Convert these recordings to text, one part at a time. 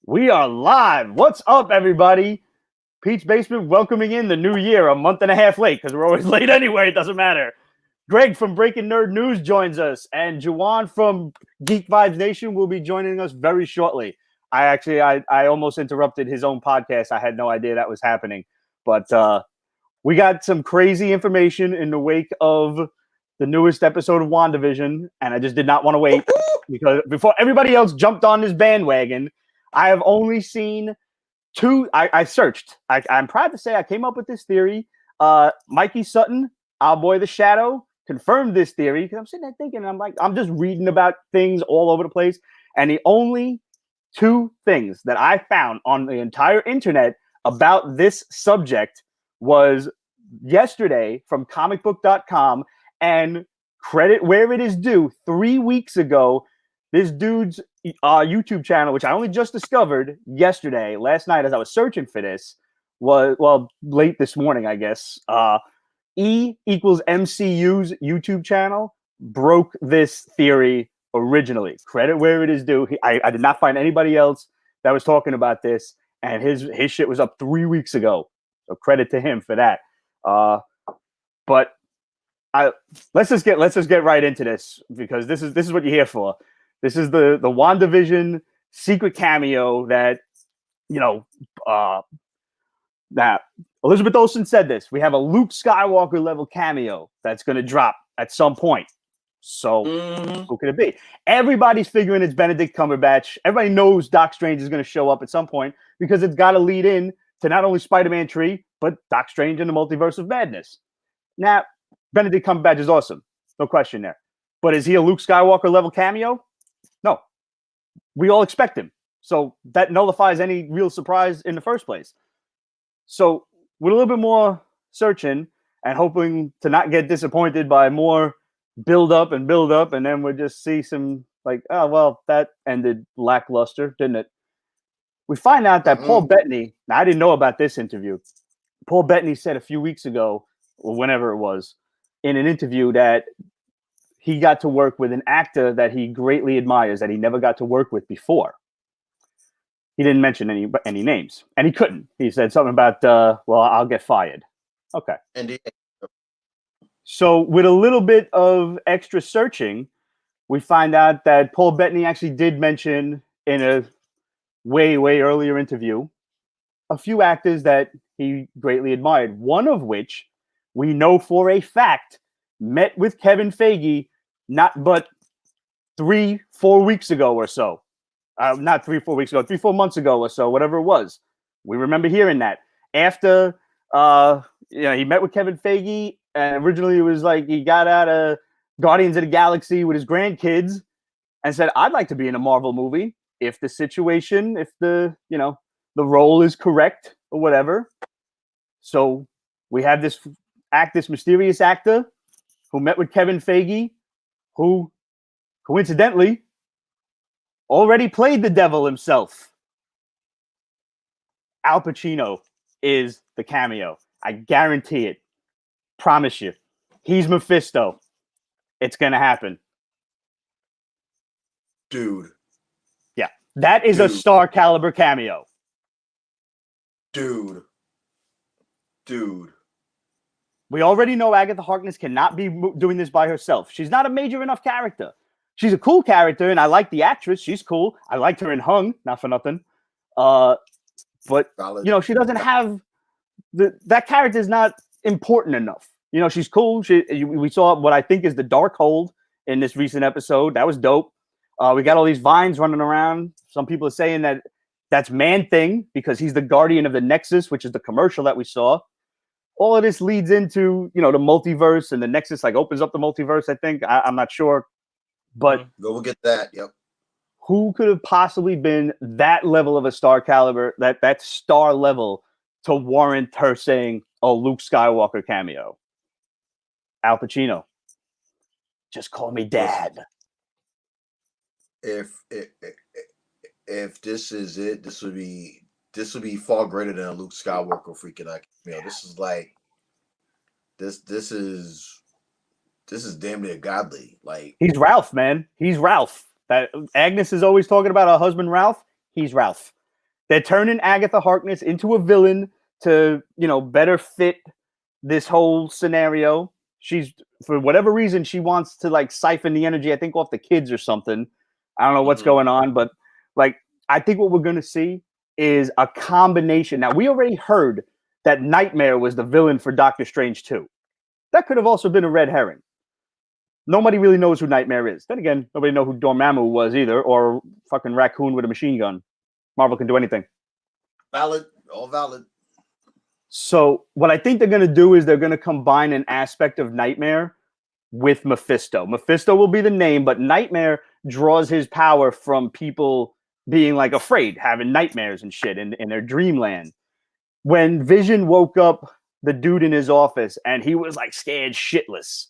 We are live. What's up, everybody? Pete's Basement welcoming in the new year, a month and a half late because we're always late anyway. It doesn't matter. Greg from BreakingNerdNews joins us, and Juwan from Geek Vibes Nation will be joining us very shortly. I almost interrupted his own podcast. I had no idea that was happening, but we got some crazy information in the wake of the newest episode of WandaVision, and I just did not want to wait because before everybody else jumped on this bandwagon, I have only seen two. I searched. I'm proud to say I came up with this theory. Mikey Sutton, our boy the Shadow, confirmed this theory because I'm sitting there thinking, I'm just reading about things all over the place, and the only two things that I found on the entire internet about this subject was yesterday from comicbook.com, and credit where it is due, 3 weeks ago, this dude's YouTube channel, which I only just discovered last night as I was searching for this, was late this morning, I guess. E equals MCU's YouTube channel broke this theory originally. Credit where it is due. I did not find anybody else that was talking about this, and his shit was up 3 weeks ago. So credit to him for that. But let's just get right into this because this is what you're here for. This is the WandaVision secret cameo that that Elizabeth Olsen said this. We have a Luke Skywalker-level cameo that's going to drop at some point. So who could it be? Everybody's figuring it's Benedict Cumberbatch. Everybody knows Doc Strange is going to show up at some point because it's got to lead in to not only Spider-Man 3, but Doc Strange and the Multiverse of Madness. Now, Benedict Cumberbatch is awesome. No question there. But is he a Luke Skywalker-level cameo? No. We all expect him. So that nullifies any real surprise in the first place. So with a little bit more searching and hoping to not get disappointed by more build up, and then we'll just see some that ended lackluster, didn't it? We find out that Paul Bettany, now I didn't know about this interview. Paul Bettany said a few weeks ago, or whenever it was, in an interview that he got to work with an actor that he greatly admires that he never got to work with before. He didn't mention any names, and he couldn't. He said something about, I'll get fired. Okay. So with a little bit of extra searching, we find out that Paul Bettany actually did mention in a way, way earlier interview a few actors that he greatly admired, one of which we know for a fact met with Kevin Feige not but 3-4 weeks ago or so. Not 3-4 weeks ago, 3-4 months ago or so, whatever it was. We remember hearing that. After he met with Kevin Feige, and originally it was like he got out of Guardians of the Galaxy with his grandkids and said, I'd like to be in a Marvel movie if the situation, if the role is correct or whatever. So we have this mysterious actor who met with Kevin Feige, who coincidentally already played the devil himself. Al Pacino is the cameo. I guarantee it. Promise you. He's Mephisto. It's going to happen. Dude. Yeah. That is a star caliber cameo. Dude. We already know Agatha Harkness cannot be doing this by herself. She's not a major enough character. She's a cool character, and I like the actress. She's cool. I liked her in Hung, not for nothing. But, she doesn't have... that character is not important enough. She's cool. We saw what I think is the Darkhold in this recent episode. That was dope. We got all these vines running around. Some people are saying that that's Man-Thing because he's the guardian of the Nexus, which is the commercial that we saw. All of this leads into, the multiverse, and the Nexus opens up the multiverse, I think. I'm not sure. But we'll get that. Yep. Who could have possibly been that level of a star caliber, that star level to warrant her saying, "Oh, Luke Skywalker cameo"? Al Pacino. Just call me Dad. If this is it, this would be far greater than a Luke Skywalker freaking cameo. This is like this is damn near godly. Like, he's Ralph, man. He's Ralph. That Agnes is always talking about her husband Ralph. He's Ralph. They're turning Agatha Harkness into a villain to, better fit this whole scenario. She's, for whatever reason, she wants to like siphon the energy, I think, off the kids or something. I don't know what's going on, but like, I think what we're going to see is a combination. Now, we already heard that Nightmare was the villain for Doctor Strange 2. That could have also been a red herring. Nobody really knows who Nightmare is. Then again, nobody knows who Dormammu was either, or fucking raccoon with a machine gun. Marvel can do anything. Valid. All valid. So what I think they're going to do is they're going to combine an aspect of Nightmare with Mephisto. Mephisto will be the name, but Nightmare draws his power from people being like afraid, having nightmares and shit in their dreamland. When Vision woke up the dude in his office and he was like scared shitless.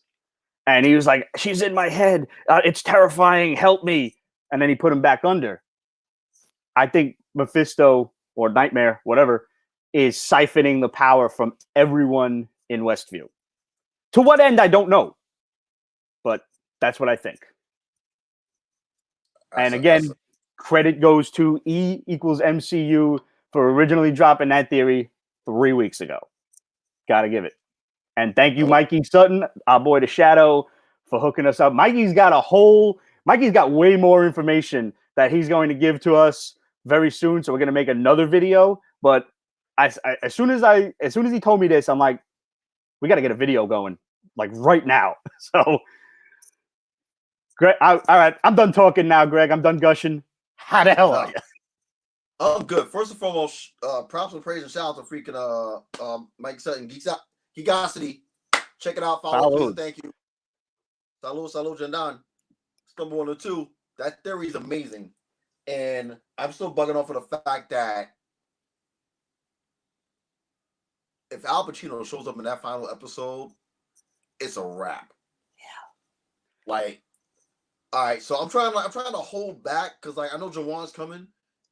And he was like, she's in my head. It's terrifying. Help me. And then he put him back under. I think Mephisto or Nightmare, whatever, is siphoning the power from everyone in Westview. To what end, I don't know. But that's what I think. And again, credit goes to E equals MCU for originally dropping that theory 3 weeks ago. Gotta give it. And thank you, Mikey Sutton, our boy the Shadow, for hooking us up. Mikey's got way more information that he's going to give to us very soon. So we're gonna make another video. But as soon as he told me this, I'm like, we gotta get a video going like right now. So Greg, all right, I'm done talking now, Greg. I'm done gushing. How the hell are you? I'm good. First and foremost, props and praise and shout out to freaking Mike Sutton, Geekosity. Check it out. Follow. Thank you. Salud, Jandan. It's number 1 or 2. That theory is amazing. And I'm still bugging off of the fact that if Al Pacino shows up in that final episode, it's a wrap. Yeah. Like, all right, so I'm trying to hold back because like I know Jawan's coming,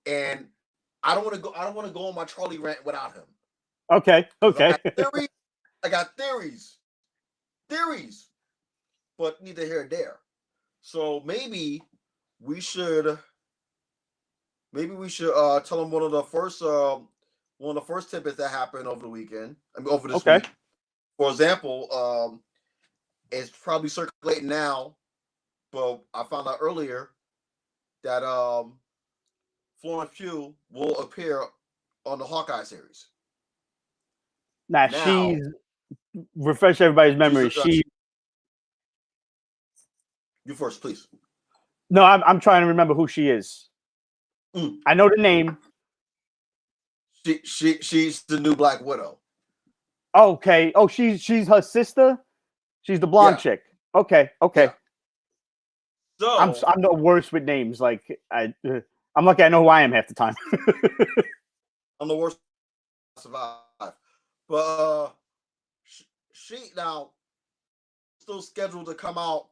and I don't want to go on my Charlie rant without him. Okay. I got theories, but neither here nor there. So maybe we should tell him one of the first tidbits that happened over the weekend. Over this week. For example, it's probably circulating now, but I found out earlier that Florence Pugh will appear on the Hawkeye series. Now she's refresh everybody's memory. You first, please. No, I'm trying to remember who she is. I know the name. She's the new Black Widow. Okay. Oh, she's her sister. She's the blonde chick. Okay. Yeah. So I'm the worst with names. Like I'm lucky I know who I am half the time. I'm the worst to survive. But she now still scheduled to come out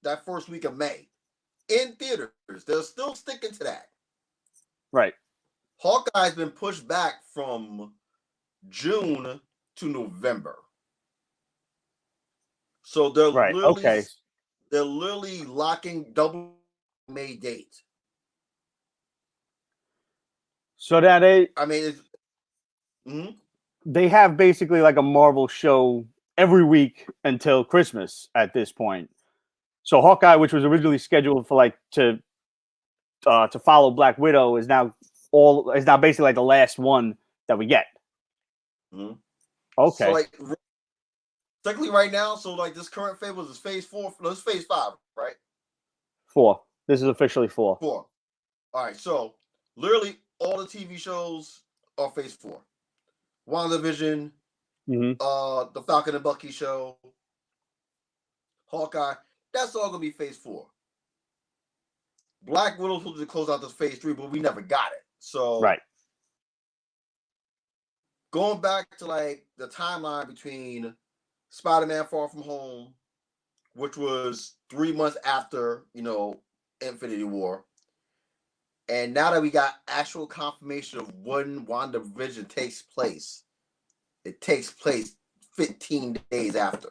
that first week of May in theaters. They're still sticking to that. Right. Hawkeye's been pushed back from June to November. So they're literally locking double May date. So that they have basically like a Marvel show every week until Christmas at this point. So Hawkeye, which was originally scheduled for like to follow Black Widow, is now basically like the last one that we get. Mm-hmm. Okay. So like technically right now, so like this current phase was phase 4. No, it's phase 5, right? 4. This is officially 4. 4. All right. So literally all the TV shows are phase 4. WandaVision, the Falcon and Bucky show, Hawkeye. That's all gonna be phase 4. Black Widow's supposed to close out this phase 3, but we never got it. So right. Going back to like the timeline between Spider-Man Far From Home, which was 3 months after, Infinity War. And now that we got actual confirmation of when WandaVision takes place, it takes place 15 days after.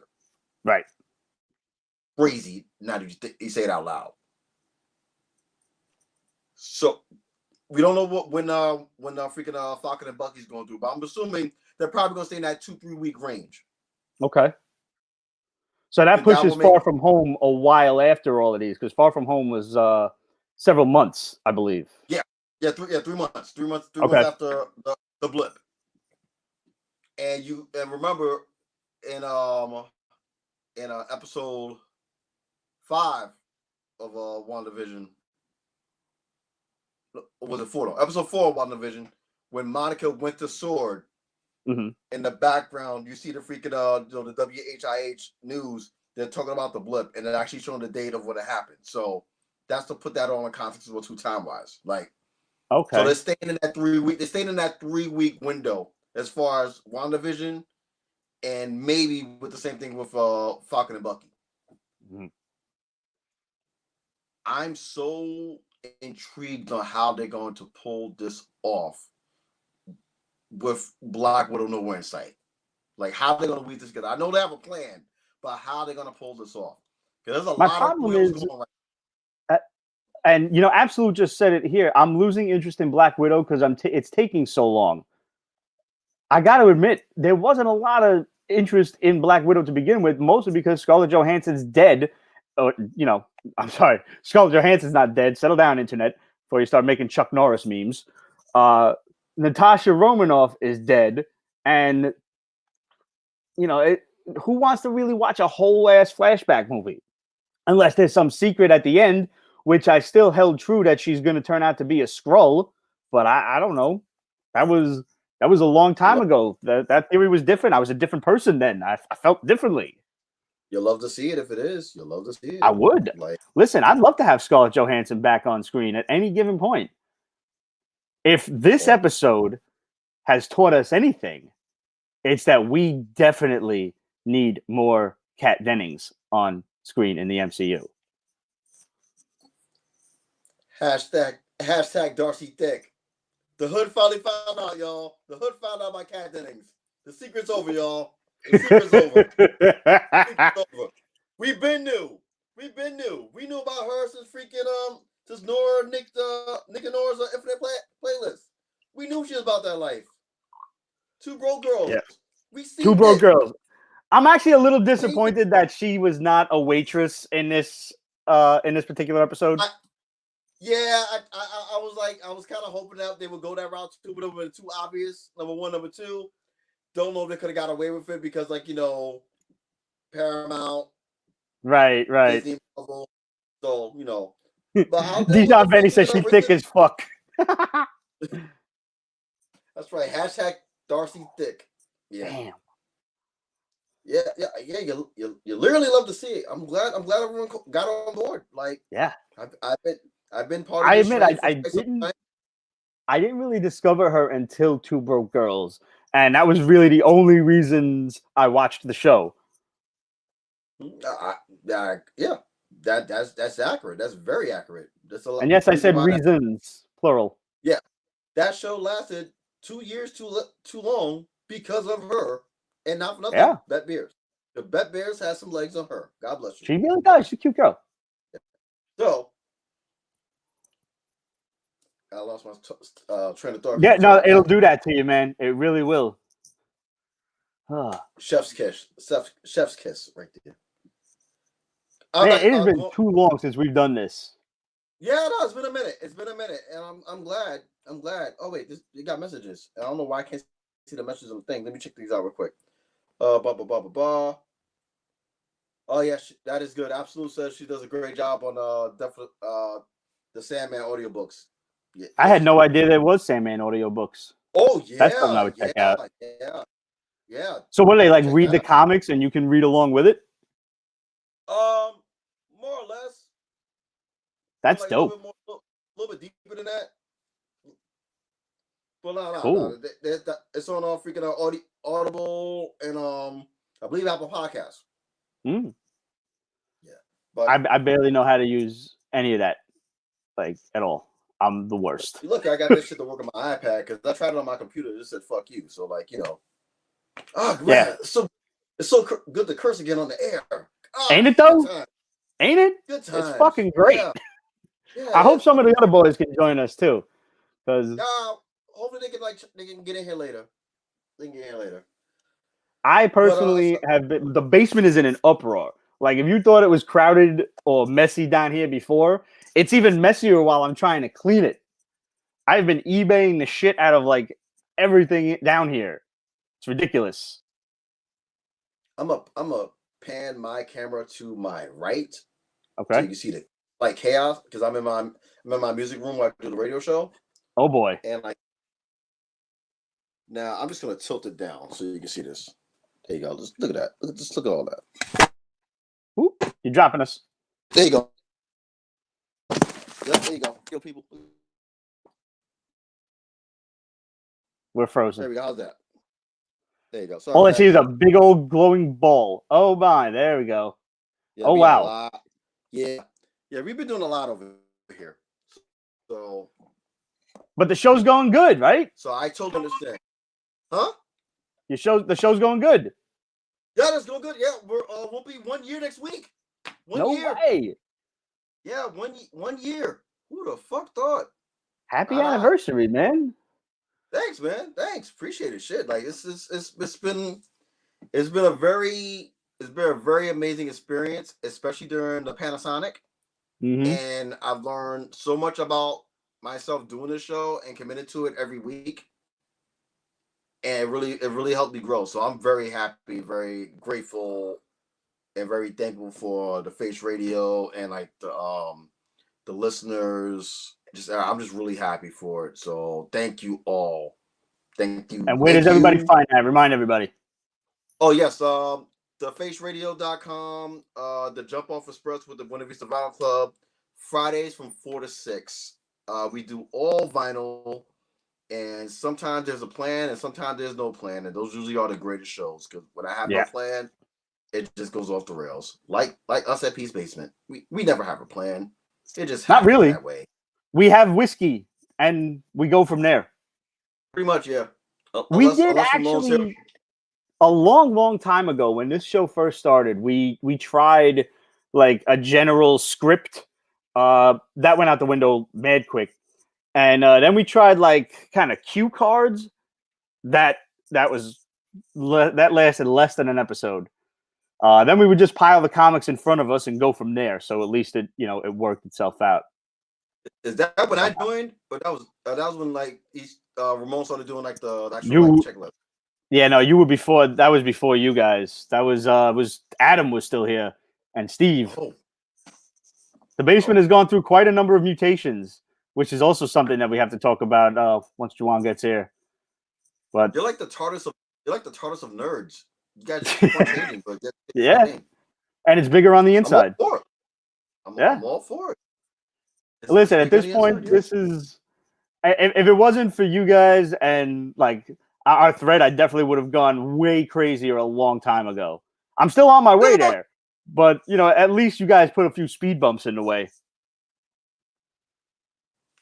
Right. Crazy. Now that you say it out loud. So We don't know when freaking Falcon and Bucky's going through, but I'm assuming they're probably going to stay in that 2-3 week range. Okay. So that pushes Far From Home a while after all of these, because Far From Home was several months, I believe. Yeah, 3 months. 3 months after the blip. And remember in episode 5 of WandaVision, was it 4? No, episode 4 of WandaVision, when Monica went to Sword. Mm-hmm. In the background, you see the freaking the WHIH news. They're talking about the blip, and they're actually showing the date of what happened. So that's to put that all in context as well, time wise. Like, okay. So they're staying in that 3 week. They're staying in that 3 week window as far as WandaVision, and maybe with the same thing with Falcon and Bucky. Mm-hmm. I'm so intrigued on how they're going to pull this off with Black Widow nowhere in sight. Like, how they're going to weave this together. I know they have a plan, but how they're going to pull this off. Because there's a lot of wheels going right. And, Absolute just said it here. I'm losing interest in Black Widow because it's taking so long. I got to admit, there wasn't a lot of interest in Black Widow to begin with, mostly because Scarlett Johansson's dead. I'm sorry. Scarlett Johansson's not dead. Settle down, internet, before you start making Chuck Norris memes. Natasha Romanoff is dead, and who wants to really watch a whole ass flashback movie unless there's some secret at the end, which I still held true that she's going to turn out to be a Skrull, but I don't know. That was a long time ago. That theory was different. I was a different person then. I felt differently. You'll love to see it if it is. You'll love to see it. I would. Listen, I'd love to have Scarlett Johansson back on screen at any given point. If this episode has taught us anything, it's that we definitely need more Kat Dennings on screen in the MCU. Hashtag Darcy Thick. The hood finally found out, y'all. The hood found out about Kat Dennings. The secret's over, y'all. The secret's over. We've been new. We knew about her since freaking since Nick and Nora's Infinite playlist. We knew she was about that life. 2 broke girls. Yeah. We see 2 broke girls. I'm actually a little disappointed that she was not a waitress in this particular episode. I was kind of hoping that they would go that route too, but it would have been too obvious. Number 1, number 2. Don't know if they could have got away with it because, Paramount. Right. Disney, so, But Dijon Benny says she's thick as fuck. That's right. Hashtag Darcy Thick. Yeah. Damn. Yeah. You literally love to see it. I'm glad everyone got on board. Like, yeah. I've been part of. I admit I didn't really discover her until 2 Broke Girls, and that was really the only reasons I watched the show. Yeah, that's accurate. That's very accurate. That's a lot. And yes, I said reasons, plural. Yeah, that show lasted 2 years too long because of her, and not for nothing. Yeah, Bet Bears. The Bet Bears has some legs on her. God bless you. She really does. She's a cute girl. Yeah. So I lost my train of thought. Yeah, no, it'll do that to you, man. It really will. Chef's kiss. Chef's kiss right there. Man, it has been too long since we've done this. Yeah, no, it's been a minute. And I'm glad. Oh wait, you got messages. I don't know why I can't see the messages on the thing. Let me check these out real quick. Oh yeah, that is good. Absolute says she does a great job on the Sandman audiobooks. Yeah, I had no idea there was Sandman audiobooks. Oh yeah, that's something I would check out. Yeah. So what do they read the comics and you can read along with it? More or less. That's dope. A little bit deeper than that. But no. Cool. It's on freaking Audible and I believe Apple Podcasts. Mm. Yeah, but I barely know how to use any of that, at all. I'm the worst. Look, I got this shit to work on my iPad because I tried it on my computer. It just said "fuck you." So oh man, it's so good to curse again on the air. Oh, ain't it though? Ain't it? Good time. It's fucking great. Yeah, I hope some of the other boys can join us too, Because hopefully they can get in here later. I personally have been. The basement is in an uproar. Like, if you thought it was crowded or messy down here before, it's even messier while I'm trying to clean it. I've been eBaying the shit out of like everything down here. It's ridiculous. I'm a pan my camera to my right, Okay. so you can see the like chaos because I'm in my music room where I do the radio show. Oh boy! And like now, I'm just gonna tilt it down so you can see this. There you go. Just look at that. Just look at all that. Ooh, you're dropping us. There you go. Yep, there you go. Kill people. We're frozen. There we go. How's that? There you go. Sorry, all I see is a big old glowing ball. Oh my! There we go. Yeah, oh wow! Yeah, we've been doing a lot over here. So, but the show's going good, right? So I told them this thing. Huh? The show's going good. Yeah, that's going good. Yeah, we'll be 1 year next week. No way. Yeah, 1 year. Who the fuck thought? Happy anniversary, man. Thanks, man. Thanks. Appreciate it. Shit. Like it's been a very amazing experience, especially during the Panasonic. Mm-hmm. And I've learned so much about myself doing this show and committed to it every week. And it really helped me grow. So I'm very happy, very grateful, and very thankful for the Face Radio and like the listeners. I'm just really happy for it. So thank you all. Thank you. And where does everybody find that? Remind everybody. Oh yes, thefaceradio.com, the Jump Off Express with the Buena Vista Vinyl Club, Fridays from 4 to 6. We do all vinyl. And sometimes there's a plan and sometimes there's no plan. And those usually are the greatest shows. Because when I have no plan, it just goes off the rails. Like us at Peace Basement. We never have a plan. It just not really that way. We have whiskey and we go from there. Pretty much, yeah. We did actually a long time ago when this show first started, we tried like a general script. That went out the window mad quick. And then we tried like kind of cue cards. That lasted less than an episode. Then we would just pile the comics in front of us and go from there. So at least it worked itself out. Is that when I joined? But that was when like Ramon started doing like the actual checklist. Yeah, no, you were before. That was before you guys. That was Adam was still here and Steve. Oh. The basement has gone through quite a number of mutations, which is also something that we have to talk about once Juwan gets here. But you're like the TARDIS of nerds. You guys just keep on changing, but and it's bigger on the inside. I'm all for it. Listen, at this point, this is if it wasn't for you guys and like our thread, I definitely would have gone way crazier a long time ago. I'm still on my way there, but at least you guys put a few speed bumps in the way.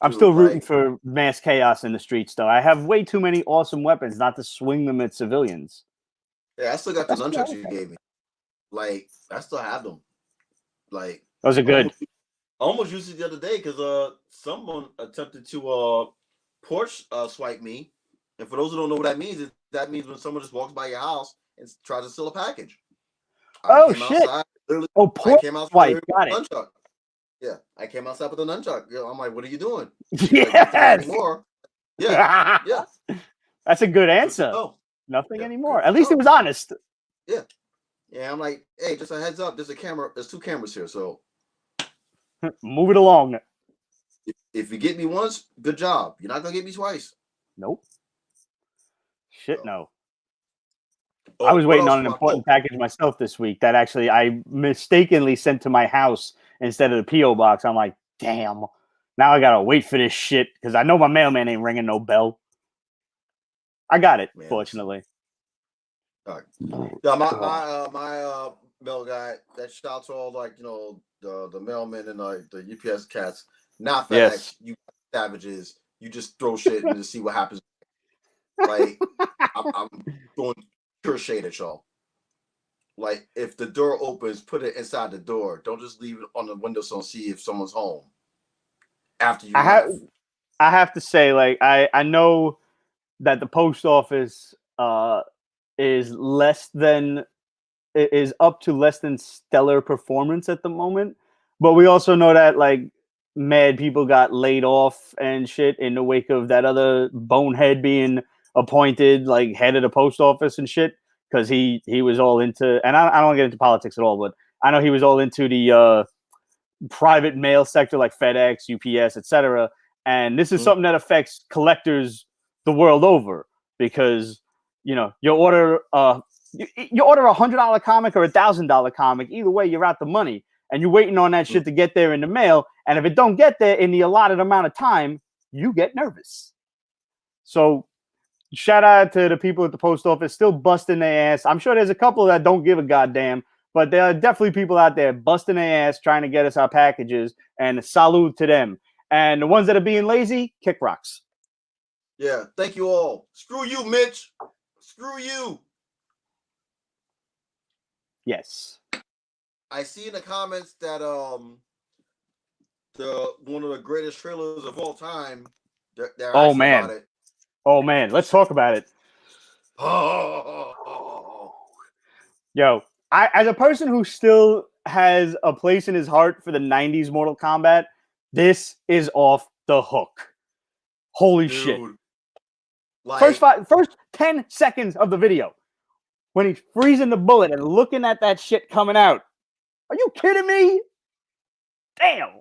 I'm still rooting for mass chaos in the streets, though. I have way too many awesome weapons not to swing them at civilians. Yeah, I still got the nunchucks you gave me. Like, I still have them. Like, those are good. I almost used it the other day because someone attempted to porch swipe me. And for those who don't know what that means, that means when someone just walks by your house and tries to steal a package. Oh, shit. Porch swipe. Got it. Nunchuck. Yeah, I came outside with a nunchuck. I'm like, what are you doing? Yes. Like, yeah. That's a good answer. Nothing anymore. At least it was honest. Yeah. Yeah, I'm like, hey, just a heads up. There's a camera. There's 2 cameras here, so move it along. If you get me once, good job. You're not gonna get me twice. Nope. Shit, no. I was waiting on an important package myself this week that actually I mistakenly sent to my house instead of the P.O. box. I'm like, damn. Now I gotta wait for this shit because I know my mailman ain't ringing no bell. I got it, fortunately. All right. Yeah, my mail guy. That shouts all like the mailmen and the UPS cats. Not FedEx. Yes. You savages. You just throw shit and just see what happens. Like I'm throwing pure shade at y'all. Like if the door opens, put it inside the door. Don't just leave it on the windowsill and see if someone's home. After you I have to say, like, I know that the post office is up to less than stellar performance at the moment, but we also know that like mad people got laid off and shit in the wake of that other bonehead being appointed like head of the post office and shit, because he was all into, and I don't get into politics at all, but I know he was all into the private mail sector like FedEx, UPS, etc. And this is something that affects collectors the world over, because you order you order $100 comic or $1,000 comic, either way you're out the money, and you're waiting on that shit to get there in the mail. And if it don't get there in the allotted amount of time, you get nervous. So shout out to the people at the post office still busting their ass. I'm sure there's a couple that don't give a goddamn, but there are definitely people out there busting their ass trying to get us our packages, and salute to them. And the ones that are being lazy, kick rocks. Yeah, thank you all. Screw you, Mitch. Screw you. Yes. I see in the comments that one of the greatest trailers of all time. They're Oh asking man. about it. Oh man, let's talk about it. Yo, as a person who still has a place in his heart for the 90s Mortal Kombat, this is off the hook. Holy shit. Like, first 10 seconds of the video, when he's freezing the bullet and looking at that shit coming out. Are you kidding me? Damn.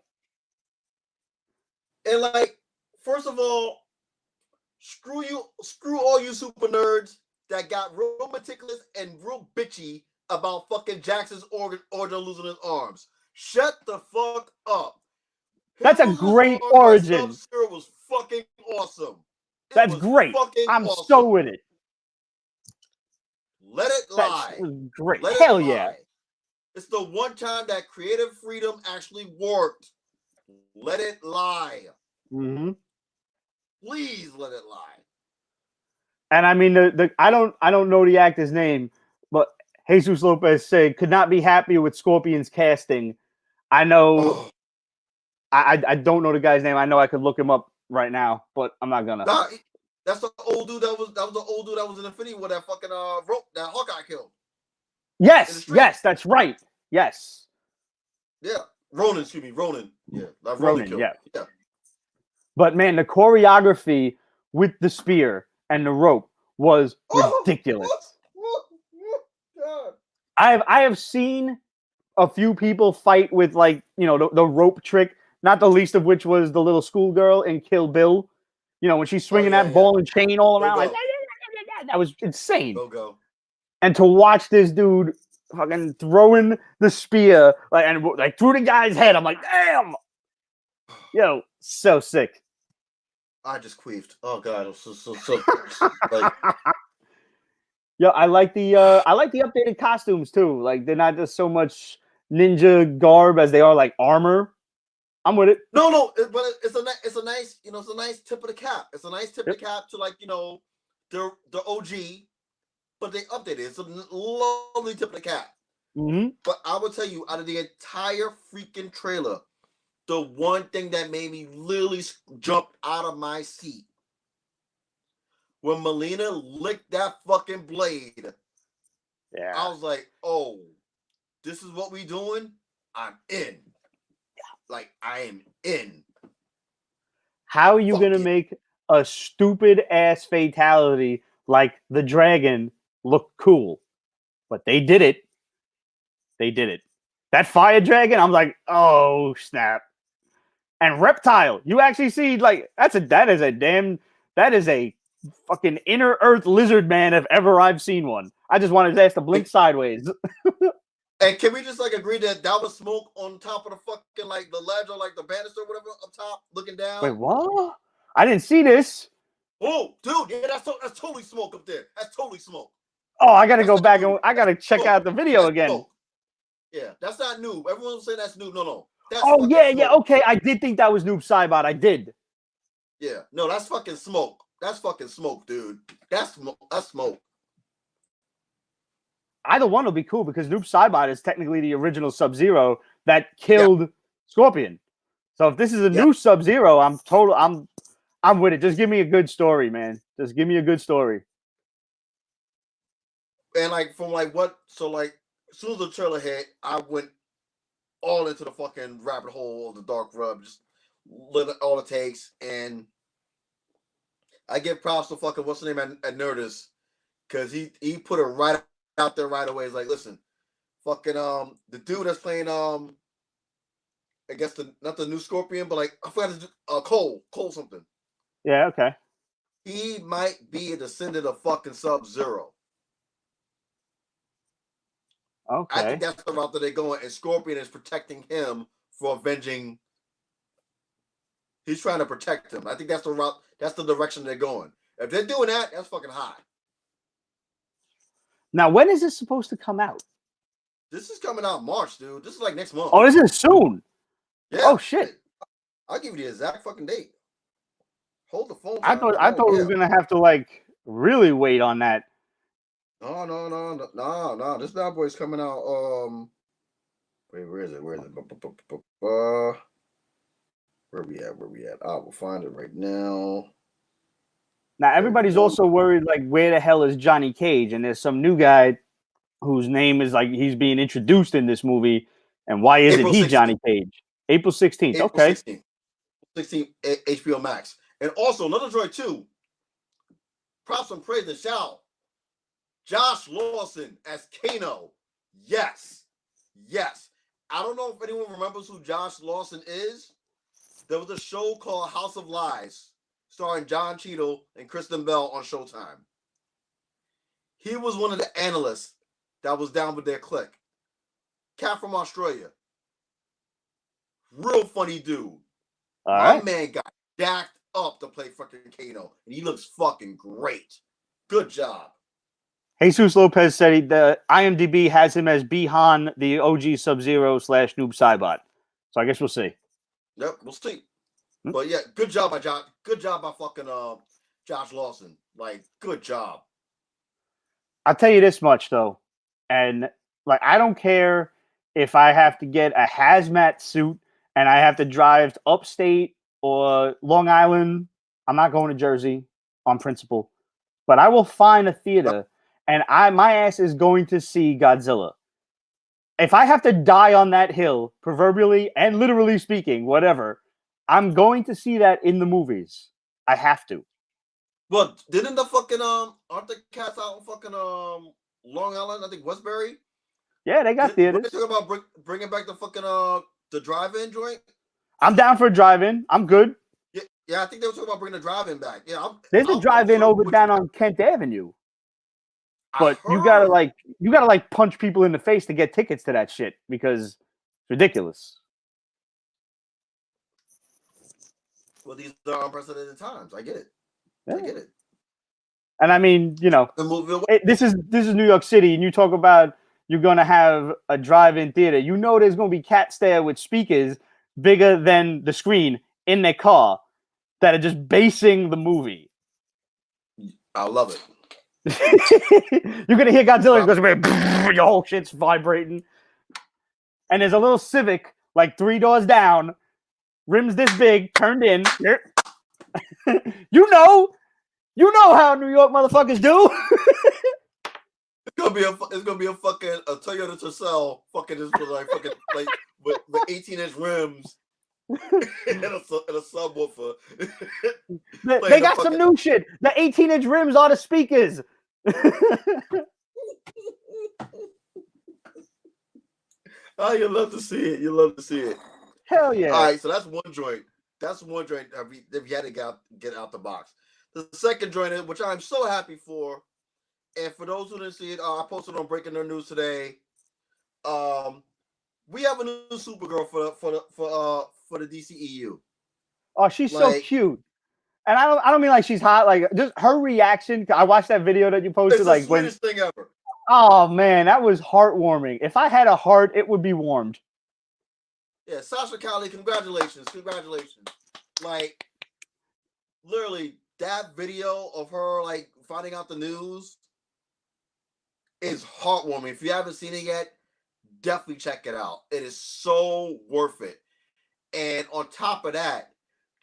And like, first of all, screw all you super nerds that got real meticulous and real bitchy about fucking Jackson's origin losing his arms. Shut the fuck up. That's a great origin. Sub-Zero was fucking awesome. That's great. I'm awesome. so with it. Let it lie. That's great. Let Hell it lie. yeah. It's the one time that creative freedom actually worked. Let it lie. Mm-hmm. Please let it lie. And I mean, I don't know the actor's name, but Jesus Lopez said could not be happier with Scorpion's casting. I know. I don't know the guy's name. I know I could look him up right now, but I'm not gonna. Nah, that's the old dude that was the old dude that was in Infinity War that fucking rope that Hawkeye killed. Yes, that's right. Yes. Yeah, Ronan. Excuse me, Ronan. Yeah, like Ronan. Killed. Yeah. But man, the choreography with the spear and the rope was ridiculous. I have seen a few people fight with like the rope trick, not the least of which was the little schoolgirl in Kill Bill. When she's swinging that ball and chain all around, like that was insane. Go. And to watch this dude fucking throwing the spear like through the guy's head, I'm like, damn, yo, so sick. I just queefed. Oh god, I'm so like. Yeah, I like the updated costumes too. Like they're not just so much ninja garb as they are like armor. I'm with it. No, but it's a nice, it's a nice tip of the cap. It's a nice tip of the cap to like, the OG, but they updated it. It's a lovely tip of the cap. Mm-hmm. But I will tell you, out of the entire freaking trailer, the one thing that made me literally jump out of my seat when Melina licked that fucking blade. Yeah, I was like, oh, this is what we doing? I'm in. Like, I am in. How are you going to make a stupid ass fatality like the dragon look cool? But they did it. They did it. That fire dragon, I'm like, oh, snap. And Reptile, you actually see, like, that is a fucking inner earth lizard man if ever I've seen one. I just wanted his ass to blink sideways. And can we just like agree that was smoke on top of the fucking like the ledge or like the banister or whatever up top looking down? Wait, what? I didn't see this. Oh, dude, yeah, that's totally smoke up there. That's totally smoke. Oh, I gotta go back and I gotta check out the video again. Smoke. Yeah, that's not Noob. Everyone's saying that's Noob. No. That's yeah. Okay, I did think that was Noob Saibot. I did. Yeah, no, that's fucking smoke. That's fucking smoke, dude. That's smoke. Either one will be cool because Noob Saibot is technically the original Sub-Zero that killed Scorpion. So if this is a new Sub-Zero, I'm I'm with it. Just give me a good story, man. Just give me a good story. And like from like what, so like as soon as the trailer hit, I went all into the fucking rabbit hole of the dark rub, just all it takes. And I give props to fucking what's the name at Nerdist, because he put it right out there right away. He's like, listen, fucking the dude that's playing I guess not the new Scorpion, but like I forgot his Cole something. Yeah, okay. He might be a descendant of fucking Sub-Zero. Okay. I think that's the route that they're going, and Scorpion is protecting him for avenging. He's trying to protect him. I think that's the route. That's the direction they're going. If they're doing that, that's fucking high. Now, when is this supposed to come out? This is coming out March, dude. This is like next month. Oh, this is soon. Yeah. Oh shit. I'll give you the exact fucking date. Hold the phone. I thought we were gonna have to like really wait on that. No. This bad boy's coming out. Wait, where is it? Where we at? I will find it right now. Now everybody's also worried, like, where the hell is Johnny Cage? And there's some new guy whose name is like he's being introduced in this movie, and why isn't he Johnny Cage? April 16th. Okay. 16th, HBO Max. And also another droid too. Props and praise to shout. Josh Lawson as Kano. Yes. I don't know if anyone remembers who Josh Lawson is. There was a show called House of Lies, starring John Cheadle and Kristen Bell on Showtime. He was one of the analysts that was down with their clique. Cat from Australia. Real funny dude. My man got jacked up to play fucking Kano, and he looks fucking great. Good job. Jesus Lopez said the IMDb has him as Bihan, the OG Sub-Zero / Noob Saibot. So I guess we'll see. Yep, we'll see. But yeah, good job by Josh. Good job by fucking Josh Lawson. Like, good job. I'll tell you this much though, and like I don't care if I have to get a hazmat suit and I have to drive upstate or Long Island. I'm not going to Jersey on principle, but I will find a theater and my ass is going to see Godzilla. If I have to die on that hill, proverbially and literally speaking, whatever, I'm going to see that in the movies. I have to. Well, didn't the fucking aren't the cats out in fucking Long Island? I think Westbury. Yeah, they got theaters. What they talking about bringing back the fucking the drive-in joint? I'm down for a drive-in. I'm good. Yeah, I think they were talking about bringing the drive-in back. Yeah, there's a drive-in over down on Kent Avenue. But you gotta punch people in the face to get tickets to that shit because it's ridiculous. Well, these are unprecedented times. I get it. Yeah. I get it. And I mean, you know, this is New York City, and you talk about you're gonna have a drive-in theater. You know, there's gonna be cats there with speakers bigger than the screen in their car that are just basing the movie. I love it. You're gonna hear Godzilla goes, your whole shit's vibrating. And there's a little Civic like 3 doors down, rims this big, turned in. You know how New York motherfuckers do. It's gonna be a fucking a Toyota Tercel, fucking just with like fucking like with 18-inch rims and a subwoofer. They got some new shit. The 18-inch rims are the speakers. Oh, you love to see it. You love to see it. Hell yeah! All right, so that's one joint. That's one joint if you had to get out the box. The second joint, which I'm so happy for, and for those who didn't see it, I posted on BreakingNerdNews today. We have a new Supergirl for the DCEU. Oh, she's so cute. And I don't mean like she's hot. Like just her reaction. I watched that video that you posted. It's like the sweetest thing ever. Oh man, that was heartwarming. If I had a heart, it would be warmed. Yeah, Sasha Cowley, congratulations. Like, literally, that video of her like finding out the news is heartwarming. If you haven't seen it yet, definitely check it out. It is so worth it. And on top of that,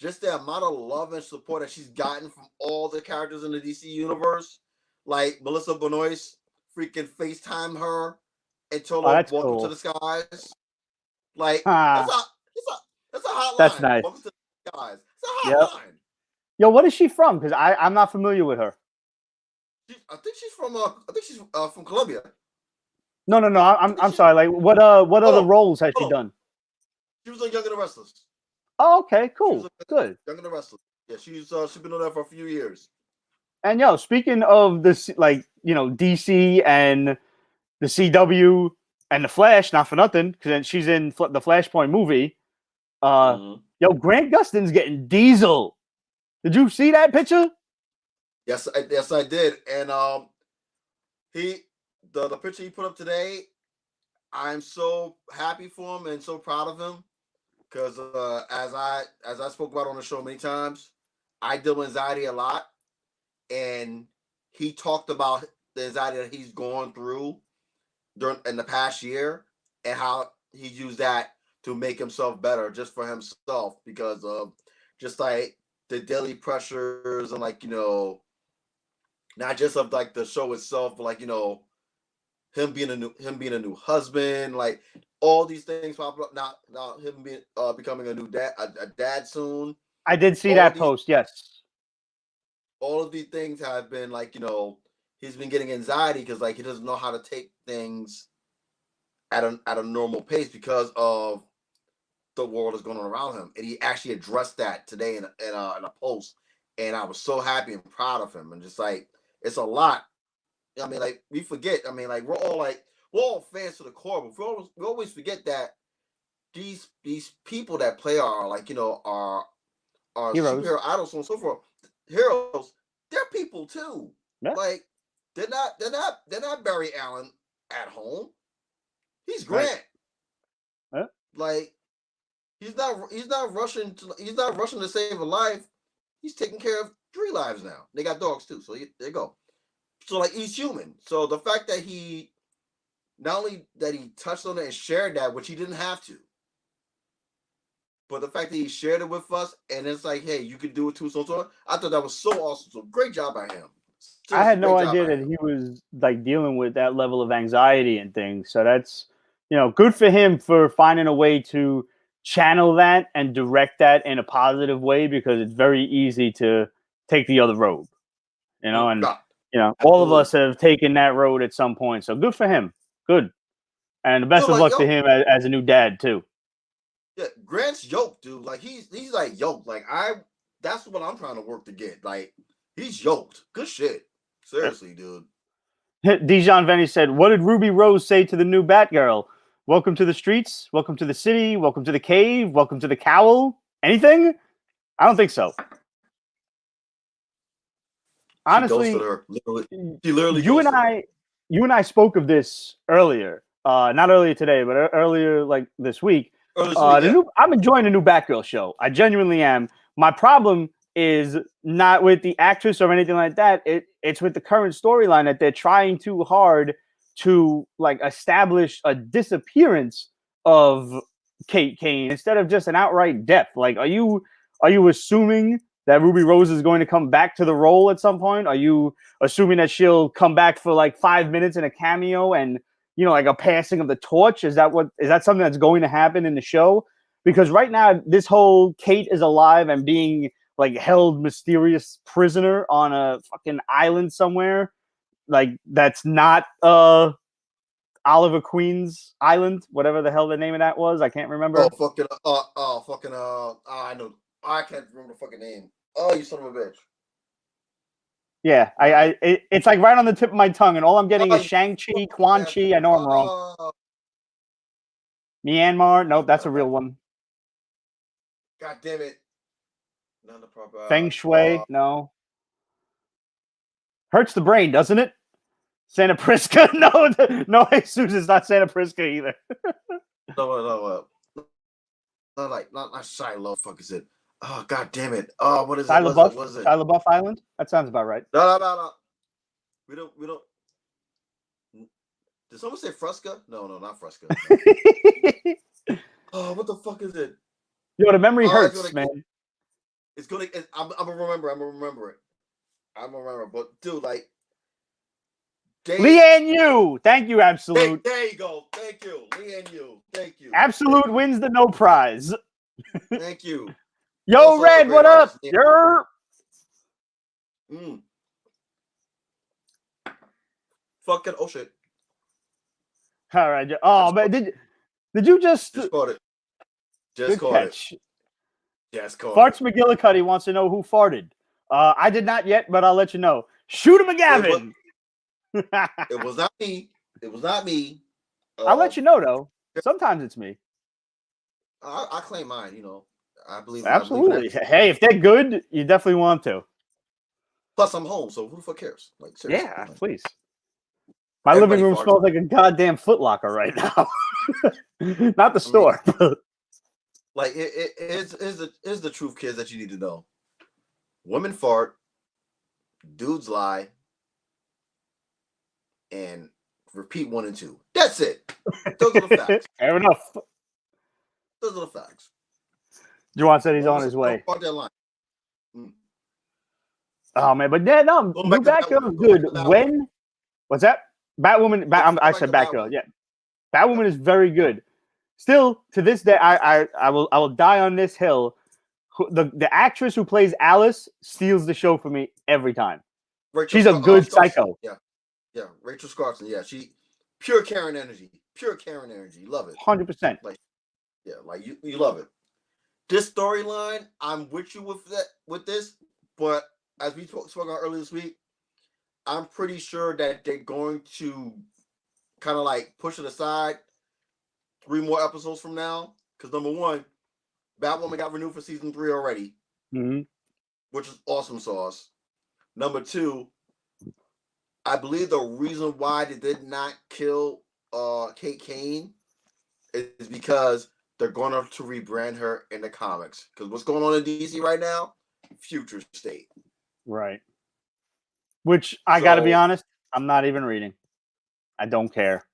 just the amount of love and support that she's gotten from all the characters in the DC universe, like Melissa Benoist freaking FaceTime her and told Oh, her that's welcome to cool. the skies. Like Ah, that's a hotline. that's nice. Welcome to the skies. It's a Yep. hotline. Yo, what is she from? Because I'm not familiar with her. I think she's from Colombia. No. I'm sorry. Like, what other roles has she done? She was on Young and the Restless. Oh, okay, cool, good. Young and the Restless. Yeah, she's been on there for a few years. And yo, speaking of this, like, you know, DC and the CW and the Flash, not for nothing, because she's in the Flashpoint movie. Yo, Grant Gustin's getting Diesel. Did you see that picture? Yes, I did. And the picture he put up today, I'm so happy for him and so proud of him because as I spoke about on the show many times, I deal with anxiety a lot, and he talked about the anxiety that he's gone through in the past year and how he used that to make himself better just for himself because of just like the daily pressures and like, you know, not just of like the show itself, but like, you know, him being a new husband, like all these things pop up now him being becoming a new dad, a dad soon. I did see that post, yes. All of these things have been like, you know, he's been getting anxiety because like he doesn't know how to take things at a normal pace because of the world is going on around him. And he actually addressed that today in a post. And I was so happy and proud of him. And just like, it's a lot. I mean, like, we forget. I mean, like, we're all fans to the core, but we always forget that these people that play are like, you know, are heroes, superhero idols and so forth. Heroes, they're people too. Yeah. Like, they're not Barry Allen at home. He's Grant. Right. Yeah. Like, he's not rushing to save a life. He's taking care of 3 lives now. They got dogs too, so there you go. So like he's human. So the fact that he not only that he touched on it and shared that, which he didn't have to, but the fact that he shared it with us and it's like, hey, you can do it too. So I thought that was so awesome. So great job by him. Seriously, I had no idea that he was like dealing with that level of anxiety and things. So that's, you know, good for him for finding a way to channel that and direct that in a positive way because it's very easy to take the other road, you know, and you know, all of us have taken that road at some point. So good for him. Good. And the best of luck to him as a new dad too. Yeah, Grant's yoked, dude. Like he's like yoked. Like that's what I'm trying to work to get. Like he's yoked. Good shit. Seriously, dude. Dijon Venny said, "What did Ruby Rose say to the new Batgirl? Welcome to the streets. Welcome to the city. Welcome to the cave. Welcome to the cowl. Anything? I don't think so." Honestly, she literally you and I spoke of this earlier. Not earlier today, but earlier like this week. I'm enjoying the new Batgirl show. I genuinely am. My problem is not with the actress or anything like that. It's with the current storyline that they're trying too hard to like establish a disappearance of Kate Kane instead of just an outright death. Like, are you assuming that Ruby Rose is going to come back to the role at some point? Are you assuming that she'll come back for like 5 minutes in a cameo and, you know, like a passing of the torch? Is that something that's going to happen in the show? Because right now, this whole Kate is alive and being like held mysterious prisoner on a fucking island somewhere, like that's not Oliver Queen's island, whatever the hell the name of that was. I can't remember. I know. I can't remember the fucking name. Oh, you son of a bitch. Yeah, it's like right on the tip of my tongue, and all I'm getting is Shang-Chi, Quan-Chi. I know I'm wrong. Myanmar? Nope, that's a real one. God damn it. Not the proper. Feng Shui? No. Hurts the brain, doesn't it? Santa Prisca? No, Jesus, it's not Santa Prisca either. No. Not Shiloh. Fuck is it? Oh, god damn it. Oh, what is it? What is it? Shia LaBeouf Island? That sounds about right. No. We don't. Did someone say Fresca? No, not Fresca. No. Oh, what the fuck is it? Yo, the memory hurts, man. It's gonna. I'm gonna remember. I'm gonna remember it. I'm gonna remember. But dude, like, Leanne Yu. Thank you, Absolute. There you go. Thank you, Leanne Yu. Thank you. Absolute wins the no prize. Thank you. Yo, Also Red, what up? You're. Fucking oh shit. All right. Oh, man, did you just caught it? Just caught catch. It. Just caught Farts it. McGillicuddy wants to know who farted. I did not yet, but I'll let you know. Shoot him, McGavin. It was not me. It was not me. I'll let you know though. Sometimes it's me. I claim mine. You know, I believe. Absolutely. Hey, if they're good, you definitely want to. Plus, I'm home, so who the fuck cares? Like, seriously, yeah, please. My living room smells like a goddamn Foot Locker right now. Not the store. Like, it is the truth, kids, that you need to know. Women fart, dudes lie, and repeat 1 and 2. That's it. Those are the facts. Fair enough. Those are the facts. Juwan said he's on his way. That line. Oh man, but yeah, no, new Batgirl is good. When? What's that? Batwoman. I said Batgirl. Yeah, Batwoman is very good. Still, to this day, I will die on this hill. The actress who plays Alice steals the show for me every time. She's a good psycho. Yeah, Rachel Scarson. Yeah, she pure Karen energy. Pure Karen energy. Love it. 100%. Like, yeah, like you love it. This storyline, I'm with you with this, but as we spoke on earlier this week, I'm pretty sure that they're going to kind of like push it aside 3 more episodes from now. Because number one, Batwoman got renewed for season 3 already, which is awesome sauce. Number 2, I believe the reason why they did not kill Kate Kane is because they're going to rebrand her in the comics. Because what's going on in DC right now? Future state. Right. Which I got to be honest, I'm not even reading. I don't care.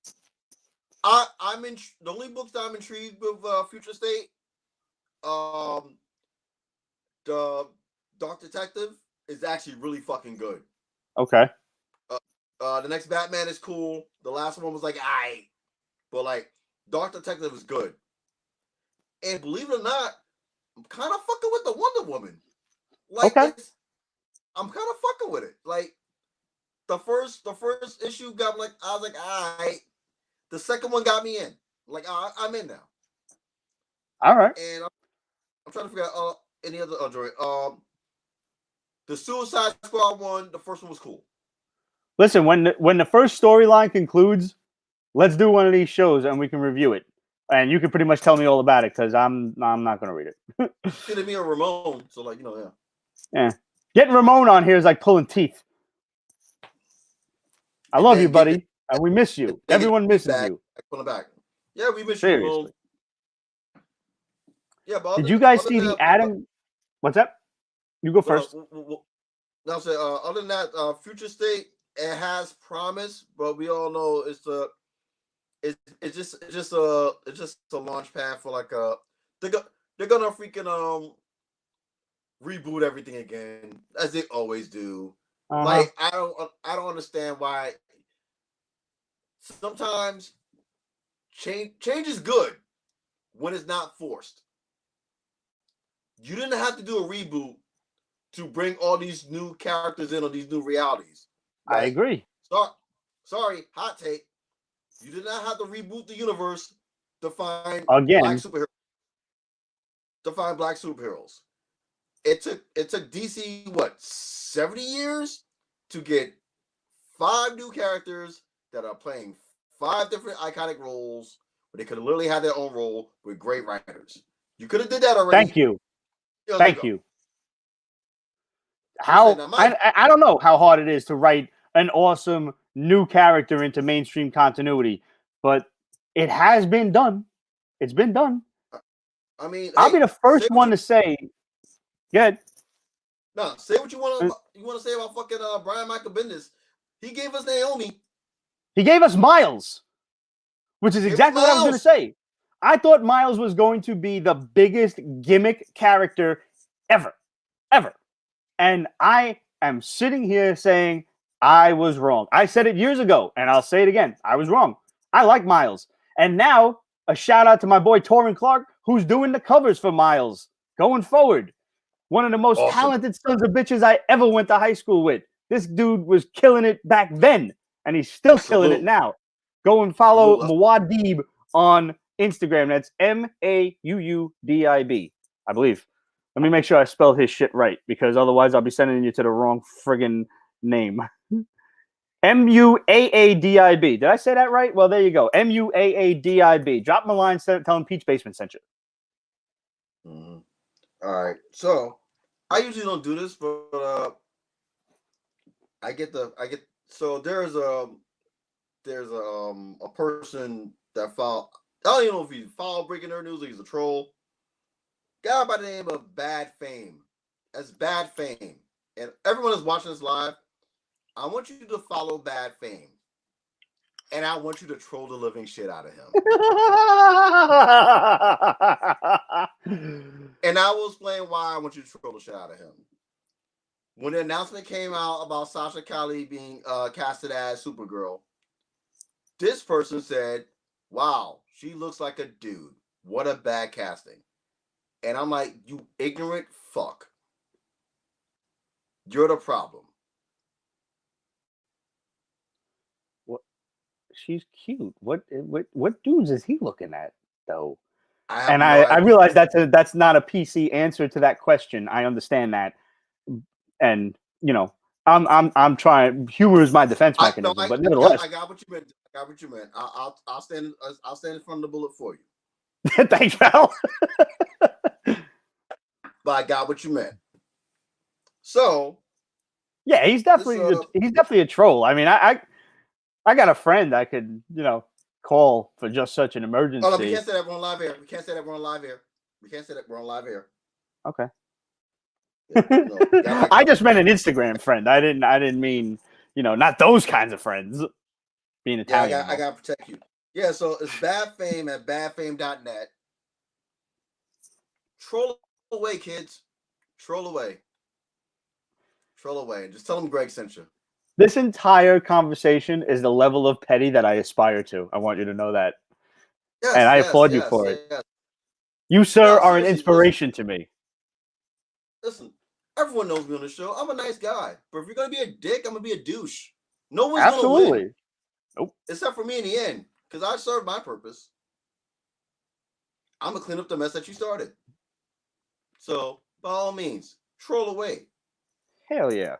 I'm in the only books that I'm intrigued with Future State. The Dark Detective is actually really fucking good. Okay. The next Batman is cool. The last one was like, aight. But like, Dark Detective is good. And believe it or not, I'm kind of fucking with the Wonder Woman. Like, okay. I'm kind of fucking with it. Like, the first issue got me like, I was like, aight. The second one got me in. Like, I'm in now. All right. And I'm trying to figure out any other Android. The Suicide Squad one, the first one was cool. Listen, when the first storyline concludes, let's do one of these shows and we can review it. And you can pretty much tell me all about it because I'm not going to read it. Shit, me or Ramon, so like, yeah. Yeah. Getting Ramon on here is like pulling teeth. I love you, buddy. And we miss you. Everyone misses you. Pull it back. Yeah, we miss you, Ramon. Yeah, but did you guys see the Adam? What's that? You go first. I'll say, other than that, Future State, it has promise, but we all know it's just a launch pad for like they're gonna freaking reboot everything again as they always do. Like I don't understand why. Sometimes change is good when it's not forced. You didn't have to do a reboot to bring all these new characters in on these new realities. Right? I agree. Sorry, hot take. You did not have to reboot the universe to find again black superheroes. To find black superheroes. It took DC 70 years to get 5 new characters that are playing 5 different iconic roles, but they could have literally had their own role with great writers. You could have did that already. Thank you. Thank you. I don't know how hard it is to write an awesome new character into mainstream continuity, but it has been done. It's been done. I mean, I'll be the first one to say, good. No, say what you want to say about fucking Brian Michael Bendis. He gave us Naomi. He gave us Miles, which is exactly what I was going to say. I thought Miles was going to be the biggest gimmick character ever. ever. And I am sitting here saying I was wrong. I said it years ago, and I'll say it again. I was wrong. I like Miles. And now, a shout out to my boy Torrin Clark, who's doing the covers for Miles going forward. One of the most talented sons of bitches I ever went to high school with. This dude was killing it back then, and he's still killing it now. Go and follow Muad'Dib on Instagram. That's Mauudib, I believe. Let me make sure I spelled his shit right, because otherwise I'll be sending you to the wrong friggin' name. Muaadib. Did I say that right? Well, there you go. Muaadib. Drop him a line, tell him Peach Basement sent you. Mm-hmm. All right. So I usually don't do this, but so there's a person that followed. I don't even know if he followed Breaking Nerd News or he's a troll. Guy by the name of Bad Fame. That's Bad Fame. And everyone is watching this live. I want you to follow Bad Fame. And I want you to troll the living shit out of him. And I will explain why I want you to troll the shit out of him. When the announcement came out about Sasha Calle being casted as Supergirl, this person said, wow, she looks like a dude. What a bad casting. And I'm like, you ignorant fuck. You're the problem. What? She's cute. What dudes is he looking at, though? I realize that's not a PC answer to that question. I understand that. And, you know, I'm trying. Humor is my defense mechanism, but nevertheless. I got what you meant. I'll stand in front of the bullet for you. Thanks, pal. But I got what you meant. So, yeah, he's definitely a troll. I mean, I got a friend I could, call for just such an emergency. Oh, no, we can't say that we're on live air. Okay. No, I just meant an Instagram friend. I didn't mean, not those kinds of friends. Being Italian. Yeah, I got to protect you. Yeah, so it's Bad Fame at badfame.net. Troll away, kids. Troll away. Just tell them Greg sent you. This entire conversation is the level of petty that I aspire to. I want you to know that. Yes, and I applaud you for it. Yes. You, sir, are an inspiration to me. Listen, everyone knows me on the show. I'm a nice guy. But if you're going to be a dick, I'm going to be a douche. No one's going to win. Nope. Except for me in the end. Because I served my purpose. I'm going to clean up the mess that you started. So, by all means, troll away. Hell yeah.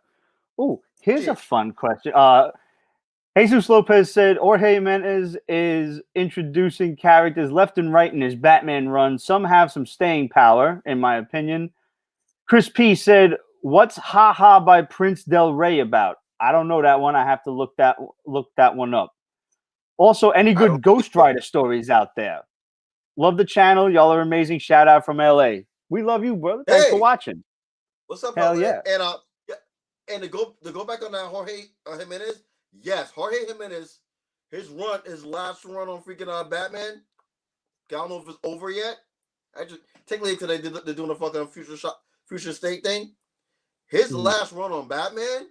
Oh, here's a fun question. Jesus Lopez said, Jorge Jimenez is introducing characters left and right in his Batman run. Some have some staying power, in my opinion. Chris P said, what's Ha Ha by Prince Del Rey about? I don't know that one. I have to look that one up. Also, any good Ghost Rider stories out there? Love the channel. Y'all are amazing. Shout out from LA. We love you, brother. Thanks for watching. What's up, Hell brother? yeah. And to go back on that Jorge Jimenez, yes, Jorge Jimenez, his last run on freaking Batman. I don't know if it's over yet. Technically, because they're doing a fucking future state thing. His last run on Batman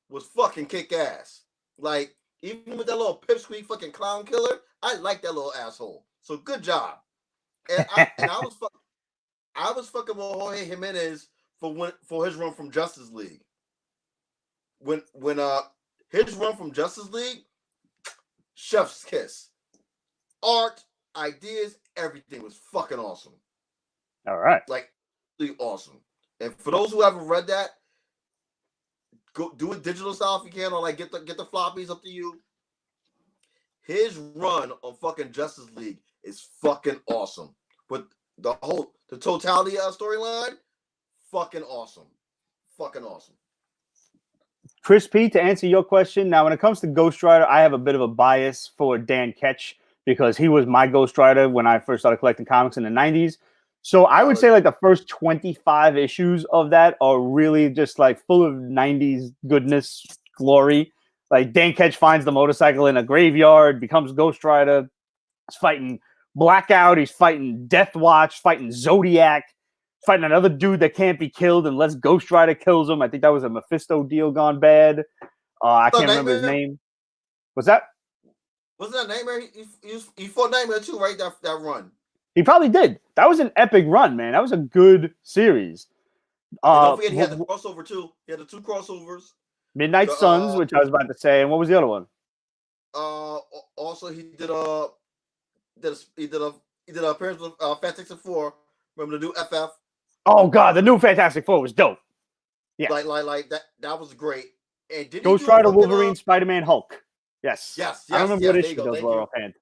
was fucking kick ass. Like, even with that little pipsqueak fucking clown killer, I like that little asshole. So good job. And I was fucking with Jorge Jimenez for his run from Justice League. When his run from Justice League, chef's kiss. Art, ideas, everything was fucking awesome. All right. Like, really awesome. And for those who haven't read that, go do it digital style if you can, or like get the floppies, up to you. His run on fucking Justice League is fucking awesome. But the totality of storyline, fucking awesome. Fucking awesome. Chris P, to answer your question, now when it comes to Ghost Rider, I have a bit of a bias for Dan Ketch because he was my Ghost Rider when I first started collecting comics in the 90s. So I would say like the first 25 issues of that are really just like full of 90s goodness, glory. Like Dan Ketch finds the motorcycle in a graveyard, becomes Ghost Rider. He's fighting Blackout. He's fighting Death Watch, fighting Zodiac. fighting another dude that can't be killed unless Ghost Rider kills him. I think that was a Mephisto deal gone bad. I can't remember his name. What's that? Wasn't that Nightmare? He fought Nightmare too, right? That run. He probably did. That was an epic run, man. That was a good series. Don't forget, he had the crossover too. He had the 2 crossovers. Midnight Suns, which I was about to say, and what was the other one? Also he did a appearance with Fantastic Four. Remember the new FF? Oh god, the new Fantastic Four was dope. Yeah, like that. That was great. And did Ghost Rider, Wolverine, Spider-Man, Hulk. Yes. Yes. I don't remember what issue those were offhand.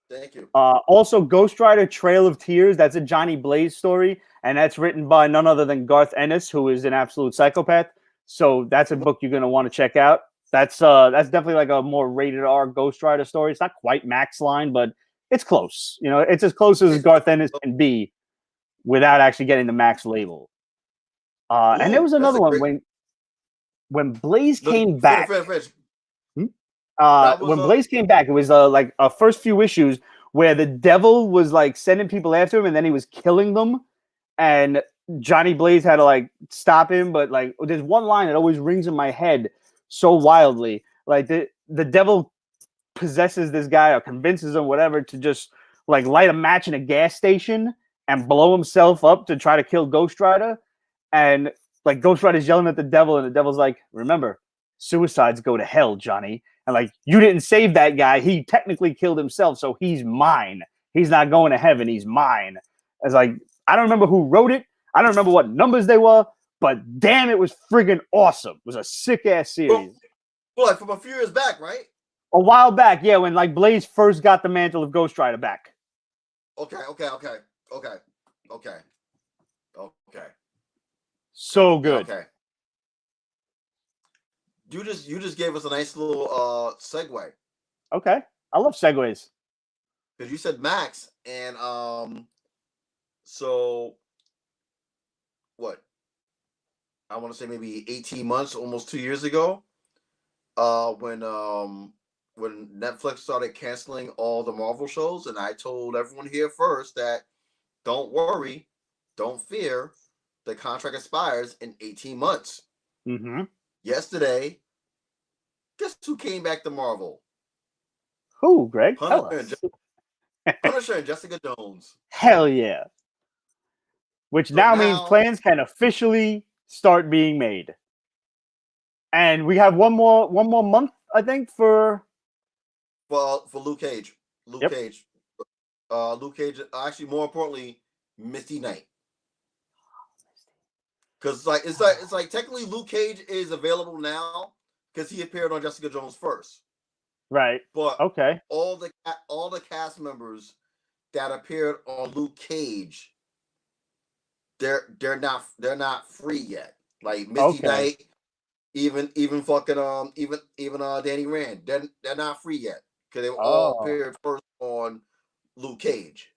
Thank you. Also, Ghost Rider Trail of Tears. That's a Johnny Blaze story, and that's written by none other than Garth Ennis, who is an absolute psychopath. So that's a book you're going to want to check out. That's definitely like a more rated R Ghost Rider story. It's not quite Max line, but it's close. You know, it's as close as Garth Ennis can be without actually getting the Max label. And there was another one when Blaze came back. When Blaze came back, it was like a first few issues where the devil was like sending people after him, and then he was killing them, and Johnny Blaze had to like stop him. But like, there's one line that always rings in my head so wildly. Like the devil possesses this guy or convinces him, whatever, to just like light a match in a gas station and blow himself up to try to kill Ghost Rider. And like Ghost Rider's yelling at the devil, and the devil's like, "Remember, suicides go to hell, Johnny. And like, you didn't save that guy. He technically killed himself, so he's mine. He's not going to heaven. He's mine." It's like, I don't remember who wrote it. I don't remember what numbers they were, but damn, it was friggin' awesome. It was a sick-ass series. Well, like from a few years back, right? A while back, yeah, when like Blaze first got the mantle of Ghost Rider back. Okay. So good. Okay. You just gave us a nice little segue. Okay. I love segues. Because you said Max, and so what? I want to say maybe 18 months, almost 2 years ago, when Netflix started canceling all the Marvel shows, and I told everyone here first that don't worry, don't fear, the contract expires in 18 months. Mm-hmm. Yesterday, guess who came back to Marvel? Who, Greg? Punisher and Jessica Jones. Hell yeah. Which so now means plans can officially start being made. And we have one more month, I think, for Luke Cage. Luke Cage. Actually, more importantly, Misty Knight. Because it's like technically Luke Cage is available now because he appeared on Jessica Jones first. Right. But okay, all the cast members that appeared on Luke Cage, they're not free yet. Like Misty Knight, even fucking even Danny Rand, they're not free yet because they were all appeared first on Luke Cage.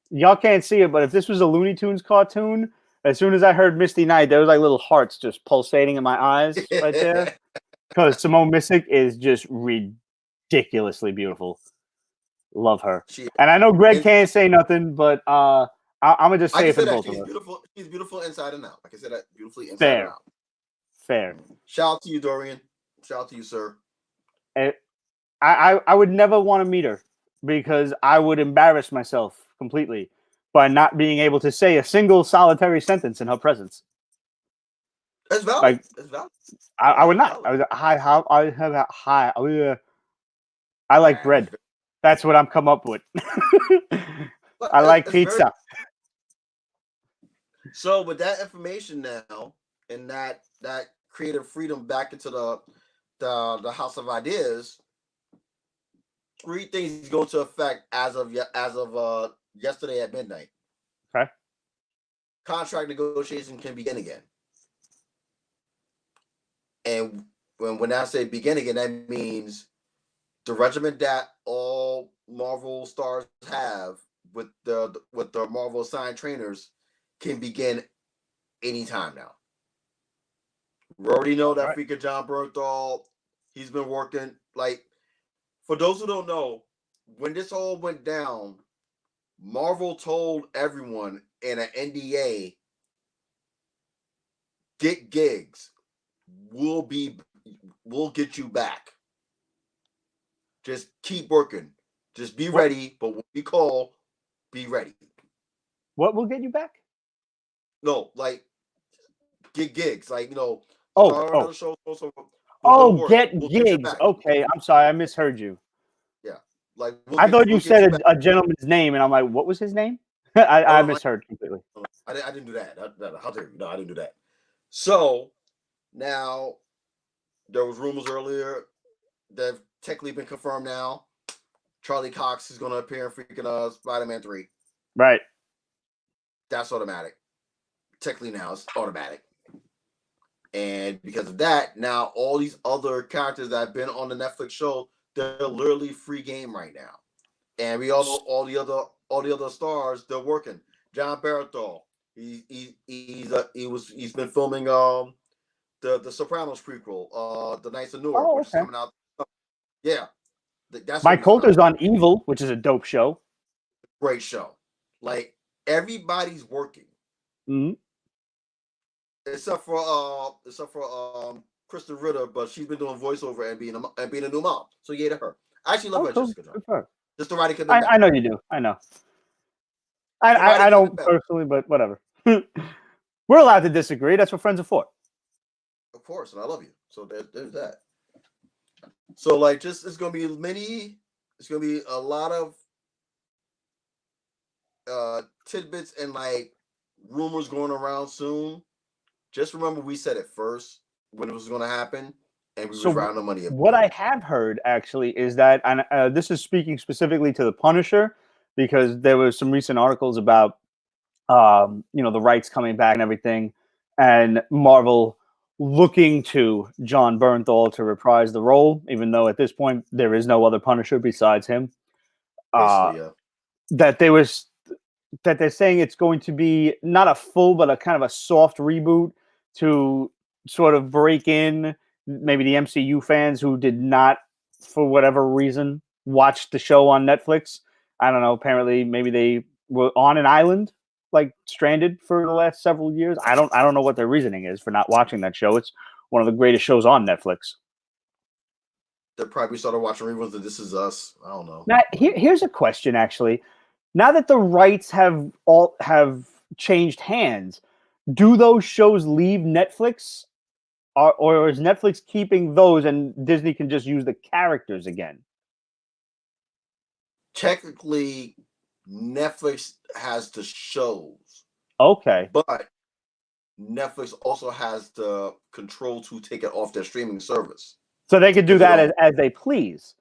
Y'all can't see it, but if this was a Looney Tunes cartoon, as soon as I heard Misty Knight, there was like little hearts just pulsating in my eyes right there. Because Simone Missick is just ridiculously beautiful. Love her. And I know Greg can't say nothing, but I'm going to just say it for both of us. Beautiful. She's beautiful inside and out. Like I said, that beautifully inside and out. Fair. Shout out to you, Dorian. Shout out to you, sir. I would never want to meet her because I would embarrass myself completely by not being able to say a single solitary sentence in her presence. That's valid. Like, that's valid. I would not. I was I like bread. That's what I'm come up with. I like pizza. So with that information now and that creative freedom back into the House of Ideas, 3 things go into effect as of yesterday at midnight. Okay. Contract negotiation can begin again. And when I say begin again, that means the regimen that all Marvel stars have with the Marvel assigned trainers can begin anytime now. We already know that freaking John Bernthal, he's been working. Like, for those who don't know, when this all went down, Marvel told everyone in an NDA, get gigs. We'll get you back. Just keep working. Just be ready. But when we call, be ready. What will get you back? No, like get gigs. Like, Oh, another show. get we'll gigs. Okay, I'm sorry, I misheard you. Yeah, like I thought you said a gentleman's name, and I'm like, what was his name? I misheard completely. I didn't do that. How dare you? No, I didn't do that. So now there was rumors earlier that have technically been confirmed now. Charlie Cox is going to appear in freaking Spider-Man 3. Right. That's automatic. Technically now it's automatic. And because of that, now all these other characters that have been on the Netflix show, they're literally free game right now. And we all know all the other stars, they're working. John Barathol, he's been filming the Sopranos prequel, The Knights of Newark, which is coming out. Yeah. That's Mike Coulter's on Evil, which is a dope show. Great show. Like, everybody's working. Mm-hmm. Except for Kristen Ritter, but she's been doing voiceover and being a new mom. So yeah, to her. I actually love her, Jessica Jones. Just the writing could I know you do. I know. I don't personally, but whatever. We're allowed to disagree. That's what friends are for. Of course, and I love you. So there's that. So like, just it's gonna be a lot of tidbits and like rumors going around soon. Just remember, we said it first when it was going to happen, and we were rounding the money up. What I have heard actually is that, and this is speaking specifically to the Punisher, because there was some recent articles about, the rights coming back and everything, and Marvel looking to John Bernthal to reprise the role, even though at this point there is no other Punisher besides him. Yeah. That they're saying it's going to be not a full, but a kind of a soft reboot to sort of break in maybe the MCU fans who did not, for whatever reason, watch the show on Netflix. I don't know. Apparently, maybe they were on an island, like stranded for the last several years. I don't know what their reasoning is for not watching that show. It's one of the greatest shows on Netflix. They probably started watching reruns of This Is Us. I don't know. Now, here's a question, actually. Now that the rights have changed hands, do those shows leave Netflix, or is Netflix keeping those and Disney can just use the characters again? Technically, Netflix has the shows. Okay. But Netflix also has the control to take it off their streaming service. So they could do that as they please.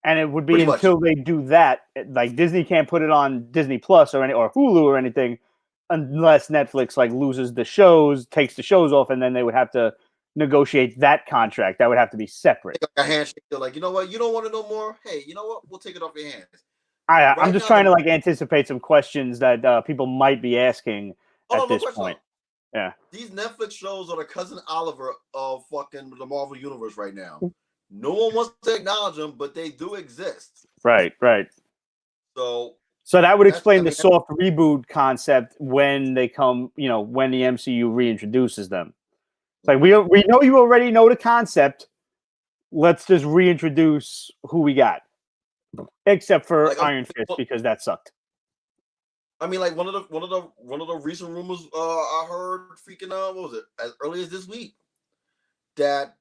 And it would be until they do that, like Disney can't put it on Disney Plus or Hulu or anything unless Netflix like loses the shows, takes the shows off, and then they would have to negotiate that contract. That would have to be separate. Like a handshake. They're like, you know what? You don't want to know more? Hey, you know what? We'll take it off your hands. I'm just trying to like anticipate some questions that people might be asking at this point. Yeah. These Netflix shows are the cousin Oliver of fucking the Marvel Universe right now. No one wants to acknowledge them, but they do exist. Right. So that would explain the soft reboot concept when they come, when the MCU reintroduces them. It's like we know you already know the concept. Let's just reintroduce who we got, except for like, Iron Fist because that sucked. I mean, like one of the recent rumors I heard freaking what was it as early as this week that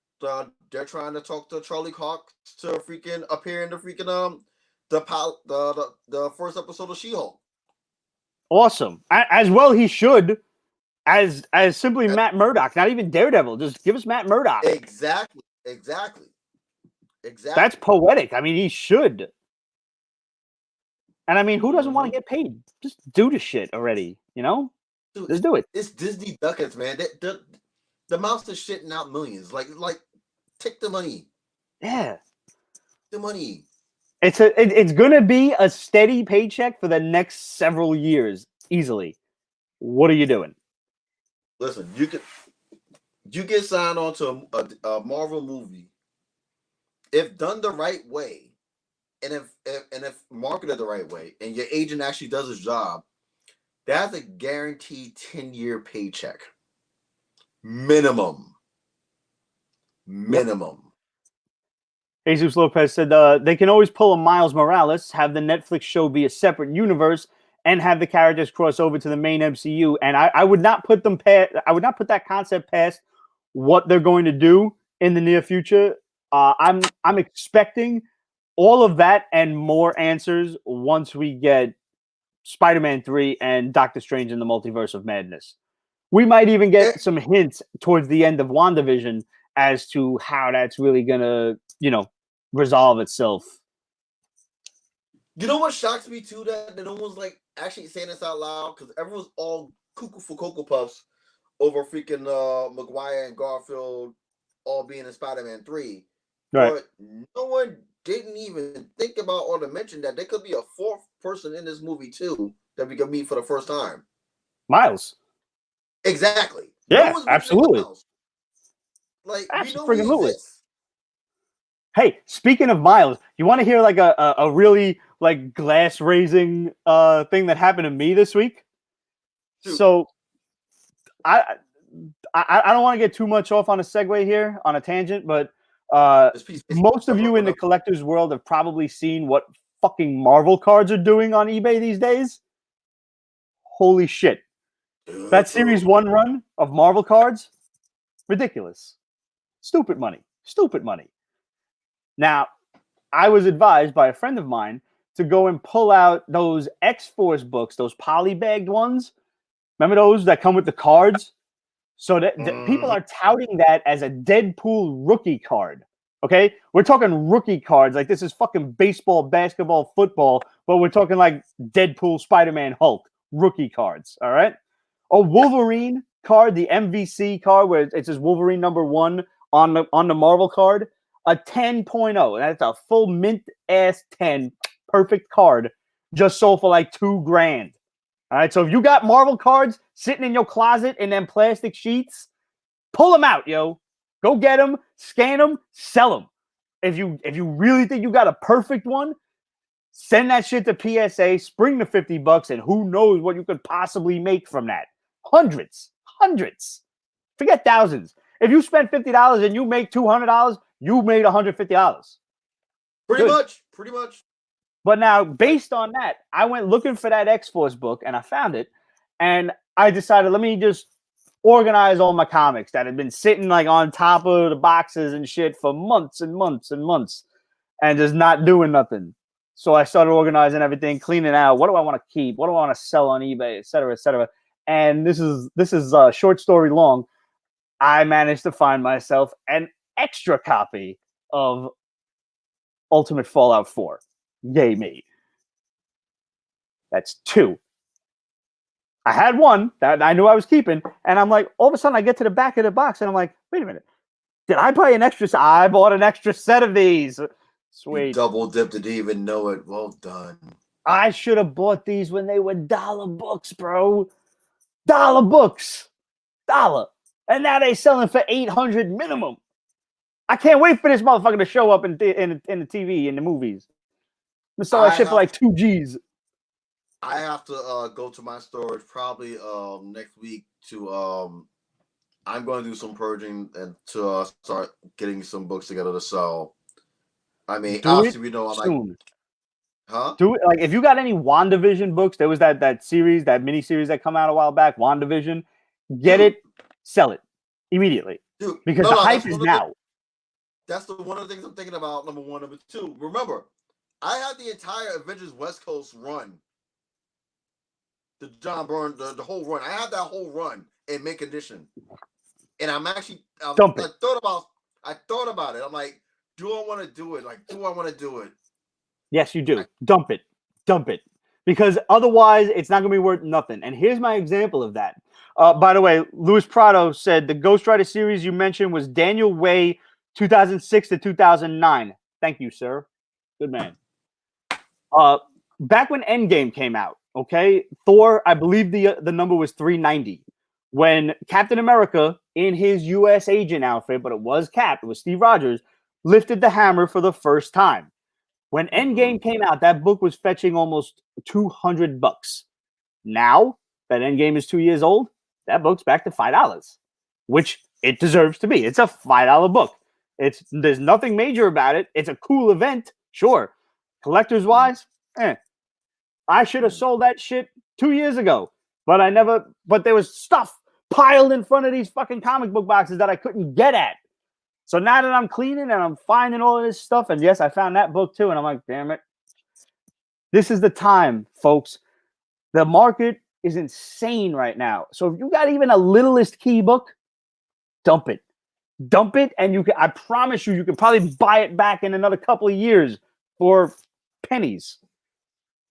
they're trying to talk to Charlie Cox to freaking appear in the freaking the first episode of She-Hulk. Awesome, as well he should, as simply Matt Murdock, not even Daredevil. Just give us Matt Murdock. Exactly. That's poetic. I mean, he should. And I mean, who doesn't want to get paid? Just do the shit already, Dude, just do it. It's Disney ducats, man. The mouse is shitting out millions. Like, take the money. Yeah, the money. It's gonna be a steady paycheck for the next several years, easily. What are you doing? Listen, you get signed on to a Marvel movie. If done the right way, if marketed the right way, and your agent actually does his job, that's a guaranteed 10-year paycheck, minimum. Jesus Lopez said they can always pull a Miles Morales, have the Netflix show be a separate universe, and have the characters cross over to the main MCU. And I would not put them past. I would not put that concept past what they're going to do in the near future. I'm expecting all of that and more answers once we get Spider-Man 3 and Doctor Strange in the Multiverse of Madness. We might even get some hints towards the end of WandaVision as to how that's really going to, resolve itself. You know what shocks me too? That no one's like actually saying this out loud, because everyone's all cuckoo for Cocoa Puffs over freaking Maguire and Garfield all being in Spider-Man 3. Right. But no one didn't even think about or to mention that there could be a fourth person in this movie too that we could meet for the first time. Miles. Exactly. Yeah, absolutely. Like, absolutely. Hey, speaking of Miles, you want to hear like a really like glass raising thing that happened to me this week? Dude. So I don't want to get too much off on a segue here on a tangent, but most of you in the collector's world have probably seen what fucking Marvel cards are doing on eBay these days. Holy shit. That Series 1 run of Marvel cards, ridiculous. Stupid money. Now, I was advised by a friend of mine to go and pull out those X-Force books, those poly-bagged ones. Remember those that come with the cards? So that people are touting that as a Deadpool rookie card. Okay? We're talking rookie cards. Like, this is fucking baseball, basketball, football, but we're talking like Deadpool, Spider-Man, Hulk. Rookie cards. All right? A Wolverine card, the MVC card, where it says Wolverine #1 on the Marvel card. A 10.0. That's a full mint ass 10. Perfect card. Just sold for like $2,000. All right. So if you got Marvel cards sitting in your closet in them plastic sheets, pull them out, yo. Go get them, scan them, sell them. If you really think you got a perfect one, send that shit to PSA, spring the $50, and who knows what you could possibly make from that. Hundreds. Forget thousands. If you spend $50 and you make $200, you made $150. Pretty much. But now, based on that, I went looking for that X-Force book, and I found it. And I decided, let me just organize all my comics that had been sitting like on top of the boxes and shit for months and months and months, and just not doing nothing. So I started organizing everything, cleaning out. What do I want to keep? What do I want to sell on eBay, et cetera, et cetera. And this is a short story long. I managed to find myself an extra copy of Ultimate Fallout 4. Yay me. That's 2. I had one that I knew I was keeping, and I'm like, all of a sudden I get to the back of the box, and I'm like, wait a minute. Did I buy an extra set? I bought an extra set of these. Sweet. You double dipped and didn't even know it. Well done. I should have bought these when they were $1 books, bro. $1 books. $1. And now they selling for $800 minimum. I can't wait for this motherfucker to show up in the TV, in the movies. I'm gonna sell that shit for like $2,000. I have to go to my storage probably next week to I'm going to do some purging and to start getting some books together to sell. I mean, obviously we know I'm soon. Like, huh? Do it like if you got any WandaVision books. There was that series, that mini series that come out a while back. WandaVision, get it, sell it immediately, dude. Because the hype is now. That's one of the things I'm thinking about. Number 1, number 2. Remember, I had the entire Avengers West Coast run. The John Byrne, the whole run. I had that whole run in mint condition, and I thought about it. I'm like, do I want to do it? Like, do I want to do it? Yes, you do. Dump it, because otherwise it's not going to be worth nothing. And here's my example of that. By the way, Luis Prado said the Ghost Rider series you mentioned was Daniel Way, 2006 to 2009. Thank you, sir. Good man. Back when Endgame came out, okay, Thor, I believe the number was 390. When Captain America, in his U.S. agent outfit, but it was Cap, it was Steve Rogers, lifted the hammer for the first time. When Endgame came out, that book was fetching almost $200. Now that Endgame is 2 years old, that book's back to $5, which it deserves to be. It's a $5 book. There's nothing major about it. It's a cool event, sure. Collectors wise, I should have sold that shit 2 years ago, but I never. But there was stuff piled in front of these fucking comic book boxes that I couldn't get at. So now that I'm cleaning and I'm finding all of this stuff, and yes, I found that book too, and I'm like, damn it. This is the time, folks. The market is insane right now. So if you got even a littlest key book, dump it. Dump it, and I promise you can probably buy it back in another couple of years for pennies.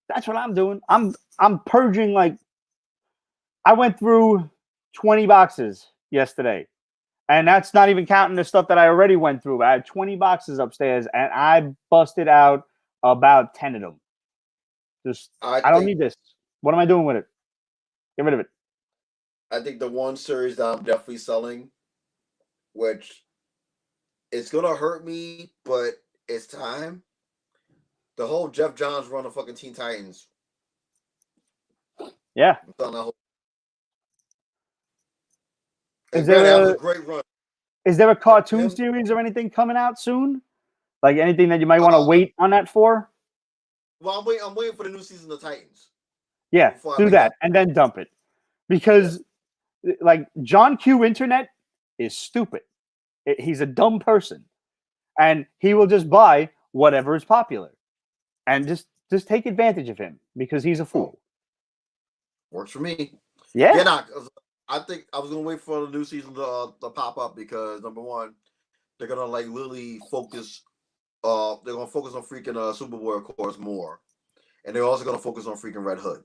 That's what I'm doing. I'm purging. Like, I went through 20 boxes yesterday. And that's not even counting the stuff that I already went through. I had 20 boxes upstairs, and I busted out about 10 of them. I don't need this. What am I doing with it? Get rid of it. I think the one series that I'm definitely selling, which it's going to hurt me, but it's time. The whole Jeff Johns run of fucking Teen Titans. Yeah. That was a great run. Is there a cartoon series or anything coming out soon? Like anything that you might want to wait on that for? Well, I'm waiting for the new season of Titans. Yeah, do that and then dump it. Because like John Q Internet is stupid. He's a dumb person. And he will just buy whatever is popular. And just take advantage of him because he's a fool. Works for me. Yeah. I think I was gonna wait for the new season to pop up because number one, they're gonna like literally focus. They're gonna focus on freaking Superboy, of course, more, and they're also gonna focus on freaking Red Hood.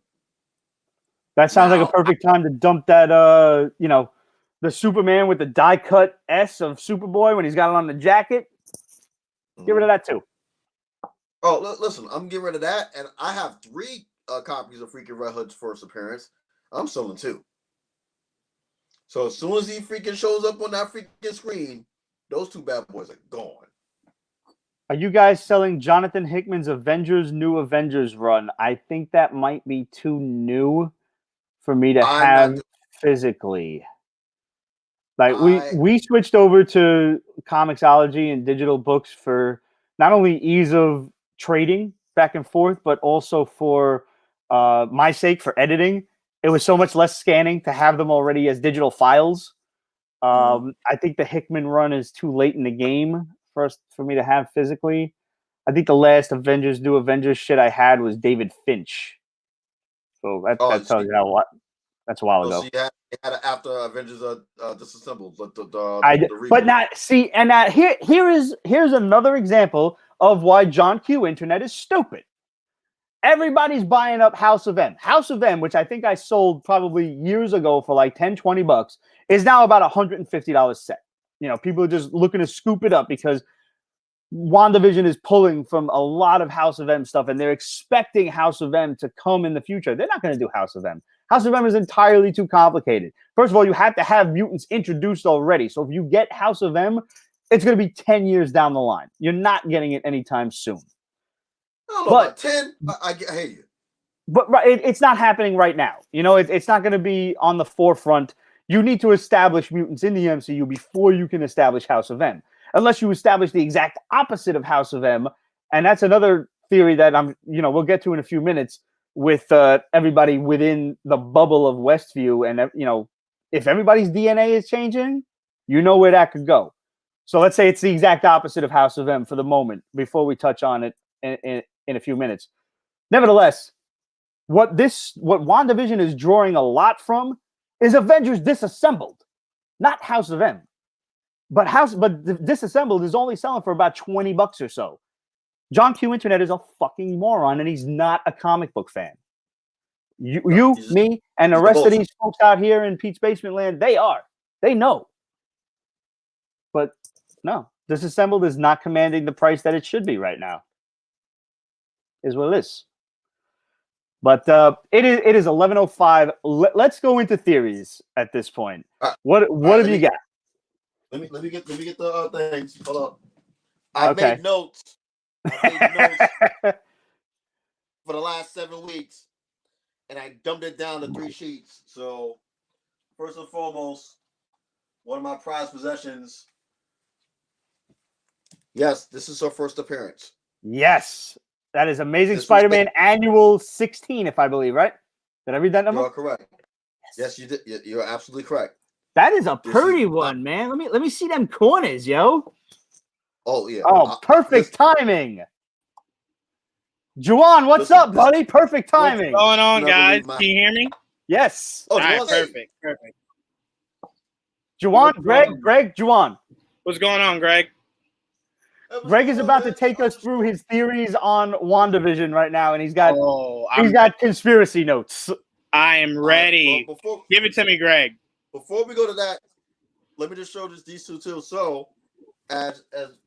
That sounds like a perfect time to dump that. The Superman with the die cut S of Superboy when he's got it on the jacket. Get rid of that too. Oh, listen, I'm getting rid of that, and I have 3 copies of freaking Red Hood's first appearance. I'm selling 2. So as soon as he freaking shows up on that freaking screen, those 2 bad boys are gone. Are you guys selling Jonathan Hickman's New Avengers run? I think that might be too new for me to have physically. Like we switched over to Comixology and digital books for not only ease of trading back and forth, but also for my sake for editing. It was so much less scanning to have them already as digital files. I think the Hickman run is too late in the game for me to have physically. I think the last New Avengers shit I had was David Finch. So that tells you how that's a while ago. So you had after Avengers disassembled. But not see, and here's another example of why John Q Internet is stupid. Everybody's buying up House of M. House of M, which I think I sold probably years ago for like $10-$20, is now about $150 set. You know, people are just looking to scoop it up because WandaVision is pulling from a lot of House of M stuff, and they're expecting House of M to come in the future. They're not going to do House of M. House of M is entirely too complicated. First of all, you have to have mutants introduced already. So if you get House of M, it's going to be 10 years down the line. You're not getting it anytime soon. I don't know about 10. I hear you. But it's not happening right now. You know, it's not going to be on the forefront. You need to establish mutants in the MCU before you can establish House of M. Unless you establish the exact opposite of House of M. And that's another theory that we'll get to in a few minutes with everybody within the bubble of Westview. And, if everybody's DNA is changing, you know where that could go. So let's say it's the exact opposite of House of M for the moment before we touch on it in a few minutes. Nevertheless, what WandaVision is drawing a lot from is Avengers Disassembled, not House of M. But Disassembled is only selling for about $20 or so. John Q Internet is a fucking moron, and he's not a comic book fan. Me, and the rest of these folks out here in Pete's Basement Land, they are. They know. But no, Disassembled is not commanding the price that it should be right now. Is what it is. But it is 11:05. Let's go into theories at this point. What have you got? Let me get the things. Hold on. I made notes I made notes for the last 7 weeks, and I dumped it down to 3 sheets. So, first and foremost, one of my prized possessions. Yes, this is her first appearance. Yes. That is Amazing This was Spider-Man Annual 16, if I believe, right? Did I read that number? You are correct. Yes, you did. You're absolutely correct. That is a pretty one, man. Let me see them corners, yo. Oh, yeah. Oh, perfect timing. Juwan, what's up, buddy? Perfect timing. What's going on, guys? Can you hear me? Yes. All right, perfect. Juwan, Greg, Juwan. What's going on, Greg? Greg is about to take us through his theories on WandaVision right now, and he's got conspiracy notes. I am ready. Give it to me, Greg. Before we go to that, let me just show these two too. So, as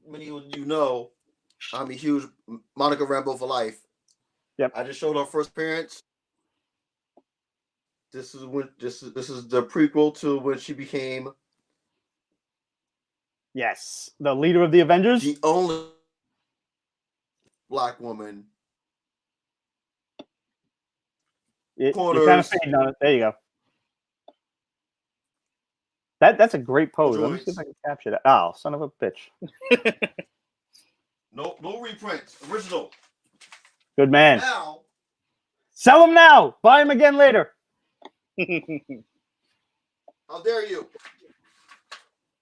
many of you know, I'm a huge Monica Rambeau for life. Yep. I just showed her first appearance. This is the prequel to when she became the leader of the Avengers. The only Black woman. You're kind of fading on it. There you go. That's a great pose. Let me see if I can capture that. Oh, son of a bitch. No reprints. Original. Good man. Now, sell them now. Buy them again later. How dare you?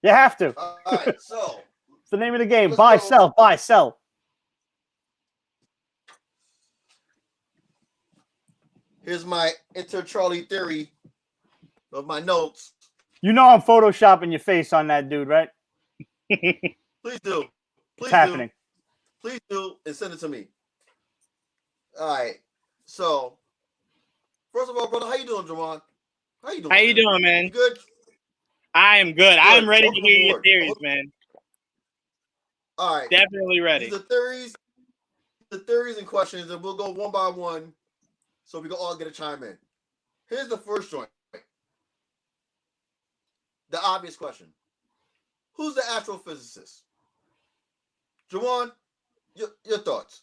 You have to. All right, so it's the name of the game. Buy, sell, buy, sell. Here's my inter-Charlie theory of my notes. You know I'm photoshopping your face on that dude, right? Please do. It's happening. Please do, and send it to me. All right. So, first of all, brother, how you doing, Juwan? How you doing, man? You good? I am good. I am ready to hear your theories, man. All right. Definitely ready. The theories and questions, and we'll go one by one so we can all get a chime in. Here's the first joint. The obvious question. Who's the astrophysicist? Juwan, your thoughts.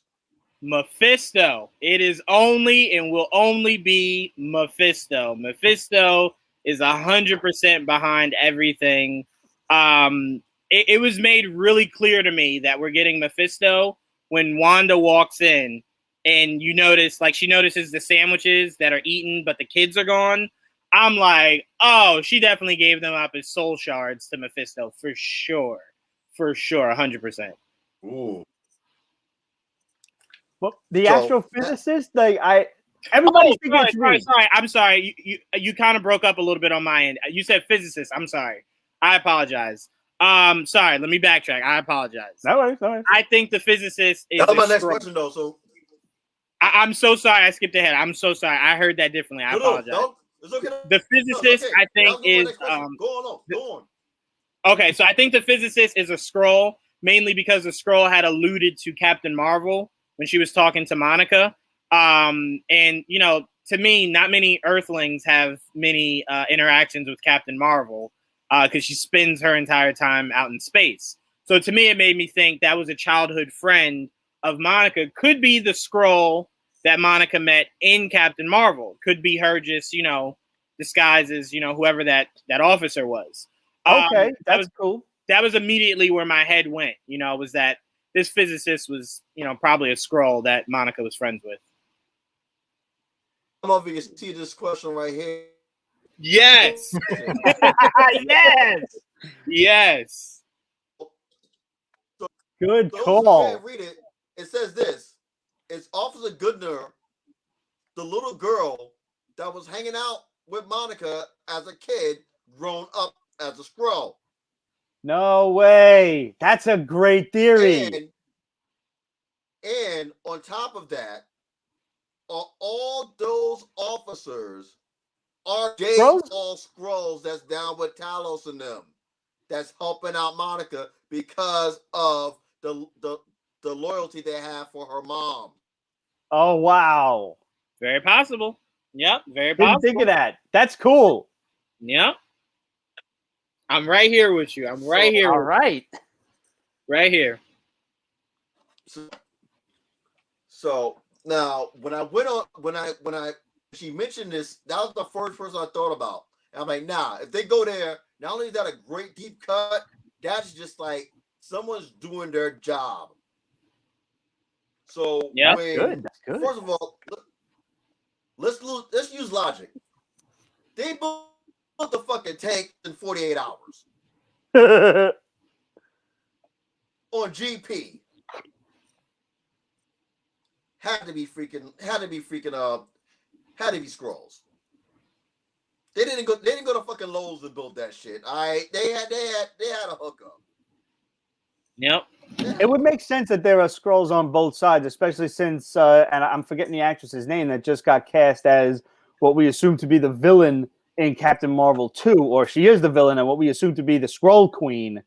Mephisto. It is only and will only be Mephisto. Mephisto is 100% behind everything. It was made really clear to me that we're getting Mephisto when Wanda walks in, and you notice, like, she notices the sandwiches that are eaten, but the kids are gone. I'm like, oh, she definitely gave them up as soul shards to Mephisto for sure. For sure, 100%. Ooh. Well, the astrophysicist, everybody. Sorry. I'm sorry. You kind of broke up a little bit on my end. You said physicist. I'm sorry. I apologize. Sorry. Let me backtrack. I apologize. No worries. I think the physicist is. That was my next question, though. So I'm so sorry. I skipped ahead. I'm so sorry. I heard that differently. I apologize. No, it's okay. The physicist, okay. I think, is go on. Okay, so I think the physicist is a Skrull, mainly because the Skrull had alluded to Captain Marvel when she was talking to Monica. And, you know, to me, not many Earthlings have many interactions with Captain Marvel because she spends her entire time out in space. So to me, it made me think that was a childhood friend of Monica. Could be the Skrull that Monica met in Captain Marvel. Could be her just, you know, disguised as, you know, whoever that officer was. Okay, that's cool. That was immediately where my head went, you know, was that this physicist was, you know, probably a Skrull that Monica was friends with. I don't know if you can see this question right here. Yes. Yes. Good those call. who can't read it. It says this. It's Officer Goodner, the little girl that was hanging out with Monica as a kid, grown up as a Skrull. No way. That's a great theory. And on top of that, are all those officers are all Skrulls that's down with Talos and them, that's helping out Monica because of the loyalty they have for her mom. Oh, wow. Very possible. Yep, very possible. Didn't think of that. That's cool. Yep. I'm right here with you. I'm right here. All right. Right here. So So now when I went on, when she mentioned this, that was the first person I thought about. And I'm like, nah, if they go there, not only is that a great deep cut, that's just like someone's doing their job. So Yeah, that's good. First of all, let's use logic. They built the fucking tank in 48 hours on GP. Had to be Skrulls. They didn't go to fucking Lowe's and build that shit. All right, they had a hookup. Yep. It would make sense that there are Skrulls on both sides, especially since, and I'm forgetting the actress's name that just got cast as what we assume to be the villain in Captain Marvel 2, or she is the villain and what we assume to be the Skrull Queen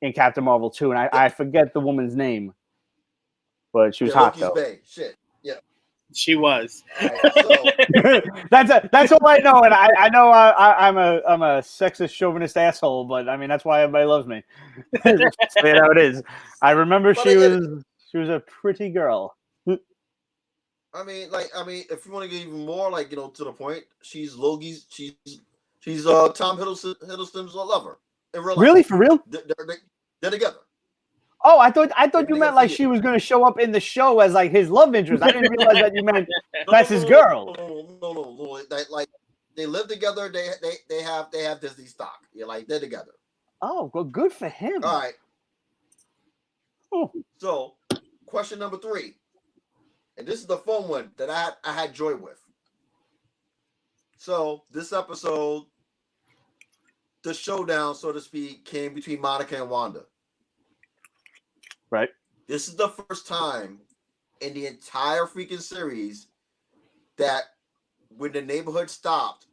in Captain Marvel 2, and I forget the woman's name, but she was hot Loki's though. Bae. Shit, yeah. She was. Right, so, that's all I know, and I know I'm a sexist chauvinist asshole, but I mean that's why everybody loves me. That's how it is. I remember she was a pretty girl. I mean, if you want to get even more, to the point, she's Loki's. She's Tom Hiddleston's lover in real life. Really, for real? They're together. Oh, I thought you meant like she was going to show up in the show as like his love interest. I didn't realize that you meant that's his girl. No. They live together. They have Disney stock. Yeah, like they're together. Oh, well, good for him. All right. Oh. So, question number 3, and this is the fun one that I had joy with. So this episode, the showdown, so to speak, came between Monica and Wanda. Right. This is the first time in the entire freaking series that when the neighborhood stopped,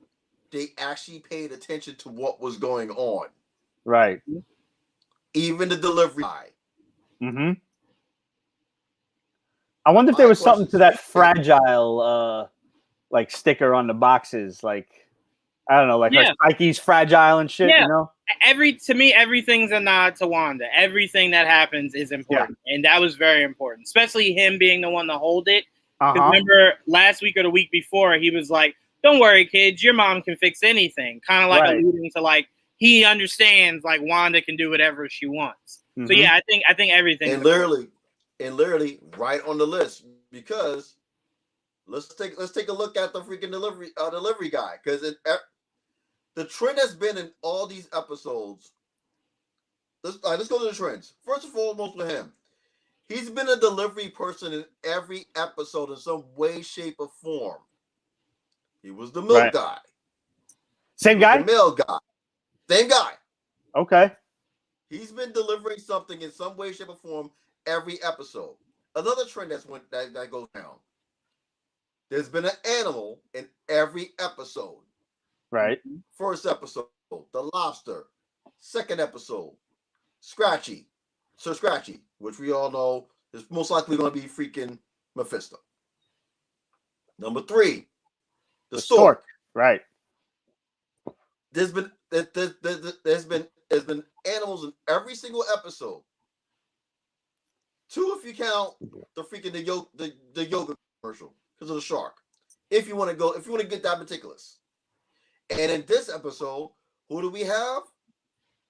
they actually paid attention to what was going on. Right. Even the delivery guy. Mm-hmm. I wonder if there was something to that fragile like sticker on the boxes. Like, I don't know, like her Psyche's fragile and shit, you know? To me, everything's a nod to Wanda. Everything that happens is important. Yeah. And that was very important, especially him being the one to hold it. Remember last week or the week before, he was like, don't worry, kids, your mom can fix anything. Kind of like alluding to like, he understands like Wanda can do whatever she wants. Mm-hmm. So yeah, I think everything. And literally right on the list, because let's take a look at the freaking delivery guy, because the trend has been in all these episodes. Let's go to the trends. First and foremost with him, he's been a delivery person in every episode in some way, shape, or form. He was the milk guy. Same guy? The mail guy. Same guy. Okay. He's been delivering something in some way, shape, or form every episode. Another trend that goes down. There's been an animal in every episode. Right. First episode, the lobster. Second episode, Scratchy. Sir Scratchy, which we all know is most likely going to be freaking Mephisto. Number 3, the stork. Right. There's been animals in every single episode. 2 if you count the freaking the yoga commercial because of the shark. If you want to get that meticulous. And in this episode, who do we have?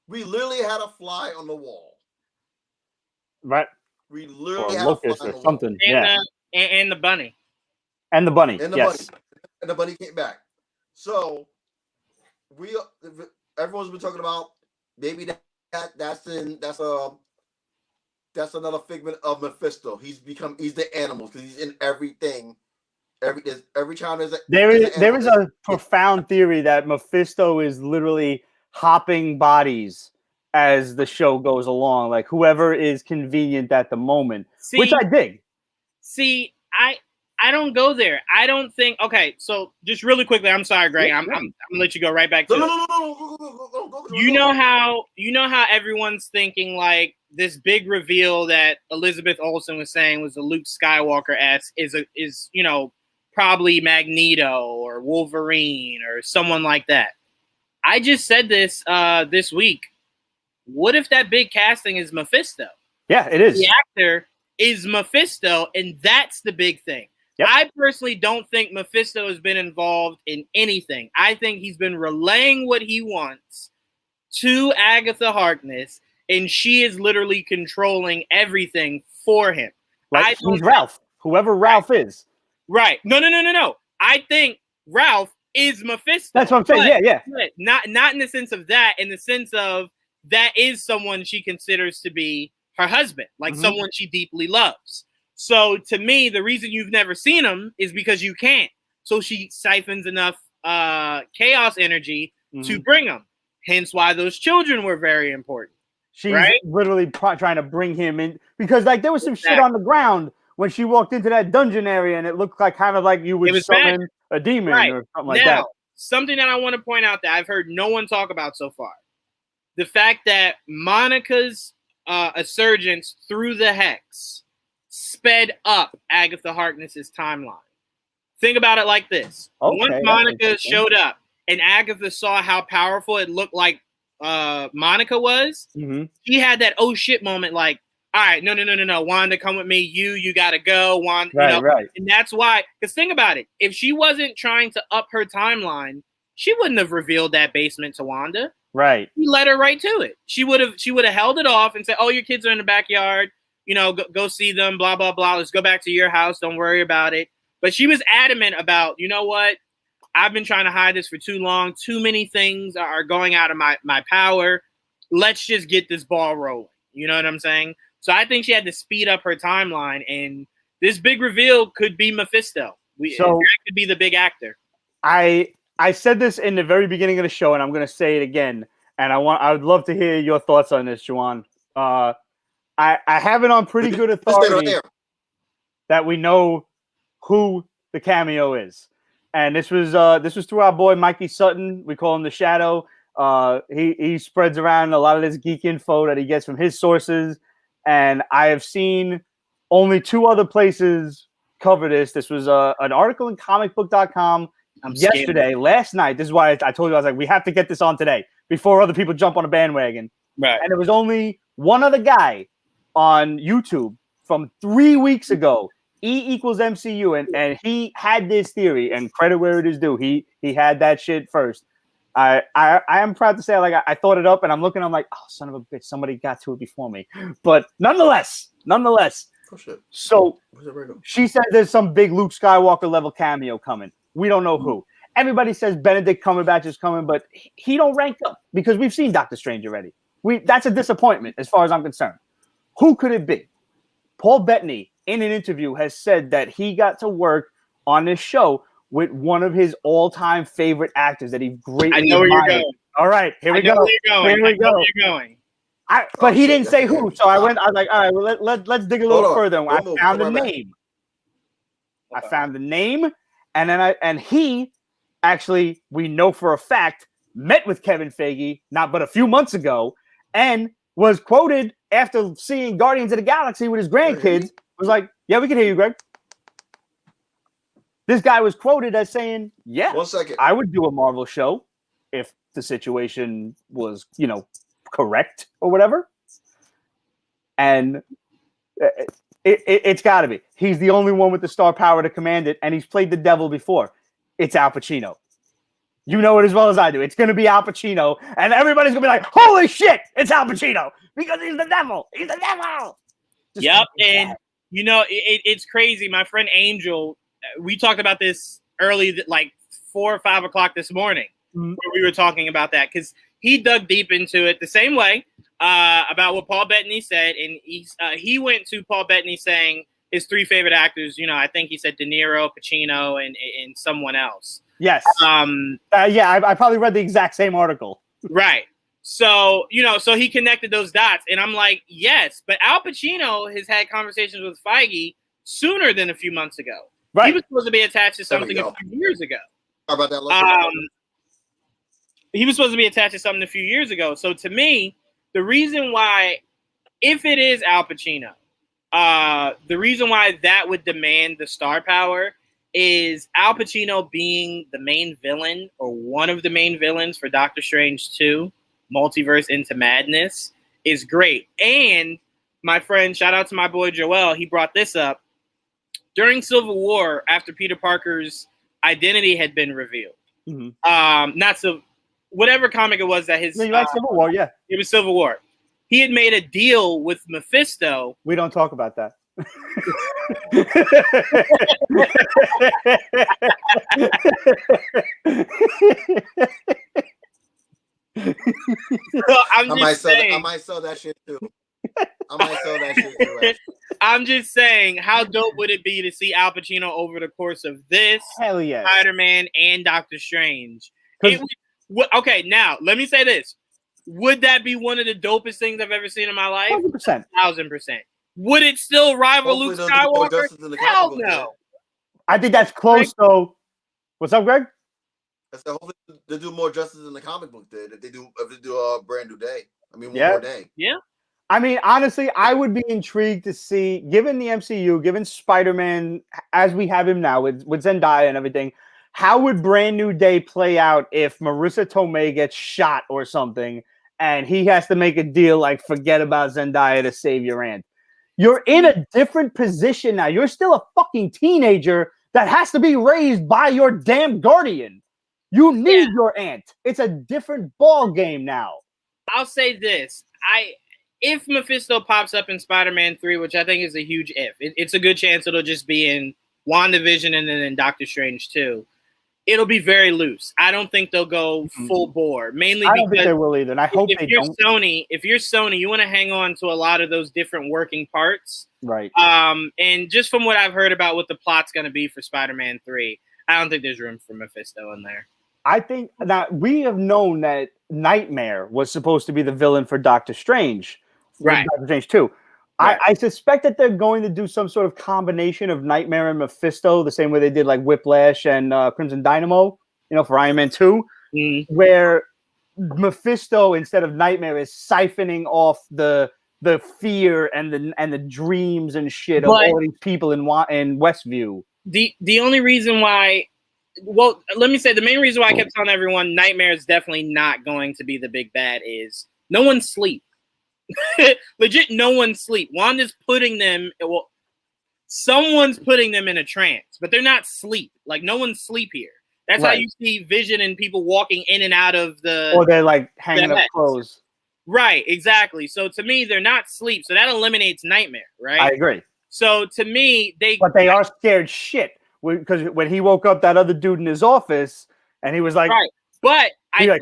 We literally had a fly on the wall. Right. We literally or had locust a fly or on the something. Wall. And the bunny. And the bunny. And the yes. bunny. And the bunny came back. So everyone's been talking about maybe that's another figment of Mephisto. He's the animal because he's in everything. Every time there is a profound theory that Mephisto is literally hopping bodies as the show goes along, like whoever is convenient at the moment, which I dig. See, I don't go there. I don't think. Okay, so just really quickly, I'm sorry, Greg. I'm gonna let you go right back to it. No. You know how everyone's thinking like this big reveal that Elizabeth Olsen was saying was a Luke Skywalker-esque is probably Magneto or Wolverine or someone like that. I just said this this week. What if that big casting is Mephisto? Yeah, it is. The actor is Mephisto, and that's the big thing. Yep. I personally don't think Mephisto has been involved in anything. I think he's been relaying what he wants to Agatha Harkness, and she is literally controlling everything for him. Like he's Ralph, whoever Ralph is. Right. No. I think Ralph is Mephisto. That's what I'm saying. Yeah. But not in the sense of that, in the sense of that is someone she considers to be her husband, like someone she deeply loves. So to me, the reason you've never seen him is because you can't. So she siphons enough chaos energy to bring him. Hence why those children were very important. She's literally trying to bring him in because like there was some shit on the ground when she walked into that dungeon area and it looked like kind of like you would summon a demon or something like that. Something that I want to point out that I've heard no one talk about so far. The fact that Monica's assurgence through the Hex sped up Agatha Harkness's timeline. Think about it like this. Once Monica showed up and Agatha saw how powerful it looked like Monica was, he had that oh shit moment like, all right, no, Wanda, come with me. You gotta go, Wanda. Right. And that's why, because think about it. If she wasn't trying to up her timeline, she wouldn't have revealed that basement to Wanda. Right. He led her right to it. She would have held it off and said, oh, your kids are in the backyard. Go see them, blah, blah, blah. Let's go back to your house. Don't worry about it. But she was adamant about, you know what? I've been trying to hide this for too long. Too many things are going out of my power. Let's just get this ball rolling. You know what I'm saying? So I think she had to speed up her timeline, and this big reveal could be Mephisto. That could be the big actor. I said this in the very beginning of the show, and I'm going to say it again. And I would love to hear your thoughts on this, Juwan. I have it on pretty good authority that we know who the Cameo is, and this was through our boy Mikey Sutton. We call him the Shadow. He spreads around a lot of this geek info that he gets from his sources, and I have seen only two other places cover this. This was an article in comicbook.com yesterday, last night. This is why I told you, I was like, we have to get this on today before other people jump on a bandwagon. Right. And there was only one other guy on YouTube from 3 weeks ago, E = MCU, and he had this theory, and credit where it is due. He had that shit first. I am proud to say, like, I thought it up, and I'm looking, I'm like, oh, son of a bitch, somebody got to it before me. But nonetheless. Oh, shit. So she said there's some big Luke Skywalker-level cameo coming. We don't know who. Everybody says Benedict Cumberbatch is coming, but he don't rank up because we've seen Doctor Strange already. That's a disappointment as far as I'm concerned. Who could it be? Paul Bettany, in an interview, has said that he got to work on this show with one of his all-time favorite actors that he greatly admired. I know where you're going. All right, here we go. Here we go. But he didn't say who, so I was like, all right, well, let's dig a little further. I found the name. I found the name, and he actually, we know for a fact, met with Kevin Feige not but a few months ago, and was quoted after seeing Guardians of the Galaxy with his grandkids. Was like, yeah, we can hear you, Greg. This guy was quoted as saying, yeah, 1 second, I would do a Marvel show if the situation was, correct or whatever. And it's got to be. He's the only one with the star power to command it, and he's played the devil before. It's Al Pacino. You know it as well as I do. It's going to be Al Pacino, and everybody's going to be like, holy shit, it's Al Pacino, because he's the devil. He's the devil. Yep, and, it's crazy. My friend Angel, we talked about this early, like 4 or 5 o'clock this morning, where we were talking about that, because he dug deep into it the same way about what Paul Bettany said, and he went to Paul Bettany saying his 3 favorite actors. I think he said De Niro, Pacino, and someone else. Yes. I probably read the exact same article. Right. So so he connected those dots, and I'm like, yes, but Al Pacino has had conversations with Feige sooner than a few months ago. Right. He was supposed to be attached to something a few years ago. How about that? He was supposed to be attached to something a few years ago. So to me, the reason why, if it is Al Pacino, the reason why that would demand the star power is Al Pacino being the main villain or one of the main villains for Doctor Strange 2, Multiverse Into Madness, is great. And my friend, shout out to my boy Joel, he brought this up. During Civil War, after Peter Parker's identity had been revealed, not so, whatever comic it was that his you like Civil War, yeah, it was Civil War. He had made a deal with Mephisto. We don't talk about that. I might sell that shit too. Actually. I'm just saying, how dope would it be to see Al Pacino over the course of this, hell yeah, Spider-Man and Doctor Strange? Okay, now let me say this: would that be one of the dopest things I've ever seen in my life? 100%, 1000%. Would it still rival Luke Skywalker? Hell no. I think that's close though. What's up, Greg? I said hopefully they do more justice than the comic book did. If they do a brand new day. I mean, one more day. Yeah. I mean, honestly, I would be intrigued to see, given the MCU, given Spider-Man as we have him now with Zendaya and everything, how would Brand New Day play out if Marissa Tomei gets shot or something and he has to make a deal like forget about Zendaya to save your aunt? You're in a different position now. You're still a fucking teenager that has to be raised by your damn guardian. You need your aunt. It's a different ball game now. I'll say this. If Mephisto pops up in Spider-Man 3, which I think is a huge if, it's a good chance it'll just be in WandaVision and then in Doctor Strange 2. It'll be very loose. I don't think they'll go full bore. Mainly I because don't think they will either, and I hope if you're Sony, you want to hang on to a lot of those different working parts. Right. And just from what I've heard about what the plot's going to be for Spider-Man 3, I don't think there's room for Mephisto in there. I think that we have known that Nightmare was supposed to be the villain for Doctor Strange. Right. Doctor Strange 2. Right. I suspect that they're going to do some sort of combination of Nightmare and Mephisto, the same way they did like Whiplash and Crimson Dynamo, for Iron Man 2, where Mephisto, instead of Nightmare, is siphoning off the fear and the dreams and shit of all these people in Westview. The only reason why, well, let me say the main reason why I kept telling everyone Nightmare is definitely not going to be the big bad is no one's sleep. Legit, no one's sleep. Wanda's putting them, someone's putting them in a trance, but they're not sleep. Like, no one's sleep here. That's how you see Vision and people walking in and out of the... Or they're, like, hanging up clothes. Right, exactly. So, to me, they're not sleep. So, that eliminates Nightmare, right? I agree. So, to me, But they are scared shit. Because when he woke up that other dude in his office, and he was like... Right, but... I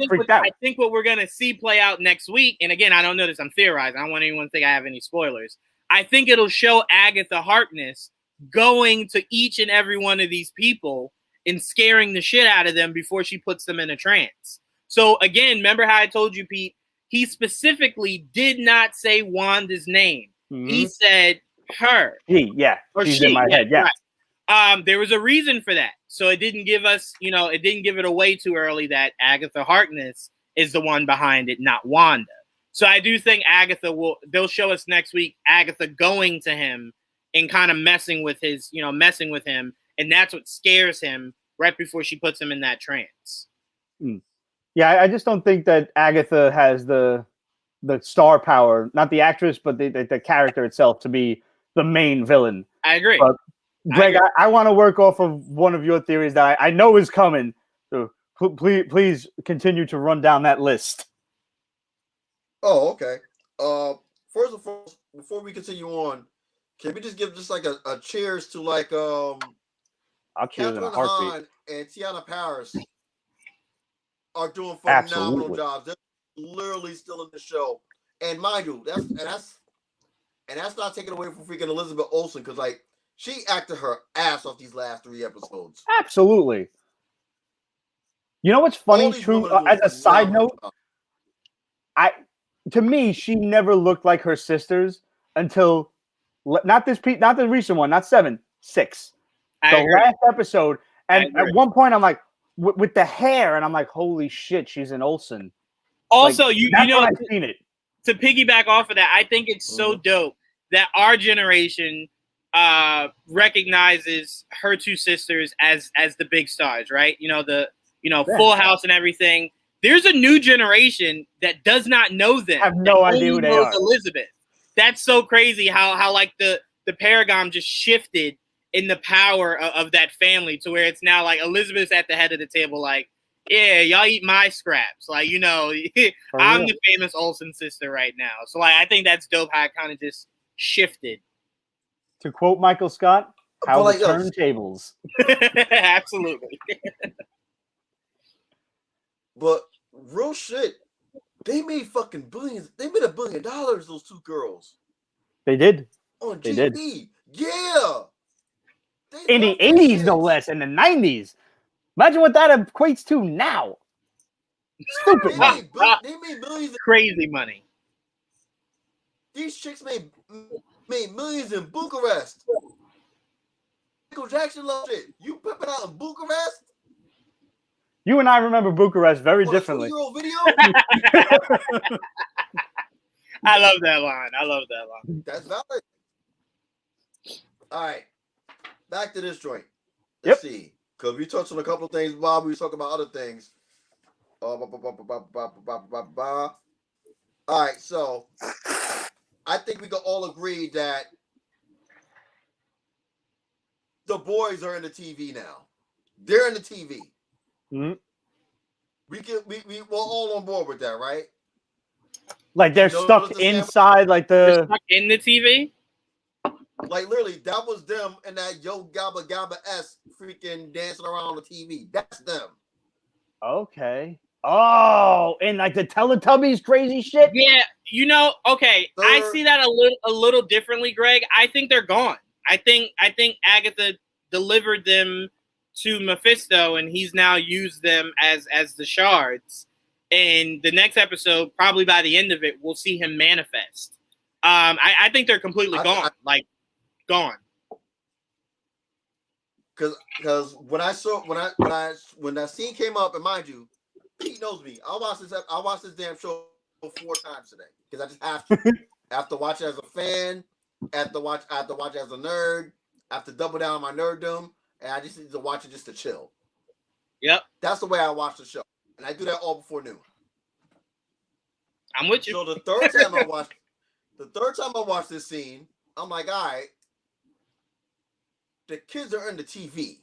think what we're going to see play out next week, and again, I don't know this, I'm theorizing. I don't want anyone to think I have any spoilers. I think it'll show Agatha Harkness going to each and every one of these people and scaring the shit out of them before she puts them in a trance. So again, remember how I told you, Pete, he specifically did not say Wanda's name. Mm-hmm. He said her. Or she's in my head, yeah. Right. There was a reason for that. So it didn't give us, it didn't give it away too early that Agatha Harkness is the one behind it, not Wanda. So I do think they'll show us next week, Agatha going to him and kind of messing with him. And that's what scares him right before she puts him in that trance. Yeah, I just don't think that Agatha has the star power, not the actress, but the character itself to be the main villain. I agree. But Greg, I want to work off of one of your theories that I know is coming. So please continue to run down that list. Oh, okay. First of all, before we continue on, can we just give like a cheers to like I'll cheers in a heartbeat. Hahn and Tiana Paris are doing phenomenal jobs. They're literally still in the show, and mind you, that's not taken away from freaking Elizabeth Olsen because like. She acted her ass off these last 3 episodes. Absolutely. You know what's funny? True. As a side note, to me, she never looked like her sisters until not the recent one, not 7, 6. Last episode, and at one point, I'm like, with the hair, and I'm like, holy shit, she's an Olsen. Also, like, I've seen it. To piggyback off of that, I think it's so dope that our generation recognizes her 2 sisters as the big stars, right? Full House and everything. There's a new generation that does not know them. I have no idea who they are. Elizabeth. that's so crazy how like the paradigm just shifted in the power of that family to where it's now like Elizabeth's at the head of the table, like, yeah, y'all eat my scraps. Like, you know, I'm the famous Olsen sister right now. So like, I think that's dope how it kind of just shifted. To quote Michael Scott, how But the like, turntables. Absolutely. But real shit, they made fucking billions. They made $1 billion, those two girls. They did. On They TV. did. Yeah. In the 80s, no less, in the 90s. Imagine what that equates to now. Stupid money. They made millions. Crazy money. These chicks made millions in Bucharest. Michael Jackson loved it. You pimping out in Bucharest? You and I remember Bucharest very differently. A 2-year-old video? I love that line. That's valid. All right. Back to this joint. Let's see. Because we touched on a couple of things, Bob. We were talking about other things. All right. So I think we can all agree that the boys are in the TV now. They're in the TV. Mm-hmm. We're all on board with that, right? Like they're stuck inside, like they're stuck in the TV. Like literally, that was them and that Yo Gabba Gabba freaking dancing around the TV. That's them. Okay. Oh, and like the Teletubbies crazy shit. Yeah, you know. Okay, I see that a little differently, Greg. I think they're gone. I think Agatha delivered them to Mephisto, and he's now used them as the shards. And the next episode, probably by the end of it, we'll see him manifest. I think they're completely gone. Gone. Because when that scene came up, and mind you, Pete knows me. I watched this damn show 4 times today because I just have to. I have to watch it as a fan. I have to watch it as a nerd. I have to double down on my nerddom, and I just need to watch it just to chill. Yep. That's the way I watch the show, and I do that all before noon. I'm with you. So the third time I watched this scene, I'm like, all right, the kids are in the TV.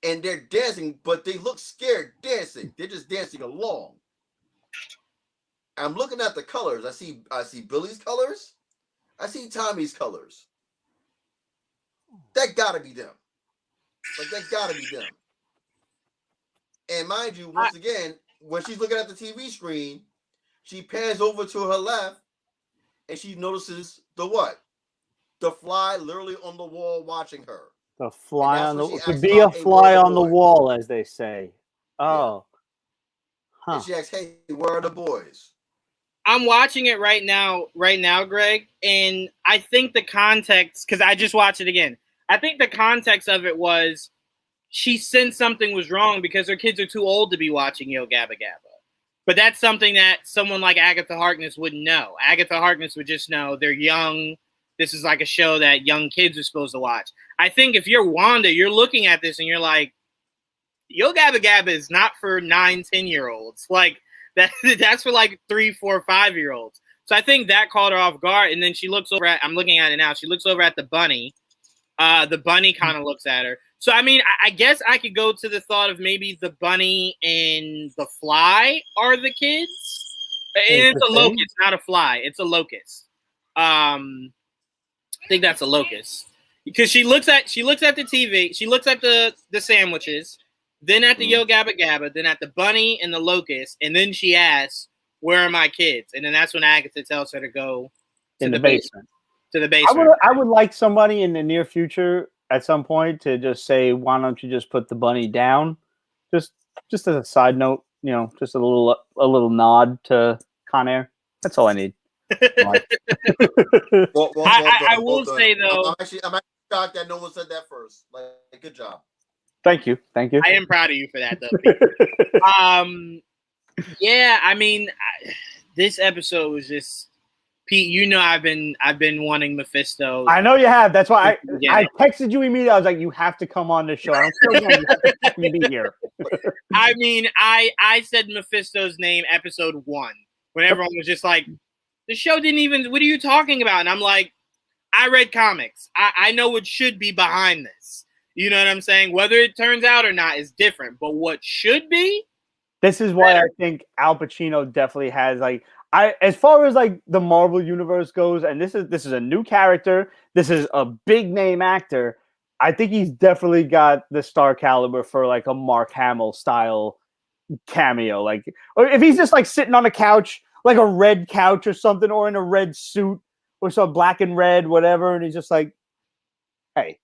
And they're dancing, but they look scared dancing. They're just dancing along. I'm looking at the colors. I see Billy's colors. I see Tommy's colors. That gotta be them. Like that gotta be them. And mind you, once again, when she's looking at the TV screen, she pans over to her left and she notices the what? The fly literally on the wall watching her. The fly on the to be a fly on the wall, as they say. Oh. Yeah. Huh. And she asks, hey, where are the boys? I'm watching it right now, Greg, and I think the context, because I just watched it again, I think the context of it was she sensed something was wrong because her kids are too old to be watching Yo Gabba Gabba. But that's something that someone like Agatha Harkness wouldn't know. Agatha Harkness would just know they're young. This is like a show that young kids are supposed to watch. I think if you're Wanda, you're looking at this and you're like, Yo Gabba Gabba is not for 9, 10-year-olds. Like that's for like 3, 4, 5-year-olds. So I think that caught her off guard. And then she looks over at, I'm looking at it now. She looks over at the bunny. The bunny kind of looks at her. So, I mean, I guess I could go to the thought of maybe the bunny and the fly are the kids. And it's a locust, not a fly. It's a locust. I think that's a locust. Because she looks at the TV, she looks at the sandwiches, then at the Yo Gabba Gabba, then at the bunny and the locust, and then she asks, where are my kids? And then that's when Agatha tells her to go to the basement. To the basement. I would like somebody in the near future at some point to just say, why don't you just put the bunny down? Just as a side note, you know, just a little nod to Con Air. That's all I need. I will say though, I'm actually shocked that no one said that first. Like, good job. Thank you. I am proud of you for that, though. Yeah, I mean, this episode was just Pete. You know, I've been wanting Mephisto. I know you have. That's why I texted you immediately. I was like, you have to come on the show. I don't care. You have to be here. I mean, I said Mephisto's name episode 1 when everyone was just like, The show didn't even. What are you talking about? And I'm like, I read comics. I know what should be behind this. You know what I'm saying? Whether it turns out or not is different. But what should be? This is why I think Al Pacino definitely has as far as like the Marvel universe goes, and this is a new character. This is a big name actor. I think he's definitely got the star caliber for like a Mark Hamill style cameo. Like, or if he's just like sitting on a couch, like a red couch or something, or in a red suit or some black and red, whatever, and he's just like, "Hey,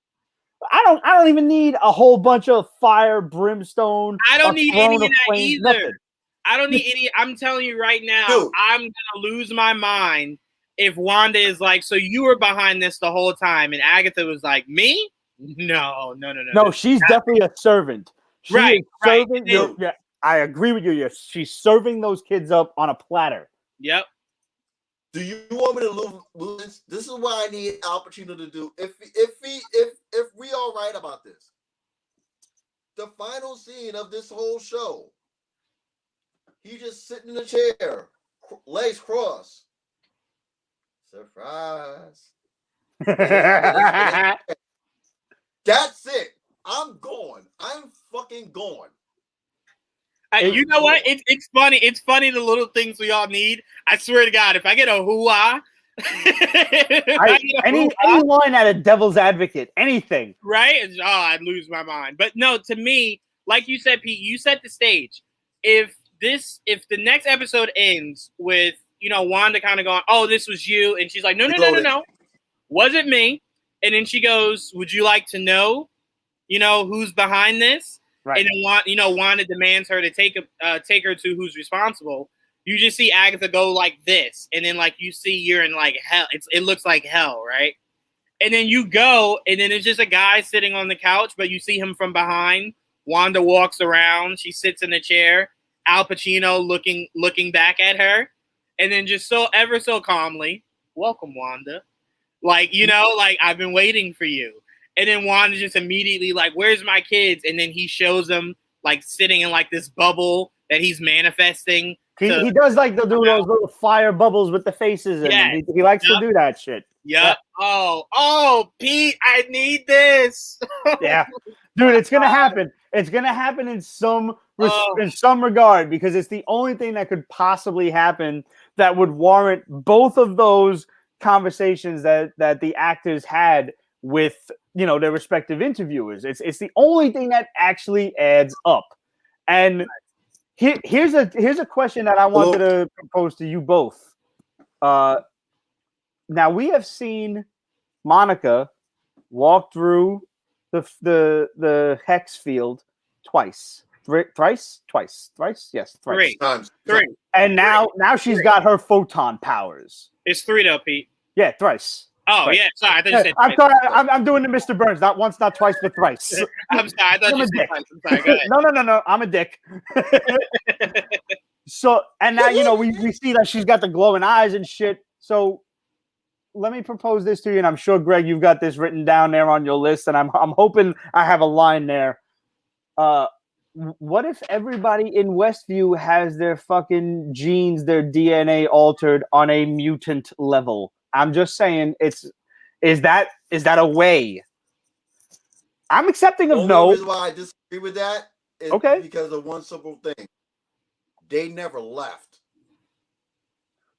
I don't even need a whole bunch of fire, brimstone. I don't need any of that flame, either. nothing. I don't need any. I'm telling you right now, Dude. I'm gonna lose my mind if Wanda is like, so you were behind this the whole time, and Agatha was like, me? No. No, she's definitely a servant. She Right, is serving. Yeah, I agree with you. She's serving those kids up on a platter. Yep. Do you want me to lose? This is what I need Al Pacino to do. If we all right about this, the final scene of this whole show, he just sitting in a chair, legs crossed. Surprise! That's it. I'm going. I'm fucking going. You know what? It's funny. It's funny the little things we all need. I swear to God, if I get a hoo-ah, any line at a devil's advocate, anything. Right? I'd lose my mind. But no, to me, like you said, Pete, you set the stage. If the next episode ends with, Wanda kind of going, oh, this was you. And she's like, no. Wasn't me. And then she goes, would you like to know, who's behind this? Right. And then Wanda demands her to take her to who's responsible. You just see Agatha go like this, and then like you see you're in like hell. It looks like hell, right? And then you go, and then it's just a guy sitting on the couch, but you see him from behind. Wanda walks around. She sits in a chair. Al Pacino looking back at her, and then just ever so calmly, welcome, Wanda. Like, like I've been waiting for you. And then Wanda just immediately like, where's my kids? And then he shows them like sitting in like this bubble that he's manifesting. He does like to do those little fire bubbles with the faces in them. He likes to do that shit. Yep. Oh, Pete, I need this. Yeah, dude, it's gonna happen. It's gonna happen in some regard because it's the only thing that could possibly happen that would warrant both of those conversations that the actors had with their respective interviewers. It's the only thing that actually adds up. And here's a question that I wanted to propose to you both. Now we have seen Monica walk through the hex field twice. Thrice? Yes, thrice. 3 times. 3. And now she's got her photon powers. It's 3 though, Pete. Yeah, thrice. Oh, Right. yeah. Sorry, I thought you said I'm sorry. I'm doing the Mr. Burns. Not once, not twice, but thrice. I'm sorry. I thought I'm you a said dick. twice. I'm sorry. Go ahead. No. I'm a dick. So, and now, we see that she's got the glowing eyes and shit. So let me propose this to you. And I'm sure, Greg, you've got this written down there on your list. And I'm hoping I have a line there. What if everybody in Westview has their fucking genes, their DNA altered on a mutant level? I'm just saying, is that a way? I'm accepting of no. The reason why I disagree with that is because of one simple thing. They never left.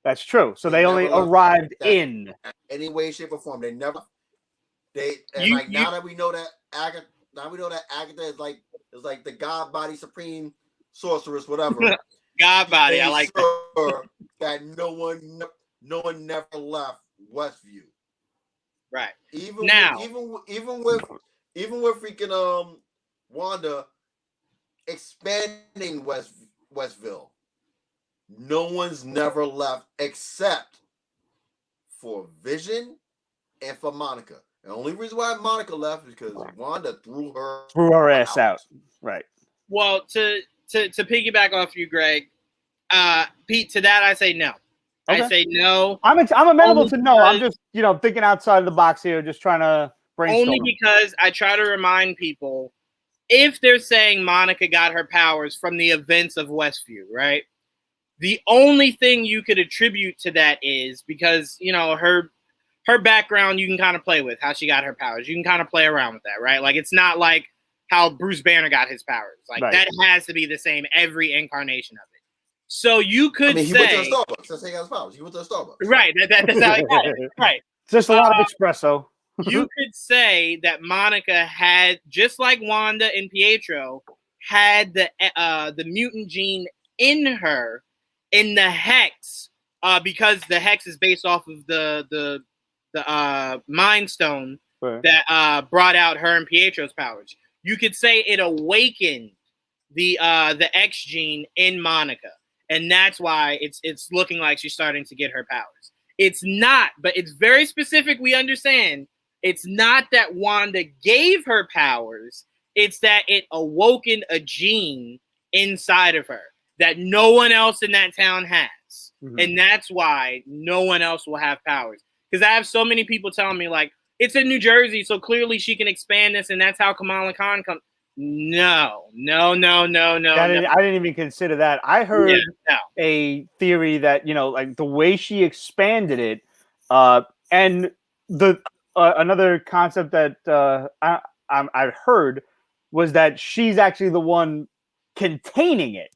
That's true. So they only arrived in any way, shape, or form. They never. Now that we know that Agatha is like the God body supreme sorceress, whatever. God body, I like that. No one never left Westview. Right. Even with freaking Wanda expanding Westville, no one's never left except for Vision and for Monica. The only reason why Monica left is because Wanda threw her ass out. Right. Well, to piggyback off you, Greg, Pete, to that I say no. Okay. I say no. I'm amenable to no. I'm just thinking outside of the box here, just trying to brainstorm. Only because I try to remind people, if they're saying Monica got her powers from the events of Westview, right? The only thing you could attribute to that is because, you know, her background you can kind of play with, how she got her powers. You can kind of play around with that, right? Like, it's not like how Bruce Banner got his powers. Like, that has to be the same every incarnation of it. So you could he went to a Starbucks. That's how he got his powers. He went to a Starbucks. Right. That's how he got it. Right. Just a lot of espresso. You could say that Monica had, just like Wanda and Pietro, had the mutant gene in her in the hex, because the hex is based off of the Mind Stone that brought out her and Pietro's powers. You could say it awakened the X gene in Monica, and that's why it's looking like she's starting to get her powers. It's not, but it's very specific. We understand. It's not that Wanda gave her powers. It's that it awoken a gene inside of her that no one else in that town has. Mm-hmm. And that's why no one else will have powers. Because I have so many people telling me, like, it's in New Jersey, so clearly she can expand this, and that's how Kamala Khan comes. No. I didn't even consider that. I heard a theory that, you know, like the way she expanded it, and the another concept that I've heard was that she's actually the one containing it,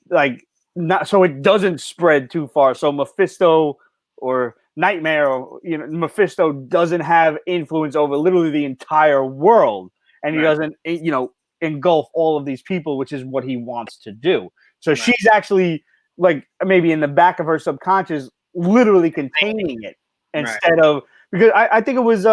like, not so it doesn't spread too far. So Mephisto or Nightmare, or, you know, Mephisto doesn't have influence over literally the entire world, and he doesn't, you know, engulf all of these people, which is what he wants to do. So she's actually, like, maybe in the back of her subconscious, literally containing it instead of, because I think it was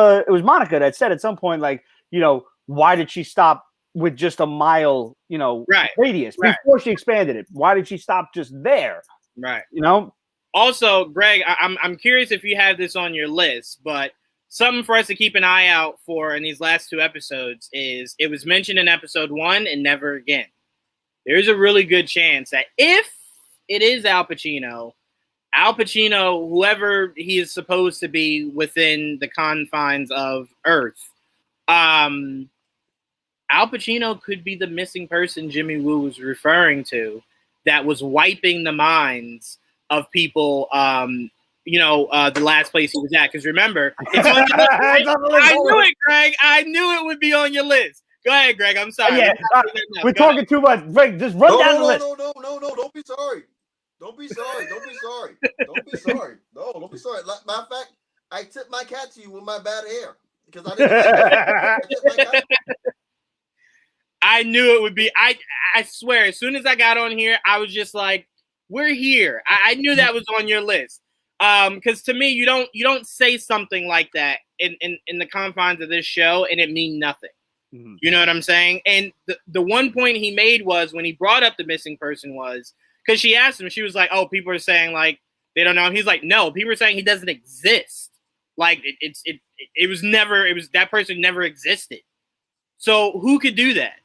Monica that said at some point, like, you know, why did she stop with just a mile, you know, radius before she expanded it? Why did she stop just there? Right. You know. Also, Greg, I'm curious if you have this on your list, but something for us to keep an eye out for in these last 2 episodes is, it was mentioned in episode 1 and never again. There's a really good chance that if it is Al Pacino, whoever he is supposed to be within the confines of Earth, Al Pacino could be the missing person Jimmy Woo was referring to that was wiping the minds of people, the last place he was at. Because remember, it's on your list. I knew it, Greg. I knew it would be on your list. Go ahead, Greg. I'm sorry. Yeah, we're talking too much. Greg, just run down the list. No. Don't be sorry. Don't be sorry. Don't be sorry. Don't be sorry. No, don't be sorry. Matter of fact, I tipped my cat to you with my bad hair because I didn't. I knew it would be. I swear, as soon as I got on here, I was just like, "We're here." I knew that was on your list. Because to me, you don't say something like that in the confines of this show and it mean nothing. Mm-hmm. You know what I'm saying? And the one point he made was when he brought up the missing person was because she asked him, she was like, "Oh, people are saying like they don't know him." He's like, "No, people are saying he doesn't exist. Like that person never existed." So who could do that?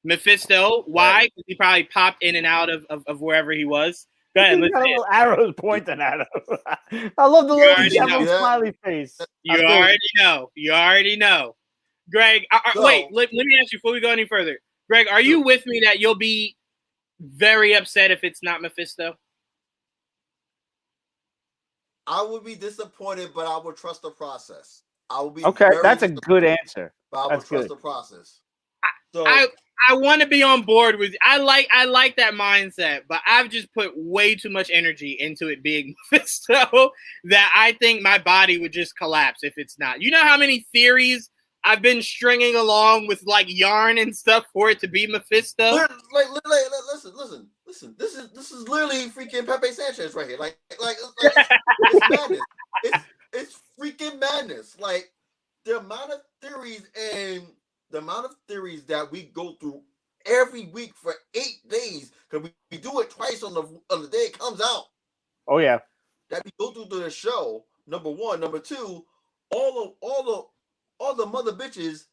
Mephisto. Why? Because he probably popped in and out of wherever he was. Go ahead, got little arrows pointing at him. I love the little devil smiley face. You already know. Greg, wait, let me ask you before we go any further. Greg, are you with me that you'll be very upset if it's not Mephisto? I would be disappointed, but I would trust the process. I will be okay. That's a good answer. But I would trust the process. So I want to be on board with you. I like that mindset, but I've just put way too much energy into it being Mephisto that I think my body would just collapse if it's not. You know how many theories I've been stringing along with like yarn and stuff for it to be Mephisto? Listen. This is literally freaking Pepe Sanchez right here. Like it's madness. It's freaking madness. Like the amount of theories that we go through every week for 8 days, because we do it twice on the day it comes out. Oh yeah. That we go through the show, number one. Number two, all the mother bitches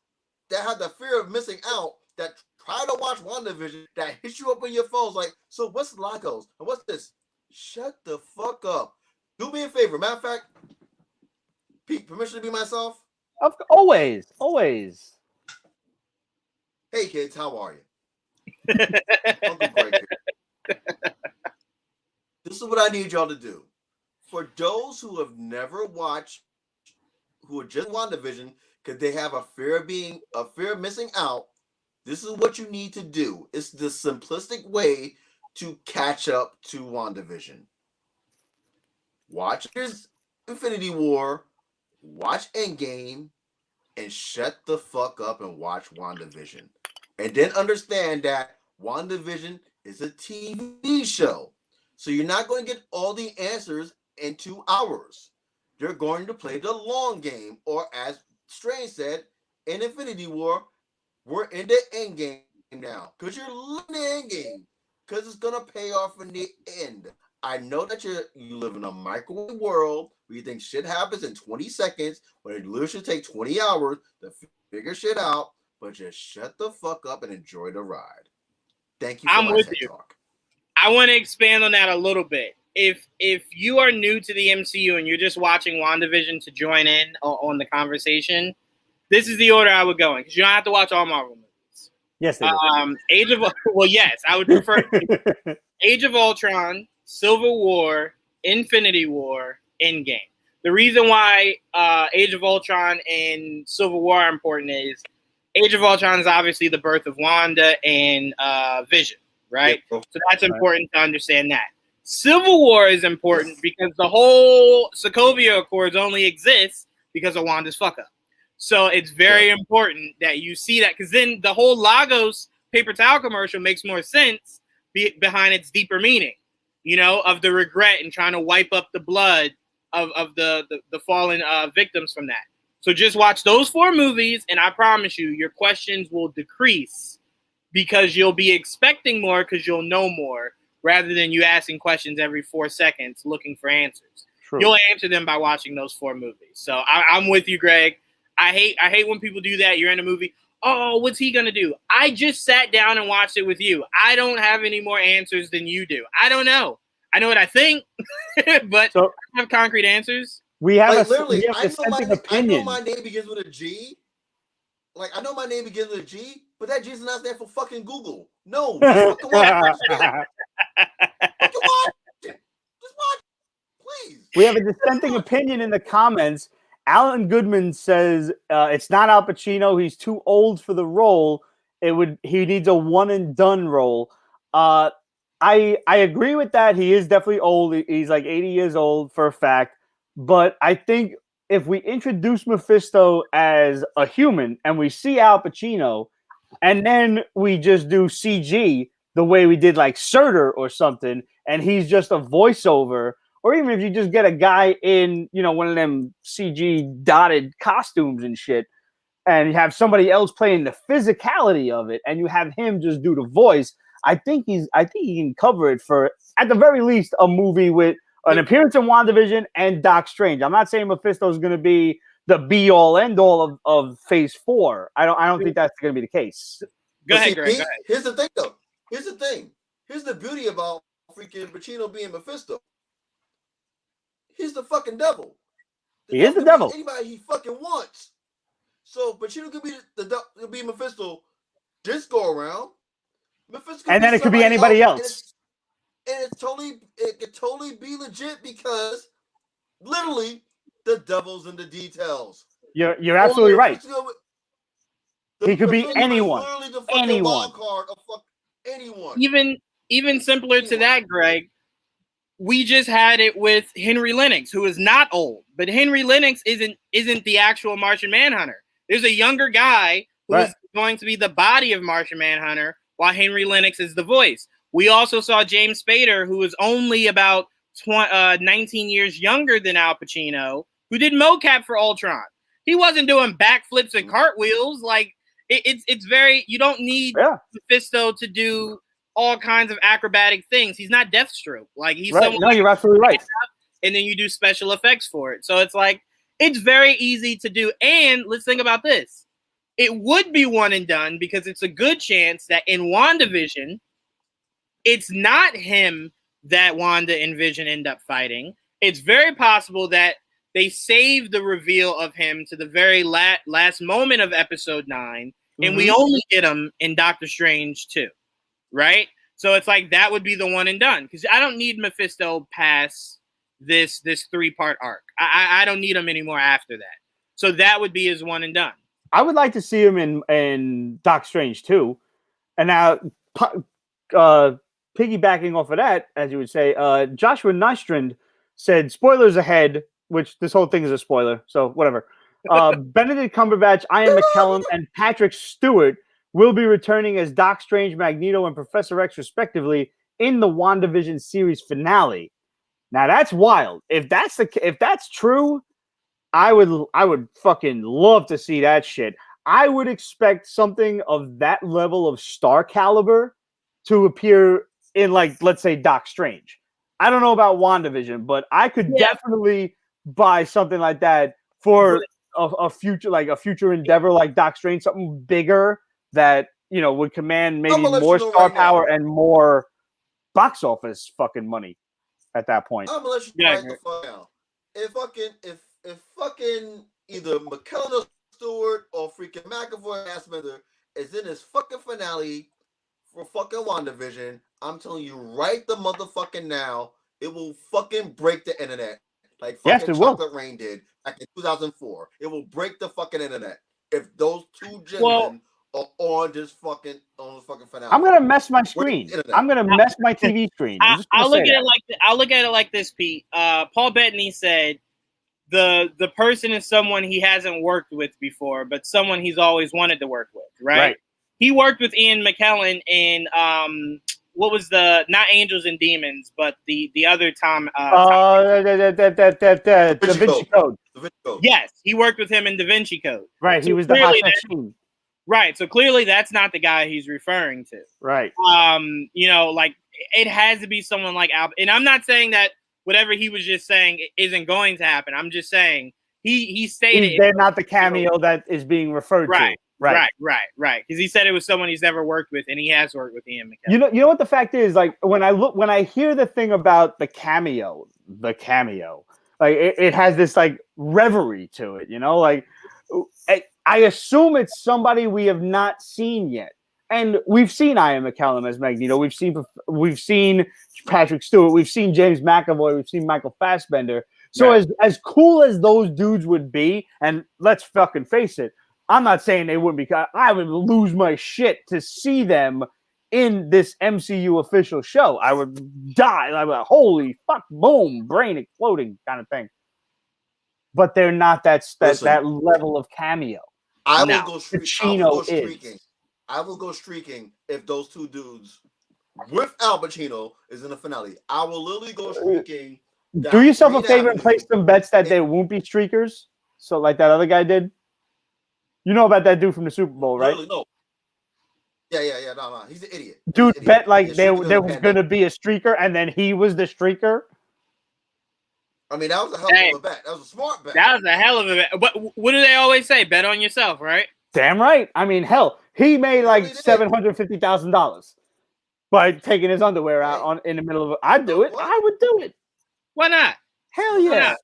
that have the fear of missing out, that try to watch WandaVision, that hit you up on your phones like, so what's Lagos? And what's this? Shut the fuck up. Do me a favor. Matter of fact, Pete, permission to be myself? Always. Hey kids, how are you? Uncle Greg here. This is what I need y'all to do. For those who have never watched, who are just WandaVision, because they have a fear of missing out, this is what you need to do. It's the simplistic way to catch up to WandaVision. Watch Infinity War, watch Endgame, and shut the fuck up and watch WandaVision. And then understand that WandaVision is a TV show. So you're not going to get all the answers in 2 hours. You're going to play the long game, or as Strange said, in Infinity War, we're in the end game now. Because you're in the end game. Because it's going to pay off in the end. I know that you live in a microwave world where you think shit happens in 20 seconds, when it literally should take 20 hours to figure shit out, but just shut the fuck up and enjoy the ride. Thank you for my TED Talk. I want to expand on that a little bit. If you are new to the MCU and you're just watching WandaVision to join in on the conversation, this is the order I would go in, because you don't have to watch all Marvel movies. Yes, they do. Yes, I would prefer Age of Ultron, Civil War, Infinity War, Endgame. The reason why Age of Ultron and Civil War are important is Age of Ultron is obviously the birth of Wanda and Vision, right? So that's important to understand that. Civil War is important because the whole Sokovia Accords only exists because of Wanda's fuck up. So it's very important that you see that, because then the whole Lagos paper towel commercial makes more sense behind its deeper meaning, you know, of the regret and trying to wipe up the blood of the fallen victims from that. So just watch those 4 movies, and I promise you, your questions will decrease because you'll be expecting more, because you'll know more, rather than you asking questions every 4 seconds looking for answers. True. You'll answer them by watching those 4 movies. So I'm with you, Greg. I hate when people do that. You're in a movie. Oh, what's he going to do? I just sat down and watched it with you. I don't have any more answers than you do. I don't know. I know what I think, but I don't have concrete answers. We have literally, a dissenting opinion. I know my name begins with a G. Like, I know my name begins with a G, but that G's not there for fucking Google. No. Fucking watch. Just watch. Please. We have a dissenting opinion in the comments. Alan Goodman says it's not Al Pacino. He's too old for the role. He needs a one and done role. I agree with that. He is definitely old. He's like 80 years old for a fact. But I think if we introduce Mephisto as a human and we see Al Pacino, and then we just do CG the way we did like Surtur or something, and he's just a voiceover. Or even if you just get a guy in, you know, one of them CG dotted costumes and shit, and you have somebody else playing the physicality of it, and you have him just do the voice, I think he can cover it for, at the very least, a movie with an appearance in WandaVision and Doc Strange. I'm not saying Mephisto is going to be the be-all, end-all of Phase 4. I don't think that's going to be the case. Go ahead, Greg. Go ahead. Here's the thing, though. Here's the thing. Here's the beauty about freaking Pacino being Mephisto. He's the fucking devil. He is the devil. Anybody he fucking wants. So Pacino could be Mephisto this go around. Mephisto and then it could be anybody else. And it could totally be legit, because literally the devil's in the details. You're absolutely right. He could be anyone. Anyone. Even simpler to that, Greg. We just had it with Henry Lennox, who is not old, but Henry Lennox isn't the actual Martian Manhunter. There's a younger guy who is going to be the body of Martian Manhunter, while Henry Lennox is the voice. We also saw James Spader, who was only about 19 years younger than Al Pacino, who did mocap for Ultron. He wasn't doing backflips and cartwheels. Like it's very, you don't need Mephisto to do all kinds of acrobatic things. He's not Deathstroke. Like he's right. No, you're absolutely right. And then you do special effects for it. So it's like, it's very easy to do. And let's think about this. It would be one and done, because it's a good chance that in WandaVision, it's not him that Wanda and Vision end up fighting. It's very possible that they save the reveal of him to the very last moment of episode 9, and we only get him in Doctor Strange 2, right? So it's like that would be the one and done because I don't need Mephisto past this 3-part arc. I don't need him anymore after that. So that would be his one and done. I would like to see him in Doc Strange too. And now, piggybacking off of that, as you would say, Joshua Nystrand said, spoilers ahead, which this whole thing is a spoiler, so whatever. Benedict Cumberbatch, Ian McKellen, and Patrick Stewart will be returning as Doc Strange, Magneto, and Professor X, respectively, in the WandaVision series finale. Now that's wild. If that's true, I would fucking love to see that shit. I would expect something of that level of star caliber to appear in, like, let's say, Doc Strange. I don't know about WandaVision, but I could definitely buy something like that for a future endeavor like Doc Strange, something bigger that, would command maybe more star power and more box office fucking money at that point. I'm gonna let you right the fuck out. If fucking either McKellen or Stewart or freaking McAvoy Fassbender is in his fucking finale for fucking WandaVision, I'm telling you right the motherfucking now, it will fucking break the internet. Like fucking Chocolate Rain did back in 2004. It will break the fucking internet if those two gentlemen are on this fucking finale. I'm gonna mess my screen. I'm gonna mess my TV screen. I'll look at it like this, Pete. Paul Bettany said the person is someone he hasn't worked with before, but someone he's always wanted to work with. Right. He worked with Ian McKellen in what was not Angels and Demons, but the other Tom. Da Vinci Code. Yes, he worked with him in Da Vinci Code. Right, so he was the hot machine. Right, so clearly that's not the guy he's referring to. Right. Like it has to be someone like Al. And I'm not saying that whatever he was just saying isn't going to happen. I'm just saying he stated they're not the cameo that is being referred to. Right. Because he said it was someone he's never worked with, and he has worked with Ian McKellen. You know what the fact is? Like when I hear the thing about the cameo, like it has this like reverie to it. Like I assume it's somebody we have not seen yet, and we've seen Ian McKellen as Magneto. We've seen Patrick Stewart. We've seen James McAvoy. We've seen Michael Fassbender. So as cool as those dudes would be, and let's fucking face it, I'm not saying they wouldn't be. I would lose my shit to see them in this MCU official show. I would die. I would, holy fuck, boom, brain exploding kind of thing. But they're not that level of cameo. I will go streaking. I will go streaking if those two dudes with Al Pacino is in the finale. I will literally go streaking. Do yourself a favor and place some bets that they won't be streakers. So like that other guy did. You know about that dude from the Super Bowl, right? No. Yeah. No. He's an idiot. Dude bet like there was going to be a streaker, and then he was the streaker. I mean, that was a hell of a bet. That was a smart bet. That was a hell of a bet. What do they always say? Bet on yourself, right? Damn right. I mean, hell, he made like $750,000 by taking his underwear out in the middle of it. I'd do it. I would do it. Why not? Hell yeah. Why not?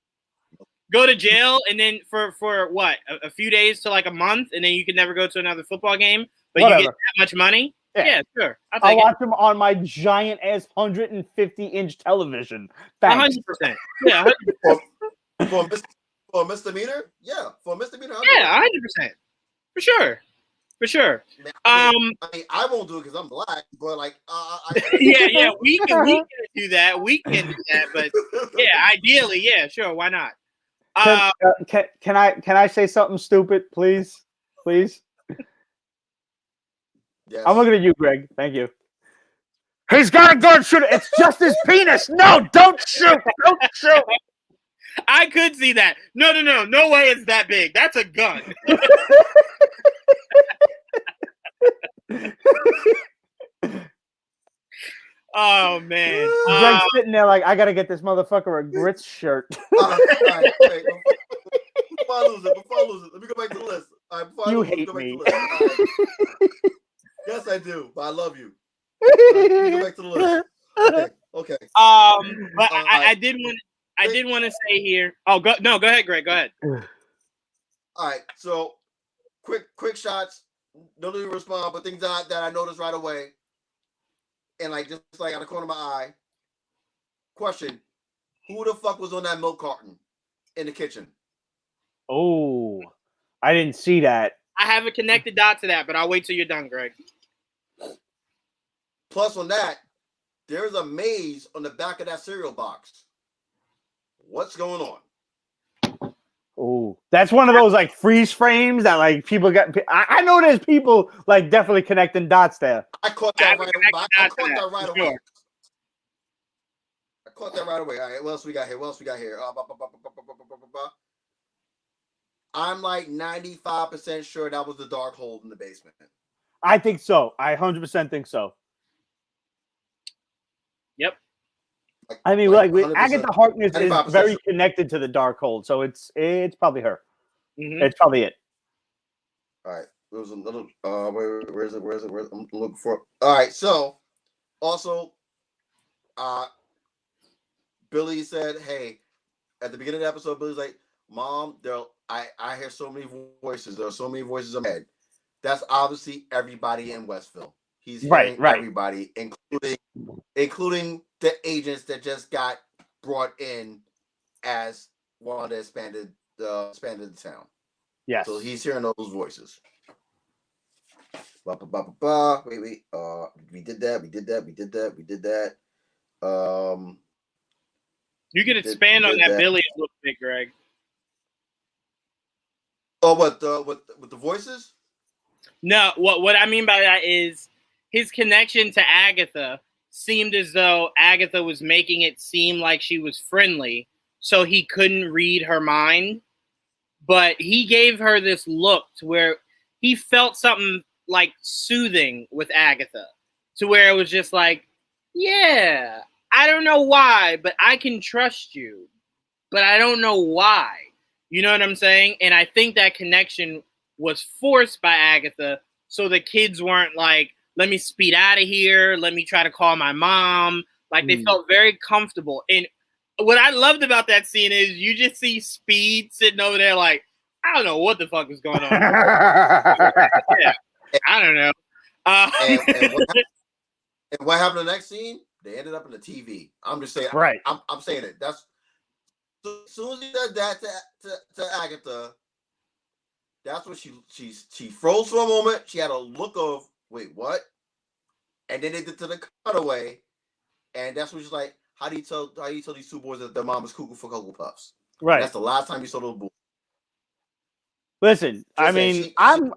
Go to jail and then for what? A few days to like a month, and then you can never go to another football game, but you get that much money? Yeah, sure. I'll watch him on my giant ass 150-inch television. 100%. Yeah. For a misdemeanor? Yeah. For a misdemeanor? 100%. For sure. I won't do it because I'm black, but like, yeah, we can do that. We can do that, but yeah, ideally, yeah, sure, why not? Can I say something stupid, please? Yes. I'm looking at you, Greg. Thank you. He's got a gun. Shoot it. It's just his penis. No, don't shoot. Don't shoot. I could see that. No way it's that big. That's a gun. Oh man. Greg's sitting there like, I gotta get this motherfucker a grits shirt. All right, wait. Before I lose it, let me go back to the list. All right, you hate me. Yes, I do, but I love you. Right, let me go back to the list. Okay. But I did want to say here. Oh, go ahead, Greg. Go ahead. All right, so quick shots. Don't even respond, but things that I noticed right away. and like just like out of the corner of my eye, question: who the fuck was on that milk carton in the kitchen? Oh, I didn't see that. I haven't connected dot to that, but I'll wait till you're done, Greg. Plus, on that, there's a maze on the back of that cereal box. What's going on? Oh, that's one of those like freeze frames that like people got. I know there's people like definitely connecting dots there. I caught that right away. I caught that right away. I caught that right away. All right, what else we got here? I'm like 95% sure that was the dark hole in the basement. I think so. I 100% think so. Yep. I mean, like Agatha Harkness is very connected to the Darkhold, so it's probably her. Mm-hmm. It's probably it. All right, there was a little. Where is it? I'm looking for it. All right, so also, Billy said, "Hey," at the beginning of the episode, Billy's like, "Mom, I hear so many voices. There are so many voices in my head." That's obviously everybody in Westville. He's hearing everybody, including the agents that just got brought in as Wanda expanded the town. Yes. So he's hearing those voices. Wait. We did that. You can expand on that Billy a little bit, Greg. Oh, what with the voices? No, what I mean by that is his connection to Agatha seemed as though Agatha was making it seem like she was friendly, so he couldn't read her mind. But he gave her this look to where he felt something like soothing with Agatha, to where it was just like, yeah, I don't know why, but I can trust you, but I don't know why. You know what I'm saying? And I think that connection was forced by Agatha, so the kids weren't like, let me speed out of here. Let me try to call my mom. Like, they felt very comfortable. And what I loved about that scene is you just see Speed sitting over there like, I don't know what the fuck is going on. Yeah, I don't know. And what happened in the next scene? They ended up in the TV. I'm just saying. Right. I'm saying it. That's as soon as he said that to Agatha, that's when she froze for a moment. She had a look of, wait, what? And then they did to the cutaway, and that's when she's like, how do you tell these two boys that their mom is cuckoo for Cocoa Puffs? Right. And that's the last time you saw those boys. Listen, I mean, I'm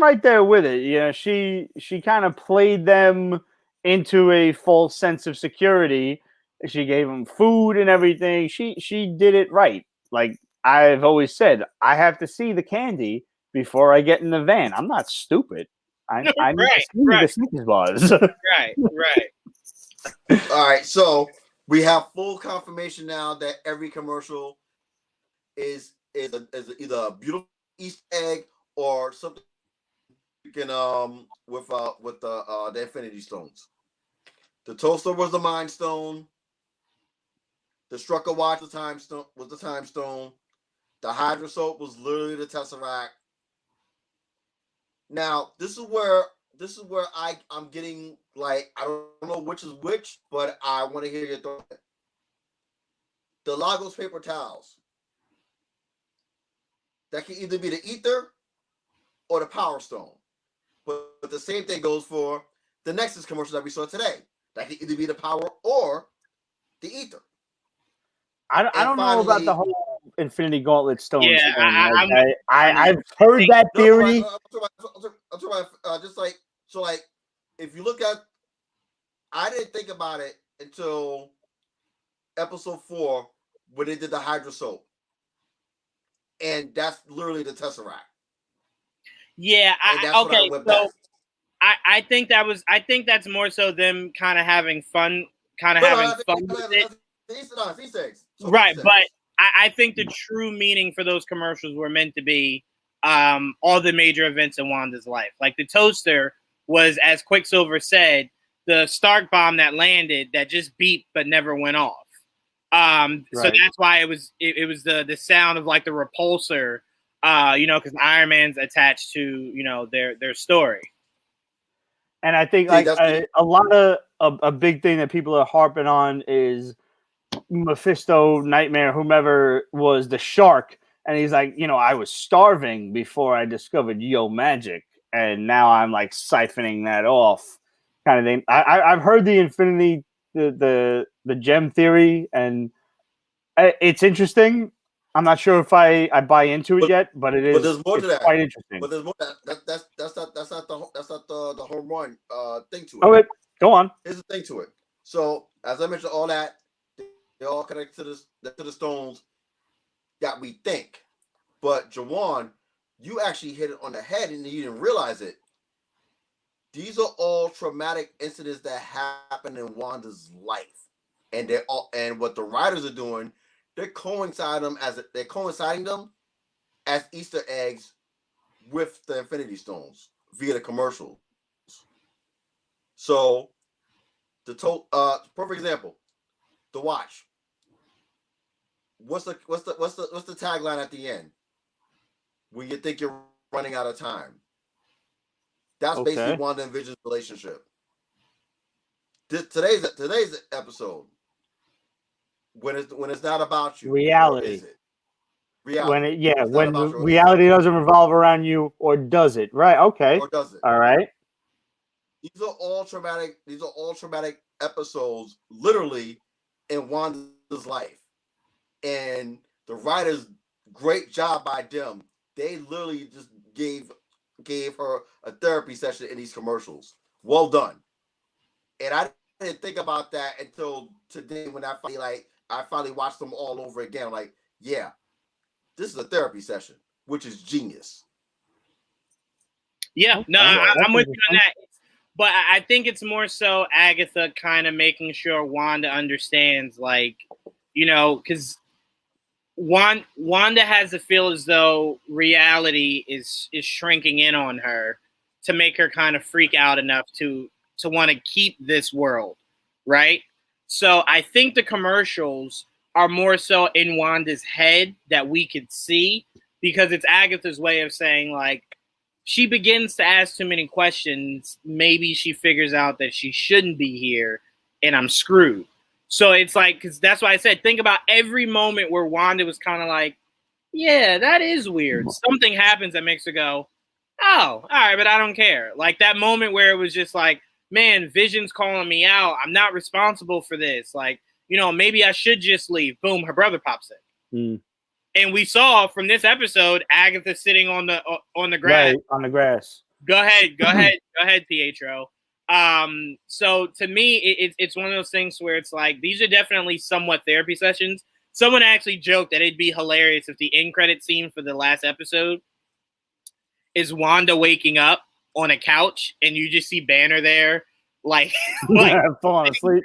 right there with it. You know, she kind of played them into a false sense of security. She gave them food and everything. She did it right. Like I've always said, I have to see the candy before I get in the van. I'm not stupid. I need to see the Snickers bars. Right. All right, so we have full confirmation now that every commercial is either a beautiful Easter egg or something you can with the Infinity Stones. The toaster was the Mind Stone. The Strucker watch was the Time Stone. The Hydra soap was literally the Tesseract. Now this is where I'm getting like, I don't know which is which, but I want to hear your thoughts. The Lagos paper towels. That can either be the ether or the Power Stone. But the same thing goes for the Nexus commercial that we saw today. That can either be the power or the ether. I don't know about the whole Infinity Gauntlet Stone. Yeah, I've heard that theory. I'm talking about just like, so like, if you look at, I didn't think about it until episode 4 when they did the Hydra soap. And that's literally the Tesseract. Yeah, I think that's more so them kind of having fun, with it. Right, but I think the true meaning for those commercials were meant to be all the major events in Wanda's life. Like the toaster was, as Quicksilver said, the Stark bomb that landed that just beeped but never went off. So that's why it was the sound of like the repulsor, because Iron Man's attached to their story. And I think like a lot a big thing that people are harping on is Mephisto, Nightmare, whomever was the shark, and he's like, I was starving before I discovered Yo Magic, and now I'm like siphoning that off, kind of thing. I've heard the infinity, the gem theory, and it's interesting. I'm not sure if I buy into it yet, but it is. But there's more to that. Quite interesting. But there's more. That's not the home run thing to it. Oh, go on. Here's the thing to it. So as I mentioned, all that they're all connected to the stones that we think. But Jawan, you actually hit it on the head, and you didn't realize it. These are all traumatic incidents that happened in Wanda's life, and what the writers are doing. They're coinciding them as Easter eggs with the Infinity Stones via the commercials. So, perfect example, the watch. What's the tagline at the end? When you think you're running out of time. That's basically Wanda and Vision's relationship. Today's episode. When it's not about you, reality. Is it? Reality. When reality doesn't revolve around you, or does it? Right? Okay. Or does it? All right. These are all traumatic episodes, literally, in Wanda's life, and the writers, great job by them. They literally just gave her a therapy session in these commercials. Well done. And I didn't think about that until today when I finally watched them all over again. I'm like, yeah, this is a therapy session, which is genius. Yeah, no, I'm with you on that. But I think it's more so Agatha kind of making sure Wanda understands, because Wanda has to feel as though reality is shrinking in on her to make her kind of freak out enough to want to keep this world, right? So I think the commercials are more so in Wanda's head that we could see, because it's Agatha's way of saying, she begins to ask too many questions. Maybe she figures out that she shouldn't be here and I'm screwed. So it's because that's why I said, think about every moment where Wanda was kind of like, yeah, that is weird. Something happens that makes her go, oh, all right, but I don't care. Like that moment where it was just man, Vision's calling me out. I'm not responsible for this. Maybe I should just leave. Boom, her brother pops in. And we saw from this episode, Agatha sitting on the grass. Right, on the grass. Go ahead, Pietro. So to me, it's one of those things where it's these are definitely somewhat therapy sessions. Someone actually joked that it'd be hilarious if the end credit scene for the last episode is Wanda waking up on a couch and you just see Banner there, falling asleep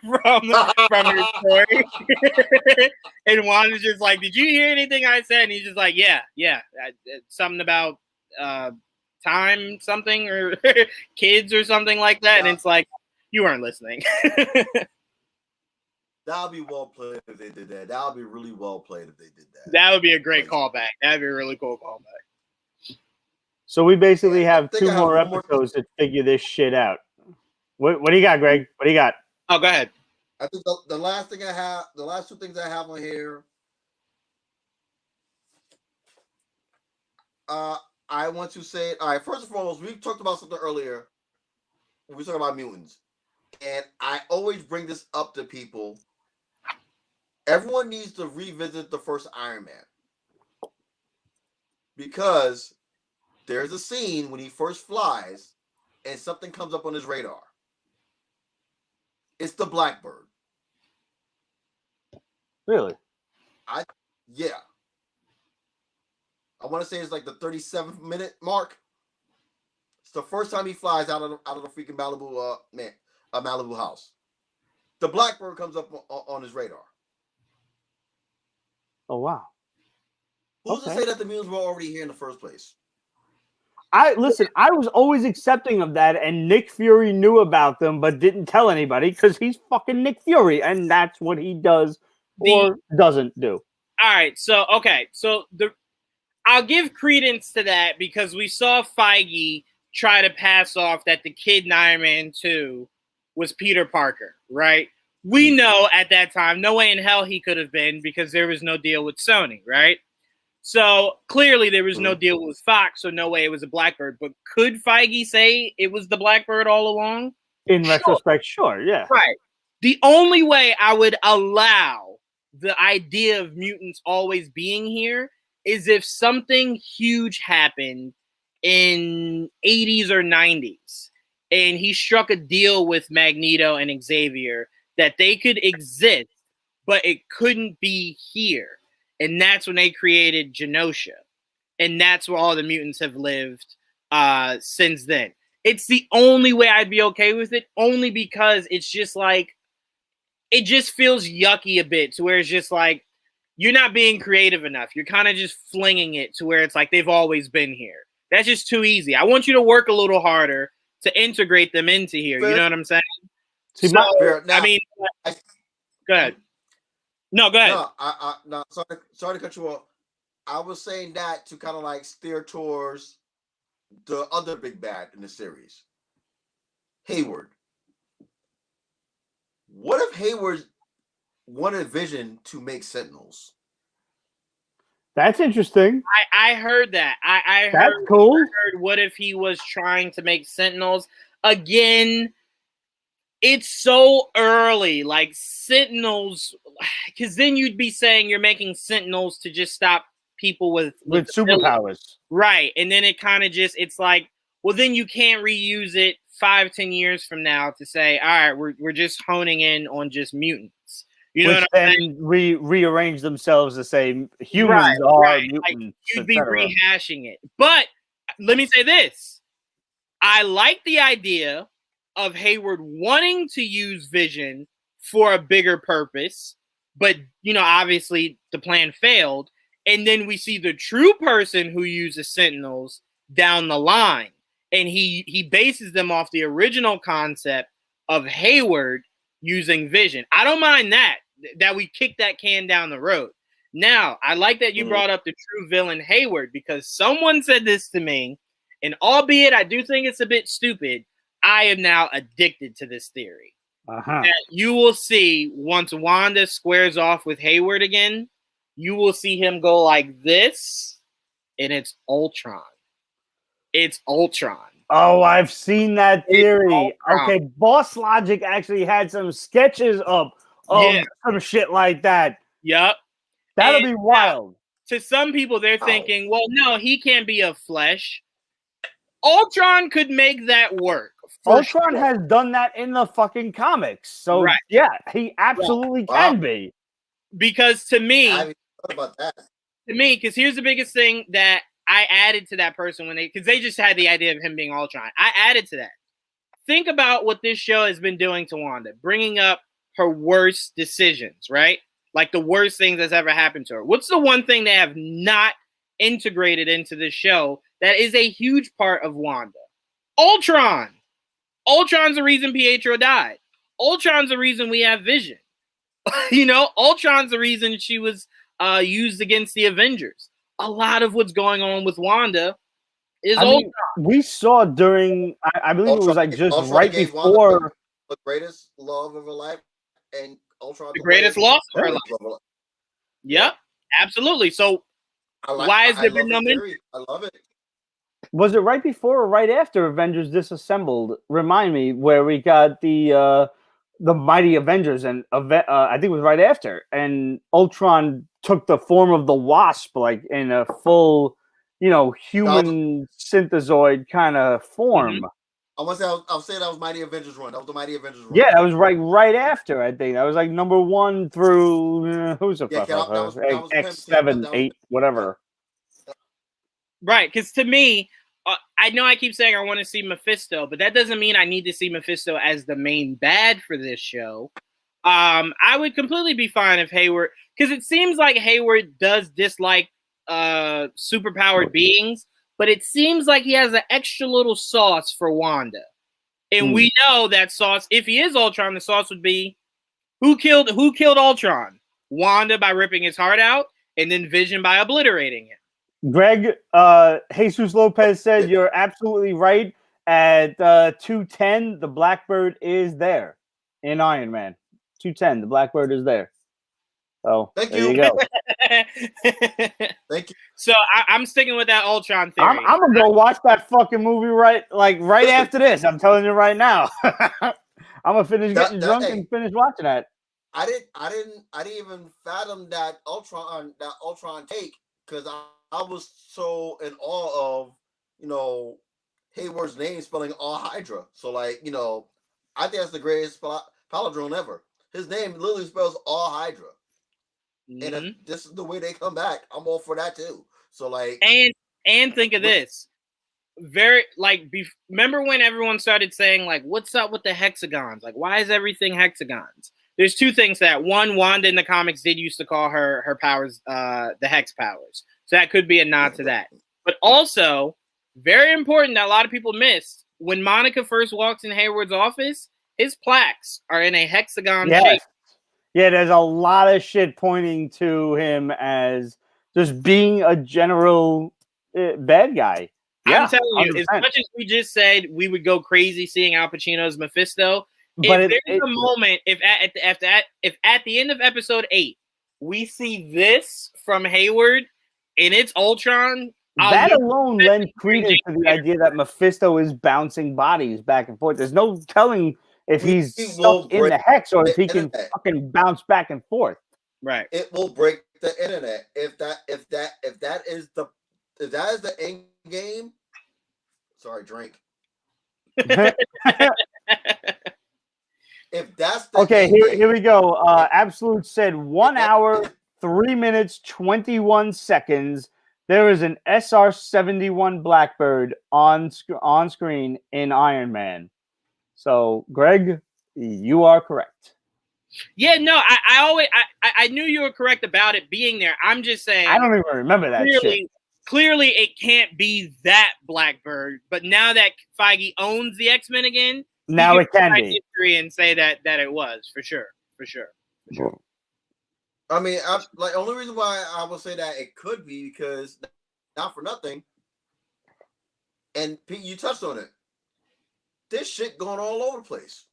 from her story. And Wanda's just did you hear anything I said? And he's just yeah, something about time, something, or kids or something like that. And it's you weren't listening. That would be well played if they did that. That would be really well played if they did that. That would be a great callback. That'd be a really cool callback. So we basically have two more episodes to figure this shit out. What do you got, Greg? What do you got? Oh, go ahead. I think the last two things I have on here. I want to say, all right, first and foremost, we talked about something earlier. We were talking about mutants. And I always bring this up to people. Everyone needs to revisit the first Iron Man. Because there's a scene when he first flies and something comes up on his radar. It's the Blackbird. Really? Yeah. I want to say it's the 37th minute mark. It's the first time he flies out of the freaking Malibu house. The Blackbird comes up on his radar. Oh wow! Who's to say that the mutants were already here in the first place? I was always accepting of that, and Nick Fury knew about them, but didn't tell anybody because he's fucking Nick Fury, and that's what he does or doesn't do. All right, so I'll give credence to that because we saw Feige try to pass off that the kid in Iron Man 2 was Peter Parker, right? We know at that time, no way in hell he could have been because there was no deal with Sony, right? So clearly there was no deal with Fox, so no way it was a Blackbird. But could Feige say it was the Blackbird all along? In retrospect, sure, yeah. Right. The only way I would allow the idea of mutants always being here is if something huge happened in 80s or 90s and he struck a deal with Magneto and Xavier that they could exist, but it couldn't be here. And that's when they created Genosha. And that's where all the mutants have lived since then. It's the only way I'd be okay with it, only because it's just like, it just feels yucky a bit to where it's just like, you're not being creative enough. You're kind of just flinging it to where it's like they've always been here. That's just too easy. I want you to work a little harder to integrate them into here. You know what I'm saying? See, so, now, I mean, go ahead. No, go ahead. No, sorry to cut you off. I was saying that to kind of like steer towards the other big bad in the series, Hayward. What if Hayward wanted Vision to make Sentinels? That's interesting. I heard that. I heard, that's cool. I heard what if he was trying to make Sentinels? Again, it's so early. Like Sentinels, because then you'd be saying you're making Sentinels to just stop people with superpowers. Right. And then it kind of just, it's like, well, then you can't reuse it 5-10 years from now to say, all right, we're just honing in on just mutants. You know what I'm saying? Rearrange themselves to say humans are mutants. Like, you'd be rehashing it. But let me say this. I like the idea of Hayward wanting to use Vision for a bigger purpose, but, you know, obviously the plan failed. And then we see the true person who uses Sentinels down the line. And he bases them off the original concept of Hayward using Vision. I don't mind that we kick that can down the road. Now, I like that you brought up the true villain Hayward, because someone said this to me, and albeit I do think it's a bit stupid, I am now addicted to this theory. That you will see once Wanda squares off with Hayward again, you will see him go like this, and it's Ultron. It's Ultron. Oh, I've seen that theory. Okay, Boss Logic actually had some sketches of some shit like that. Yep. That'll be wild. To some people, they're thinking, well, no, he can't be of flesh. Ultron could make that work. Ultron has done that in the fucking comics. So, yeah, he absolutely can be. Because to me, I haven't thought about that. To me, because here's the biggest thing that I added to that person because they just had the idea of him being Ultron. I added to that. Think about what this show has been doing to Wanda, bringing up her worst decisions, right? Like the worst things that's ever happened to her. What's the one thing they have not integrated into this show that is a huge part of Wanda? Ultron. Ultron's the reason Pietro died. Ultron's the reason we have Vision. You know, Ultron's the reason she was used against the Avengers. A lot of what's going on with Wanda is Ultron. We saw during, I believe Ultron, it was like just Ultron right before the greatest love of her life, and Ultron the greatest loss of her life. Yep, absolutely. So why has there been no mention? I love it. Was it right before or right after Avengers Disassembled? Remind me, where we got the Mighty Avengers, and I think it was right after, and Ultron took the form of the Wasp, like in a full, human synthezoid kind of form. Mm-hmm. I'll say that was Mighty Avengers run. That was the Mighty Avengers run. Yeah, that was right after. I think that was like number 1 through who's the fuck? X7, 8, whatever. Right, because to me, I know I keep saying I want to see Mephisto, but that doesn't mean I need to see Mephisto as the main bad for this show. I would completely be fine if Hayward, because it seems like Hayward does dislike superpowered beings, but it seems like he has an extra little sauce for Wanda. And we know that sauce, if he is Ultron, the sauce would be, who killed Ultron? Wanda by ripping his heart out, and then Vision by obliterating him. Greg, Jesus Lopez said you're absolutely right. at 210, the Blackbird is there in Iron Man. 210, the Blackbird is there. So Thank there you. you go. Thank you. So I'm sticking with that Ultron theory. I'm gonna go watch that fucking movie right after this. I'm telling you right now. I'm gonna finish getting drunk and finish watching that. I didn't even fathom that Ultron take, because I was so in awe of Hayward's name spelling all Hydra. So I think that's the greatest palindrome ever. His name literally spells all Hydra. Mm-hmm. And if this is the way they come back, I'm all for that too. So and think of this. Remember when everyone started saying what's up with the hexagons? Why is everything hexagons? There's two things that one, Wanda in the comics did used to call her powers the hex powers. So that could be a nod to that. But also, very important that a lot of people missed, when Monica first walks in Hayward's office, his plaques are in a hexagon shape. Yeah, there's a lot of shit pointing to him as just being a general bad guy. Yeah, I'm telling you, 100%. as much as we just said we would go crazy seeing Al Pacino's Mephisto, if there's a moment, if at the end of episode 8 we see this from Hayward and it's Ultron, that alone lends credence to the idea that Mephisto is bouncing bodies back and forth. There's no telling if he's stuck in the hex or if he can fucking bounce back and forth. Right. It will break the internet if that is the end game. Sorry, drink. If that's the okay, here we go. Absolute said 1 hour, 3 minutes, 21 seconds. There is an SR-71 Blackbird on screen in Iron Man. So, Greg, you are correct. Yeah, no, I knew you were correct about it being there. I'm just saying. I don't even remember that shit. Clearly, it can't be that Blackbird. But now that Feige owns the X-Men again, now it can be history and say that it was for sure. I mean, only reason why I will say that it could be because, not for nothing, and Pete, you touched on it. This shit going all over the place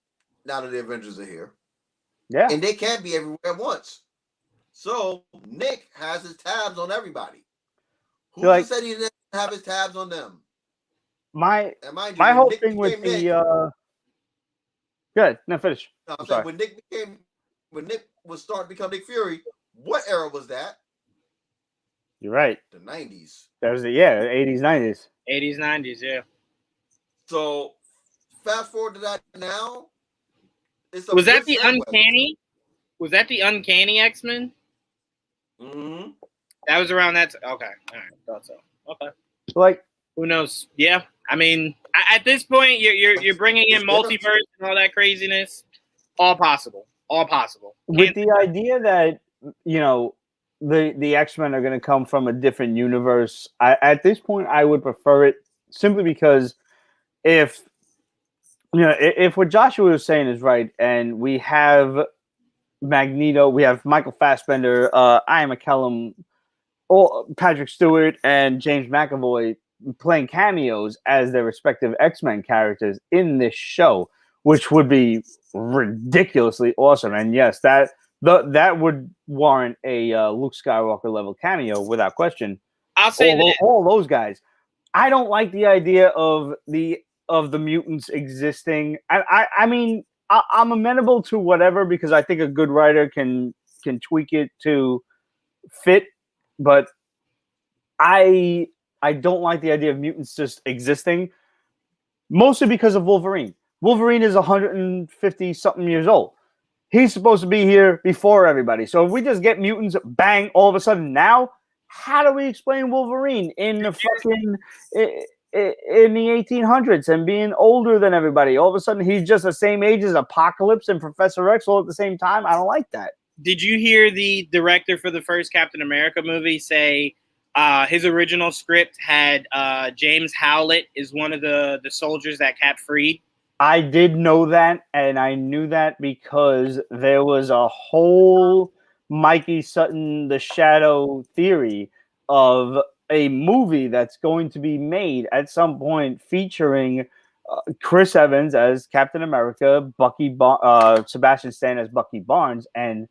now that the Avengers are here. Yeah, and they can't be everywhere at once. So Nick has his tabs on everybody. Who said he didn't have his tabs on them? My whole thing with the good. No, finish. No, I'm saying when Nick was starting to become Nick Fury, what era was that? You're right. The 90s. That was 80s, 90s. 80s, 90s, yeah. So fast forward to that now. Was that the Uncanny? Was that the Uncanny X-Men? Mm-hmm. That was around that. Okay, all right, thought so. Okay, who knows? Yeah, I mean, at this point, you're bringing in multiverse and all that craziness. All possible. With the idea that the X-Men are going to come from a different universe, at this point, I would prefer it simply because if what Joshua was saying is right, and we have Magneto, we have Michael Fassbender, Ian McKellen, Patrick Stewart, and James McAvoy playing cameos as their respective X-Men characters in this show, which would be ridiculously awesome. And yes, that would warrant a Luke Skywalker-level cameo without question. I'll say all those guys. I don't like the idea of the mutants existing. I mean, I'm amenable to whatever because I think a good writer can tweak it to fit, but I don't like the idea of mutants just existing, mostly because of Wolverine. Wolverine is 150 something years old. He's supposed to be here before everybody. So if we just get mutants, bang, all of a sudden now, how do we explain Wolverine in the fucking in the 1800s and being older than everybody? All of a sudden, he's just the same age as Apocalypse and Professor X all at the same time. I don't like that. Did you hear the director for the first Captain America movie say his original script had James Howlett is one of the soldiers that Cap freed? I did know that, and I knew that because there was a whole Mikey Sutton the Shadow theory of a movie that's going to be made at some point featuring Chris Evans as Captain America, Sebastian Stan as Bucky Barnes, and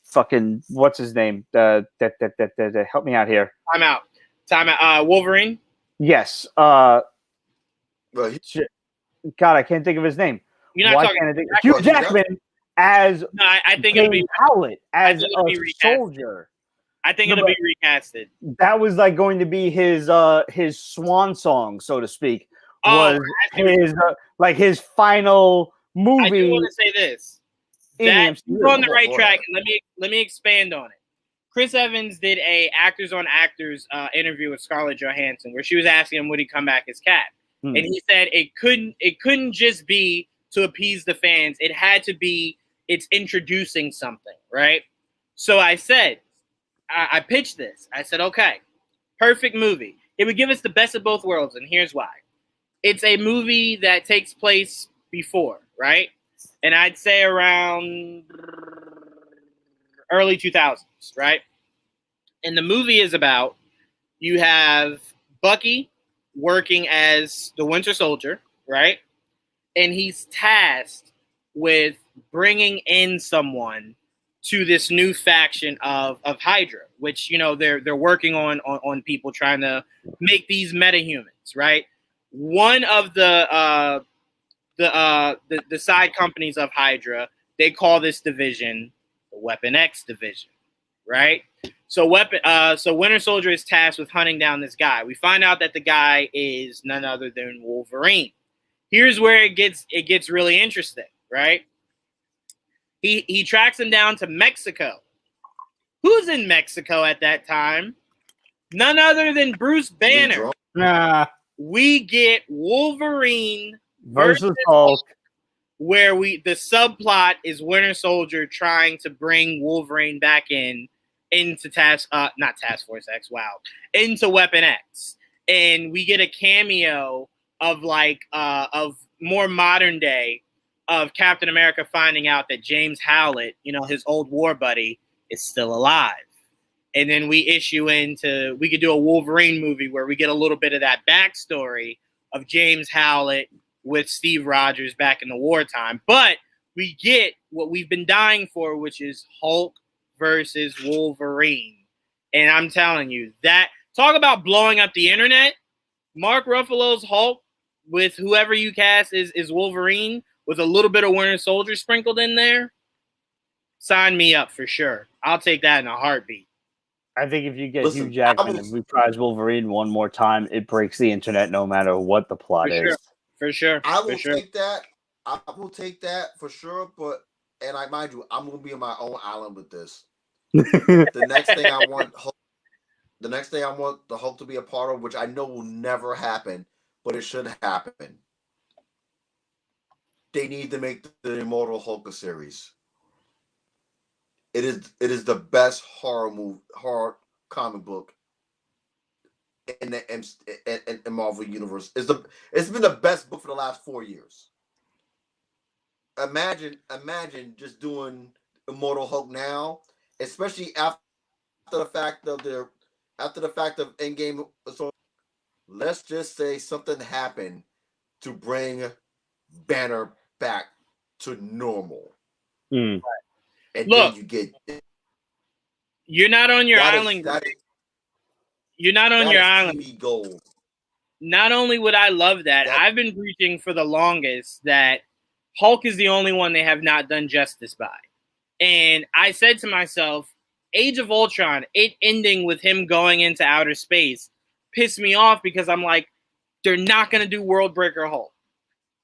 fucking what's his name? Help me out here. Time out. Wolverine. Yes. Well, God, I can't think of his name. You're not Why talking can't I think? Hugh Jackman as No, I think it'll be Howlett as a recast. soldier. I think it'll be recasted. That was like going to be his swan song, so to speak. Oh, Was his final movie. I do want to say this. That you're on the right track, and let me expand on it. Chris Evans did a actors on actors interview with Scarlett Johansson where she was asking him would he come back as Cap, and he said it couldn't just be to appease the fans. It had to be it's introducing something, right? So I said, I pitched this. I said, okay, perfect movie. It would give us the best of both worlds, and here's why. It's a movie that takes place before, right? And I'd say around early 2000s, right? And the movie is about, you have Bucky working as the Winter Soldier, right? And he's tasked with bringing in someone to this new faction of Hydra, which, they're working on people trying to make these metahumans, right? One of the side companies of Hydra, they call this division the Weapon X division, right? So Winter Soldier is tasked with hunting down this guy. We find out that the guy is none other than Wolverine. Here's where it gets really interesting, right? He tracks him down to Mexico. Who's in Mexico at that time? None other than Bruce Banner. We get Wolverine versus Hulk, where the subplot is Winter Soldier trying to bring Wolverine back into not Task Force X, into Weapon X, and we get a cameo of of more modern day of Captain America finding out that James Howlett, his old war buddy, is still alive. And then we could do a Wolverine movie where we get a little bit of that backstory of James Howlett with Steve Rogers back in the wartime. But we get what we've been dying for, which is Hulk versus Wolverine. And I'm telling you, that talk about blowing up the internet. Mark Ruffalo's Hulk with whoever you cast is Wolverine with a little bit of Winter Soldier sprinkled in there. Sign me up for sure. I'll take that in a heartbeat. I think if you get Hugh Jackman and reprise Wolverine one more time, it breaks the internet no matter what the plot is. For sure. I will take that. I will take that for sure. But, and I mind you, I'm going to be on my own island with this. The next thing I want the Hulk to be a part of, which I know will never happen, but it should happen. They need to make the Immortal Hulk a series. It is the best horror comic book in the Marvel universe. It's been the best book for the last 4 years. Imagine just doing Immortal Hulk now, especially after the fact of Endgame. So let's just say something happened to bring Banner back to normal. And look, then you get. You're not on your island. You're not on your island. TV gold. Not only would I love that, I've been preaching for the longest that Hulk is the only one they have not done justice by. And I said to myself, Age of Ultron, it ending with him going into outer space, pissed me off because I'm like, they're not going to do World Breaker Hulk.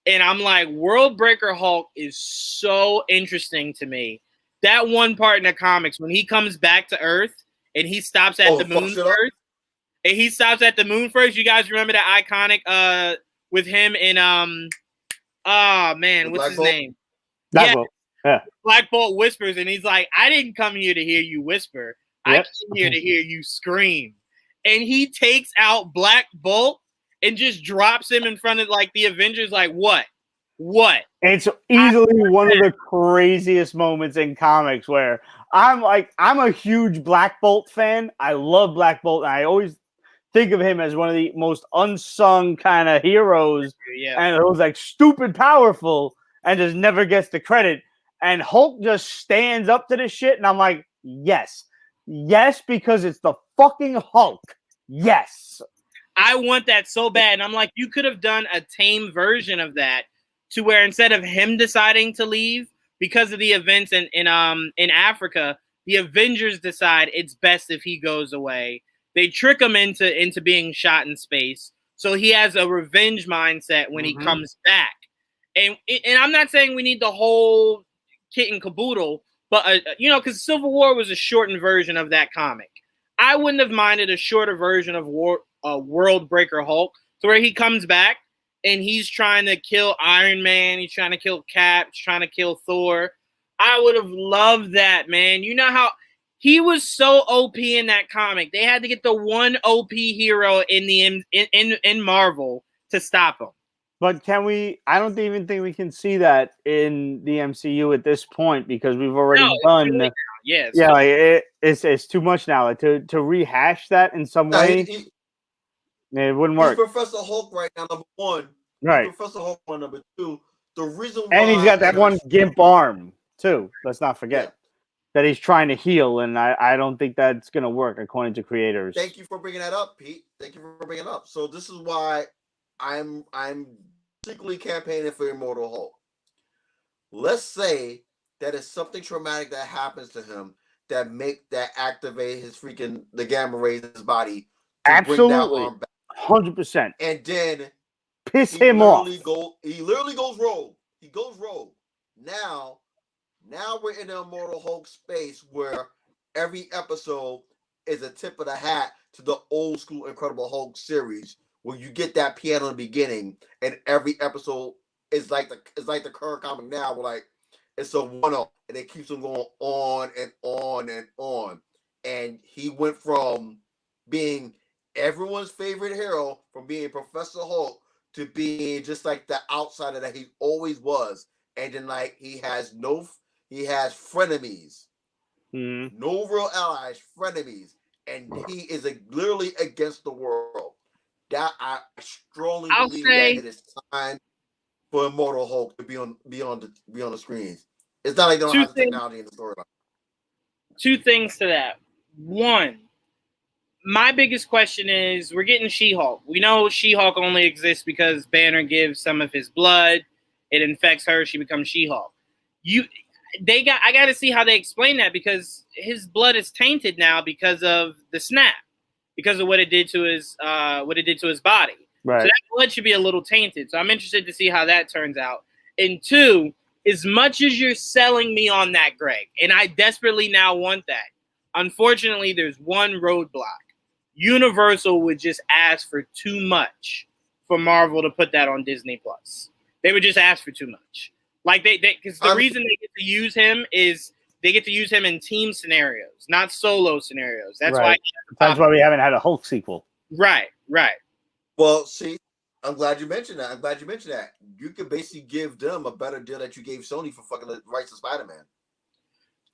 And I'm like, World Breaker Hulk is so interesting to me. That one part in the comics when he comes back to Earth and he stops at the moon first. And he stops at the moon first. You guys remember that iconic with him in what's his name? Black Bolt. Yeah. Black Bolt whispers, and he's like, I didn't come here to hear you whisper. I came here to hear you scream. And he takes out Black Bolt and just drops him in front of the Avengers, like, what? It's easily one of the craziest moments in comics where I'm a huge Black Bolt fan. I love Black Bolt, and I always think of him as one of the most unsung kind of heroes, Yeah. and who's like stupid powerful and just never gets the credit. And Hulk just stands up to this shit, and I'm like, yes, because it's the fucking Hulk. Yes, I want that so bad. And I'm like, you could have done a tame version of that to where instead of him deciding to leave because of the events in Africa, the Avengers decide it's best if he goes away. They trick him into being shot in space. So he has a revenge mindset when he comes back. And I'm not saying we need the whole kit and caboodle, but because Civil War was a shortened version of that comic. I wouldn't have minded a shorter version of World Breaker Hulk, to where he comes back and he's trying to kill Iron Man, he's trying to kill Cap, he's trying to kill Thor. I would have loved that, man. You know how he was so OP in that comic. They had to get the one OP hero in Marvel to stop him. but can we? I don't even think we can see that in the MCU at this point, because we've already done. Yes. Yeah, like it's too much now. Like, to rehash that in some way, it wouldn't work. He's Professor Hulk right now, number one. Right. He's Professor Hulk on number two. The reason why, And he's got that one gimp arm too. Let's not forget that he's trying to heal, and I don't think that's gonna work according to creators. Thank you for bringing that up, Pete. Thank you for bringing it up. So this is why I'm secretly campaigning for Immortal Hulk. Let's say that it's something traumatic that happens to him that activate his the gamma rays in his body. Absolutely, 100%. And then piss him off. He literally goes rogue. He goes rogue. Now we're in the Immortal Hulk space where every episode is a tip of the hat to the old school Incredible Hulk series, where you get that piano in the beginning, and every episode is like the current comic now, where like it's a one-off, and it keeps on going on and on and on. And he went from being everyone's favorite hero, from being Professor Hulk, to being just like the outsider that he always was. And then like he has frenemies, no real allies, frenemies, and he is literally against the world. That I strongly believe that it is time for Immortal Hulk to be on the screens. It's not like they don't have the technology in the storyline. Two things to that. One, my biggest question is, we're getting She-Hulk. We know She-Hulk only exists because Banner gives some of his blood. It infects her. She becomes She-Hulk. I got to see how they explain that, because his blood is tainted now because of the snap, because of what it did to his body. Right. So that blood should be a little tainted. So I'm interested to see how that turns out. And two, as much as you're selling me on that, Greg, and I desperately now want that, unfortunately, there's one roadblock. Universal would just ask for too much for Marvel to put that on Disney Plus. They would just ask for too much. Like because the reason they get to use him is they get to use him in team scenarios, not solo scenarios. That's why we haven't had a Hulk sequel. Right. Well, see, I'm glad you mentioned that. You could basically give them a better deal that you gave Sony for fucking the rights to Spider-Man.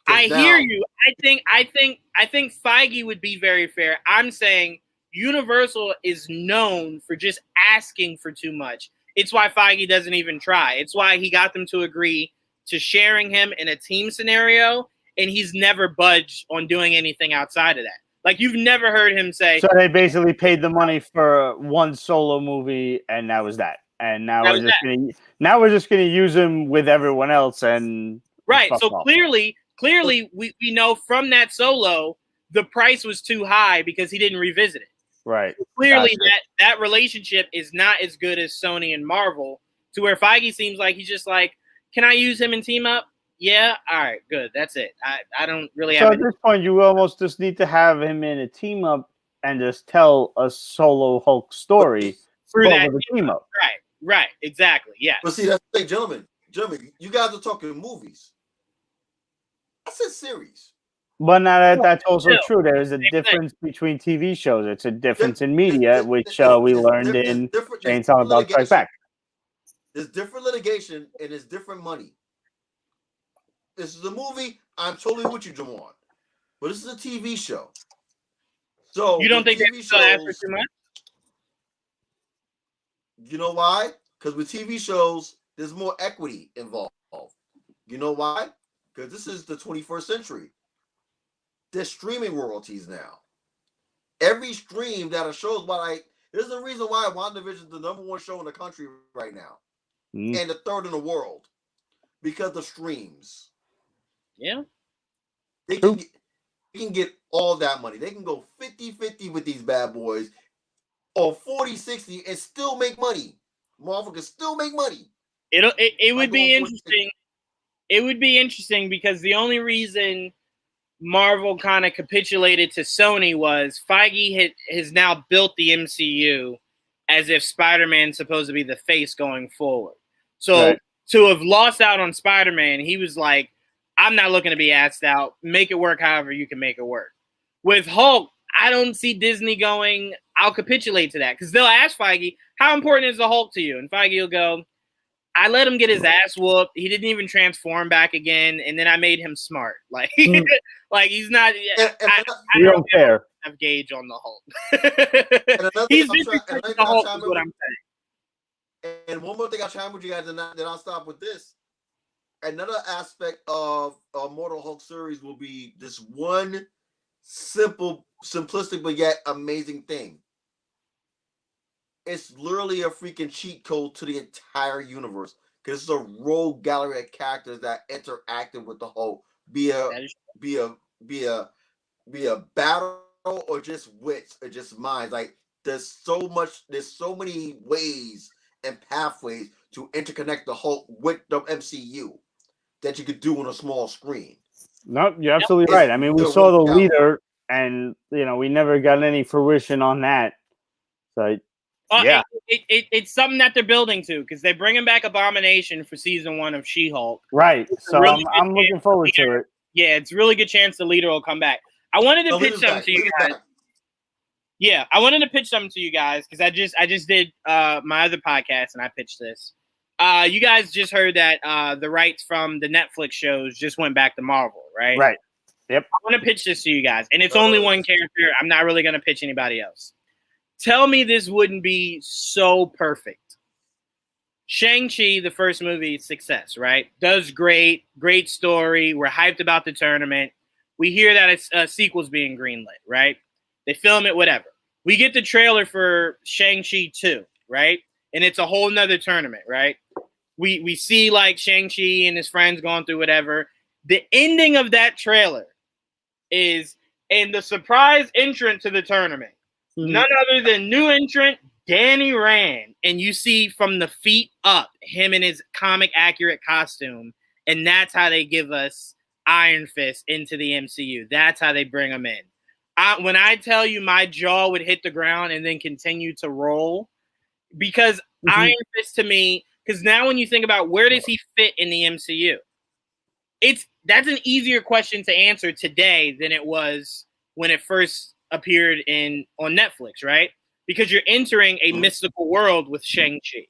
I hear you. I think Feige would be very fair. I'm saying Universal is known for just asking for too much. It's why Feige doesn't even try. It's why he got them to agree to sharing him in a team scenario, and he's never budged on doing anything outside of that. Like, you've never heard him say. So they basically paid the money for one solo movie, and that was that. And now we're just gonna use him with everyone else, and right. So clearly we know from that solo the price was too high because he didn't revisit it. Right. Clearly that relationship is not as good as Sony and Marvel, to where Feige seems like he's just like, can I use him and team up? Yeah, all right, good. That's it. I don't really have. So at this point, you almost just need to have him in a team up and just tell a solo Hulk story through that team up. Right, exactly. Yeah. But see, that's the thing, gentlemen, you guys are talking movies. I said series. But now that's also true. There is a difference between TV shows. It's a difference in media, which we learned in Jane Silent Bob Strikes Back. There's different litigation and there's different money. This is a movie. I'm totally with you, Jamon. But this is a TV show. So You don't think TV they still ask for shows, too much? you know why? Because with TV shows, there's more equity involved. You know why? Because this is the 21st century. There's streaming royalties now. Every stream that a show's by, like, there's a reason why WandaVision is the #1 show in the country right now, and the 3rd in the world, because of streams. Yeah. They can get all that money. They can go 50-50 with these bad boys, or 40-60 and still make money. Marvel can still make money. It would be interesting. It would be interesting because the only reason Marvel kind of capitulated to Sony was Feige has now built the MCU as if Spider-Man's supposed to be the face going forward. So to have lost out on Spider-Man, he was like, I'm not looking to be asked out. Make it work however you can make it work. With Hulk, I don't see Disney going, I'll capitulate to that. Because they'll ask Feige, how important is the Hulk to you? And Feige will go, I let him get his ass whooped. He didn't even transform back again, and then I made him smart. Like, like he's not. I don't care. Have gauge on the Hulk. He's the Hulk. Is what I'm saying. And one more thing I'll chime with you guys, and then I'll stop with this. Another aspect of Mortal Hulk series will be this one simplistic but yet amazing thing. It's literally a freaking cheat code to the entire universe because it's a rogue gallery of characters that interacted with the Hulk, be a battle or just wits or just minds. Like there's so many ways and pathways to interconnect the Hulk with the MCU that you could do on a small screen. No, you're absolutely right. I mean, we saw the leader, and we never got any fruition on that. So. Yeah, it's something that they're building to because they're bringing back Abomination for season 1 of She-Hulk. Right, so really I'm looking forward to it. Yeah, it's a really good chance the leader will come back. I wanted to pitch something to you guys. Yeah, I wanted to pitch something to you guys because I just did my other podcast and I pitched this. You guys just heard that the rights from the Netflix shows just went back to Marvel, right? Right. Yep. I want to pitch this to you guys, and it's only one character. I'm not really going to pitch anybody else. Tell me this wouldn't be so perfect. Shang-Chi, the first movie, success, right? Does great story. We're hyped about the tournament. We hear that a sequel's being greenlit, right? They film it, whatever. We get the trailer for Shang-Chi 2, right? And it's a whole nother tournament, right? We see like Shang-Chi and his friends going through whatever. The ending of that trailer is in the surprise entrant to the tournament. None other than new entrant Danny Rand, and you see from the feet up him in his comic accurate costume, and that's how they give us Iron Fist into the MCU. That's how they bring him in. When I tell you my jaw would hit the ground and then continue to roll, because Iron Fist to me, because now when you think about where does he fit in the MCU, that's an easier question to answer today than it was when it first appeared on Netflix, right? Because you're entering a mystical world with Shang-Chi.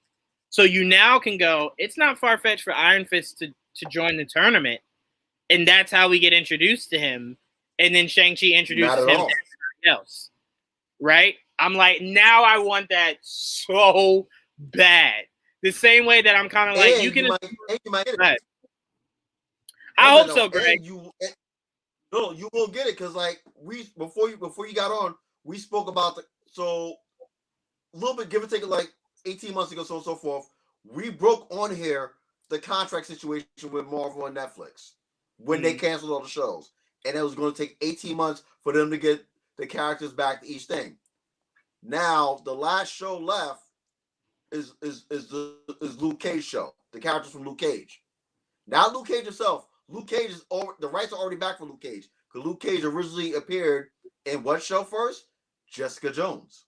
So you now can go, it's not far-fetched for Iron Fist to join the tournament, and that's how we get introduced to him, and then Shang-Chi introduces him to everybody else, right? I'm like, now I want that so bad. The same way that I'm kind of like, you might get it. I hope so, Greg. No, you won't get it because like before you got on, we spoke about so a little bit, give or take, like 18 months ago, so on and so forth. We broke on here the contract situation with Marvel and Netflix when they canceled all the shows, and it was going to take 18 months for them to get the characters back to each thing. Now the last show left is Luke Cage show, the characters from Luke Cage. Not Luke Cage himself. Luke Cage the rights are already back for Luke Cage because Luke Cage originally appeared in what show first? Jessica Jones.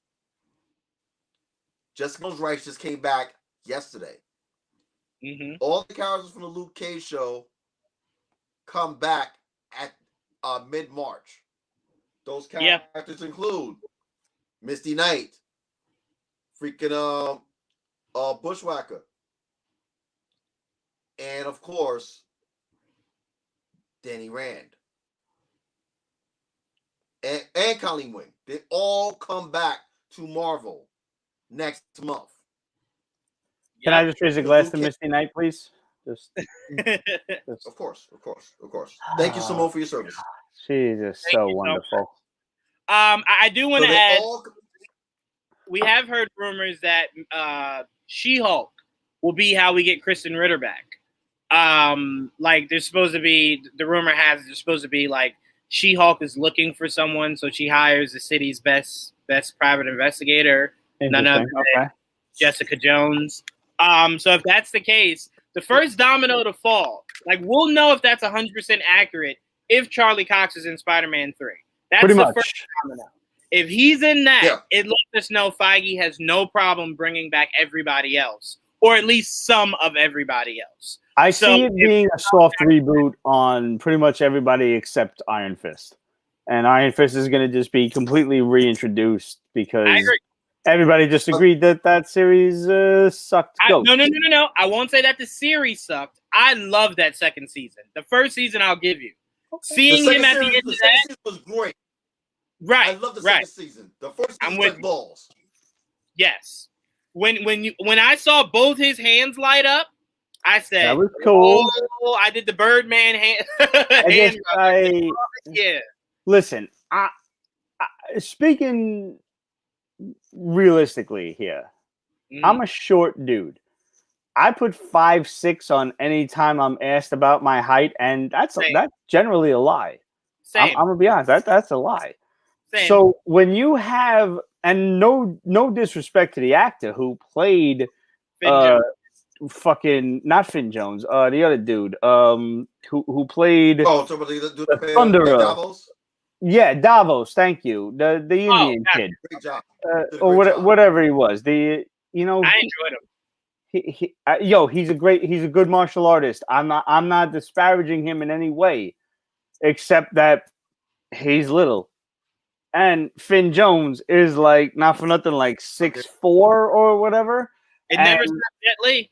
Jessica Jones' rights just came back yesterday. All the characters from the Luke Cage show come back at mid-March. Those characters include Misty Knight, freaking Bushwhacker, and of course Danny Rand. and Colleen Wing. They all come back to Marvel next month. Can I just raise a glass to Misty Knight, please? Just. Of course. Thank you, Simone, for your service. She's just so wonderful. I do want to add. We have heard rumors that She-Hulk will be how we get Kristen Ritter back. Like there's supposed to be, the rumor has there's supposed to be like She-Hulk is looking for someone, so she hires the city's best private investigator, none other than Jessica Jones. So if that's the case, the first domino to fall, like we'll know if that's 100% accurate if Charlie Cox is in Spider-Man 3. That's pretty the much. First domino. If he's in that, it lets us know Feige has no problem bringing back everybody else, or at least some of everybody else. I see it being a soft reboot on pretty much everybody except Iron Fist. And Iron Fist is going to just be completely reintroduced because everybody just agreed that series sucked. No. I won't say that the series sucked. I love that second season. The first season I'll give you. Seeing him at the end of that season was great. Right. I love the second season. The first season was like balls. Yes. When I saw both his hands light up, I said, that was cool. Oh, I did the Birdman hand. Listen, I speaking realistically here, I'm a short dude. I put 5'6" on any time I'm asked about my height, and that's generally a lie. I'm gonna be honest, that's a lie. Same. So when you have, and no disrespect to the actor who played fucking not Finn Jones, the other dude, who played the Thunderer. Davos? Yeah, Davos. Thank you, the Indian kid, great job. Or whatever he was. I enjoyed him. He's a good martial artist. I'm not disparaging him in any way, except that he's little. And Finn Jones is like, not for nothing, like 6'4" or whatever. It never stopped Jet Li.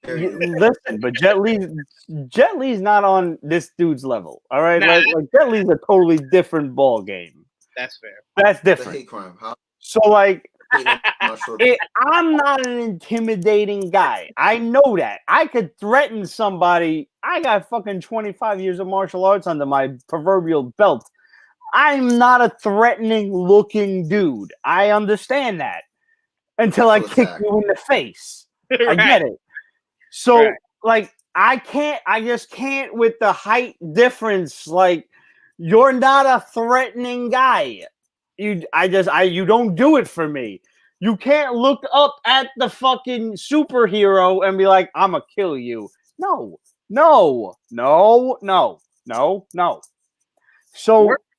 Listen, but Jet Li's not on this dude's level. All right, like Jet Li's a totally different ball game. That's fair. That's different. Hate crime, huh? So like, I'm not an intimidating guy. I know that. I could threaten somebody. I got fucking 25 years of martial arts under my proverbial belt. I'm not a threatening looking dude. I understand that until I kick you in the face. I get it. So like, I just can't with the height difference. Like, you're not a threatening guy. You don't do it for me. You can't look up at the fucking superhero and be like, I'm gonna kill you. No. So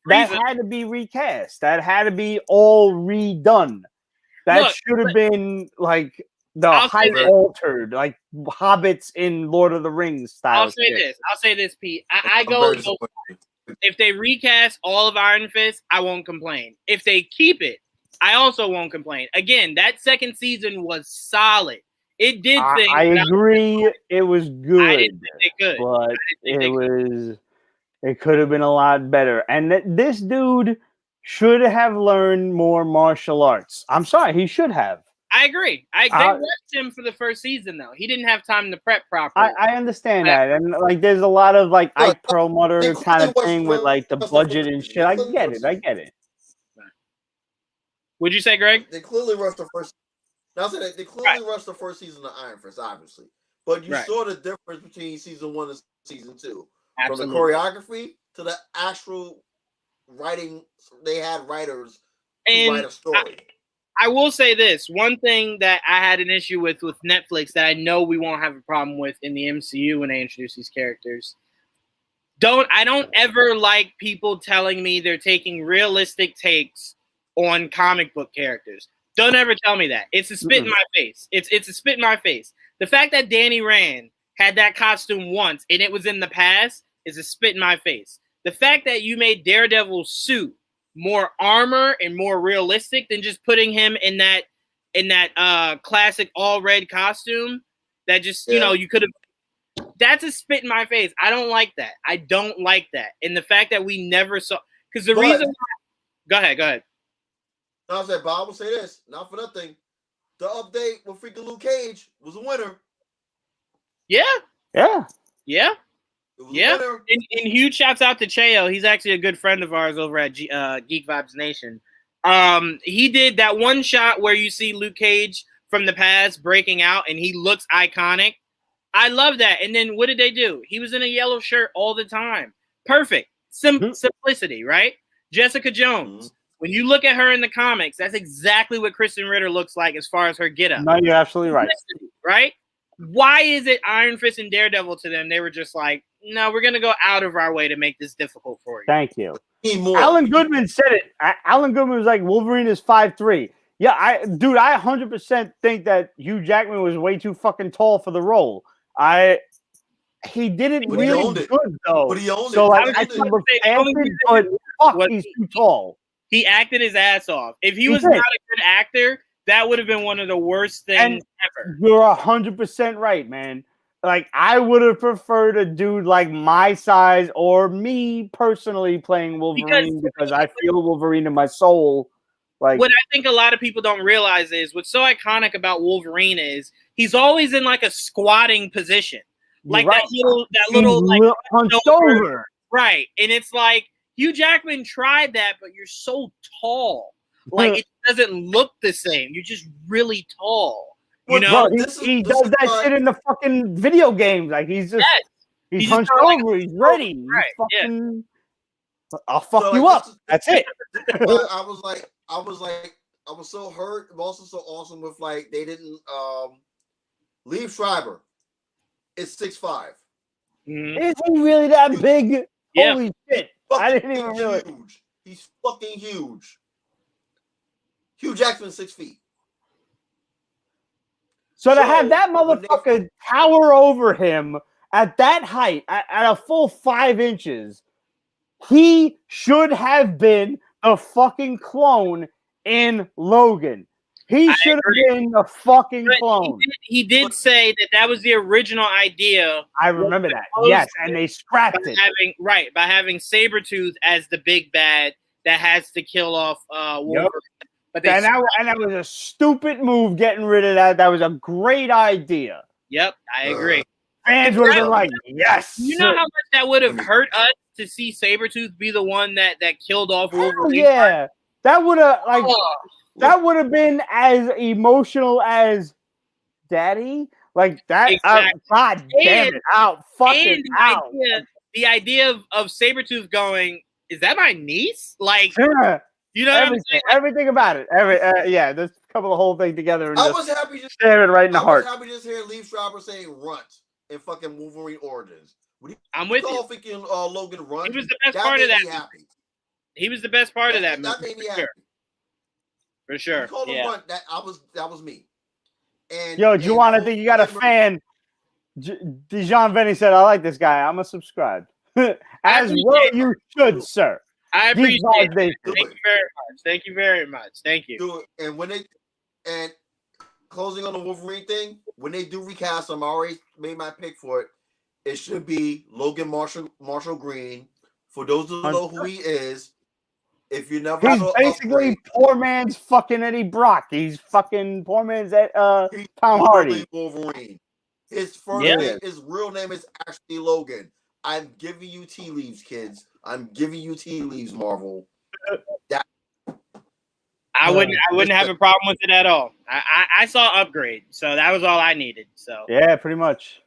that had to be recast. That had to be all redone. That should have been like the height altered, like hobbits in Lord of the Rings style. I'll say this, Pete. I go if they recast all of Iron Fist, I won't complain. If they keep it, I also won't complain. Again, that second season was solid. It did things. I agree. It was good. I didn't think they could. But it could have been a lot better. And this dude should have learned more martial arts. I'm sorry, he should have. I agree. They rushed him for the first season, though. He didn't have time to prep properly. I understand that. And like, there's a lot of like Ike Perlmutter kind of thing with like the budget and shit. I get it. What'd you say, Greg? They clearly rushed the first. They clearly rushed the first season of Iron Fist, obviously. But you saw the difference between season 1 and season 2. Absolutely. From the choreography to the actual writing. They had writers to write a story. I will say this. One thing that I had an issue with Netflix that I know we won't have a problem with in the MCU when they introduce these characters. I don't ever like people telling me they're taking realistic takes on comic book characters. Don't ever tell me that. It's a spit in my face. It's a spit in my face. The fact that Danny Rand had that costume once and it was in the past is a spit in my face. The fact that you made Daredevil's suit more armor and more realistic than just putting him in that classic all red costume that just you could have. That's a spit in my face. I don't like that. And the fact that we never saw, because the reason Go ahead. I said, but I will say this, not for nothing. The update with freaking Luke Cage was a winner. Yeah. It was a winner. And huge shouts out to Cheo. He's actually a good friend of ours over at Geek Vibes Nation. He did that one shot where you see Luke Cage from the past breaking out, and he looks iconic. I love that. And then what did they do? He was in a yellow shirt all the time. Perfect. Simplicity, right? Jessica Jones. When you look at her in the comics, that's exactly what Kristen Ritter looks like as far as her get up. No, you're absolutely right. Right? Why is it Iron Fist and Daredevil to them? They were just like, no, we're going to go out of our way to make this difficult for you. Thank you. Alan Goodman said it. Alan Goodman was like, Wolverine is 5'3". Yeah, I 100% think that Hugh Jackman was way too fucking tall for the role. He did it really good, though. But he owned so, it. like, I can look past it, but fuck, he's too tall. He acted his ass off. If he was not a good actor, that would have been one of the worst things ever. You're 100% right, man. Like, I would have preferred a dude like my size or me personally playing Wolverine because I feel Wolverine in my soul. Like, what I think a lot of people don't realize is what's so iconic about Wolverine is he's always in like a squatting position. Like that little like hunched over. Right. And it's like Hugh Jackman tried that, but you're so tall. Like it doesn't look the same. You're just really tall. You know? Bro, he does that shit in the fucking video games. Like he's just he's hunched over, he's ready. He's fucking I'll fuck you up. That's it. I was so hurt, but also so awesome with like they didn't Liev Schreiber is 6'5". Is he really that big? Yeah. Holy shit. I didn't even realize. He's fucking huge. Hugh Jackman 6 feet. So to have that motherfucker tower over him at that height, at a full 5 inches, he should have been the fucking clone in Logan. He should have been the fucking clone. He did say that was the original idea. I remember that. Yes, and they scrapped it. By having Sabretooth as the big bad that has to kill off Wolverine. Yep. But that was a stupid move getting rid of that. That was a great idea. Yep, I agree. Fans would have been like, yes. You know how much that would have hurt us to see Sabretooth be the one that killed off Wolverine? Yeah. That would have that would have been as emotional as Daddy. Like that. Exactly. God damn it. Out. Fucking out. The idea of Sabretooth going, is that my niece? Like, you know what I'm saying? Everything about it. Let's couple the whole thing together and I was happy just stare it right in the heart. I was happy just hear Liev Schreiber saying runt in fucking Wolverine Origins. I'm with you. Thinking Logan runt. He was the best part of that. He was the best part of that movie. That made me happy. For sure. You called him runt. That was me. And Juwan, I think you got a fan. Dijon Venny said, "I like this guy. I'm gonna subscribe." As well, you should, sir. I appreciate it. Thank you very much. Thank you. And when closing on the Wolverine thing, when they do recast him, I already made my pick for it. It should be Logan Marshall Green. For those who know who he is, if you never he's basically poor man's fucking Eddie Brock. He's fucking poor man's Tom Hardy. Wolverine. His his real name is actually Logan. I'm giving you tea leaves, kids. I'm giving you tea leaves, Marvel. I wouldn't have a problem with it at all. I saw upgrade, so that was all I needed. So yeah, pretty much.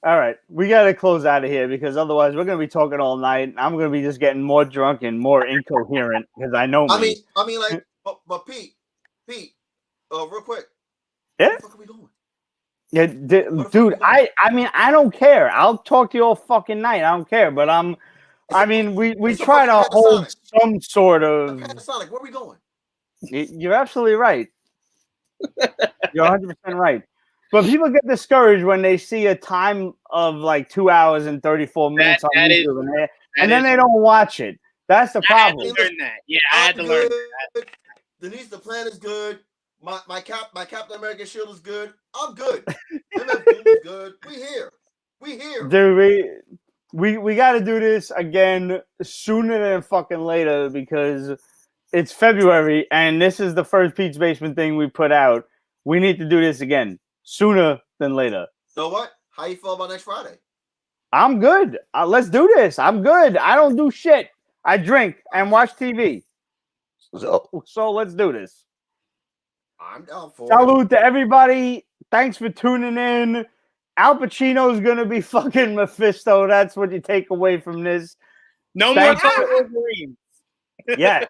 All right, we got to close out of here because otherwise we're going to be talking all night. I'm going to be just getting more drunk and more incoherent because I know me. I mean, like, but Pete, real quick. Yeah. Where the fuck are we going? Yeah, dude. I mean, I don't care. I'll talk to you all fucking night. I don't care. But we try to hold some sort of. Sonic, where are we going? You're absolutely right. You're 100% right. But people get discouraged when they see a time of like 2 hours and 34 minutes on YouTube, and then they don't watch it. That's the problem. I had to learn that. Yeah, I had to learn that. Denise, the plan is good. My Captain America shield is good. I'm good. MF Doom is good. We here. Dude, we got to do this again sooner than fucking later because it's February and this is the first Pete's Basement thing we put out. We need to do this again sooner than later. So what? How you feel about next Friday? I'm good. Let's do this. I'm good. I don't do shit. I drink and watch TV. So let's do this. I'm down for it. Salute to everybody. Thanks for tuning in. Al Pacino's gonna be fucking Mephisto. That's what you take away from this. No Thanks more for- Wolverine. Yes.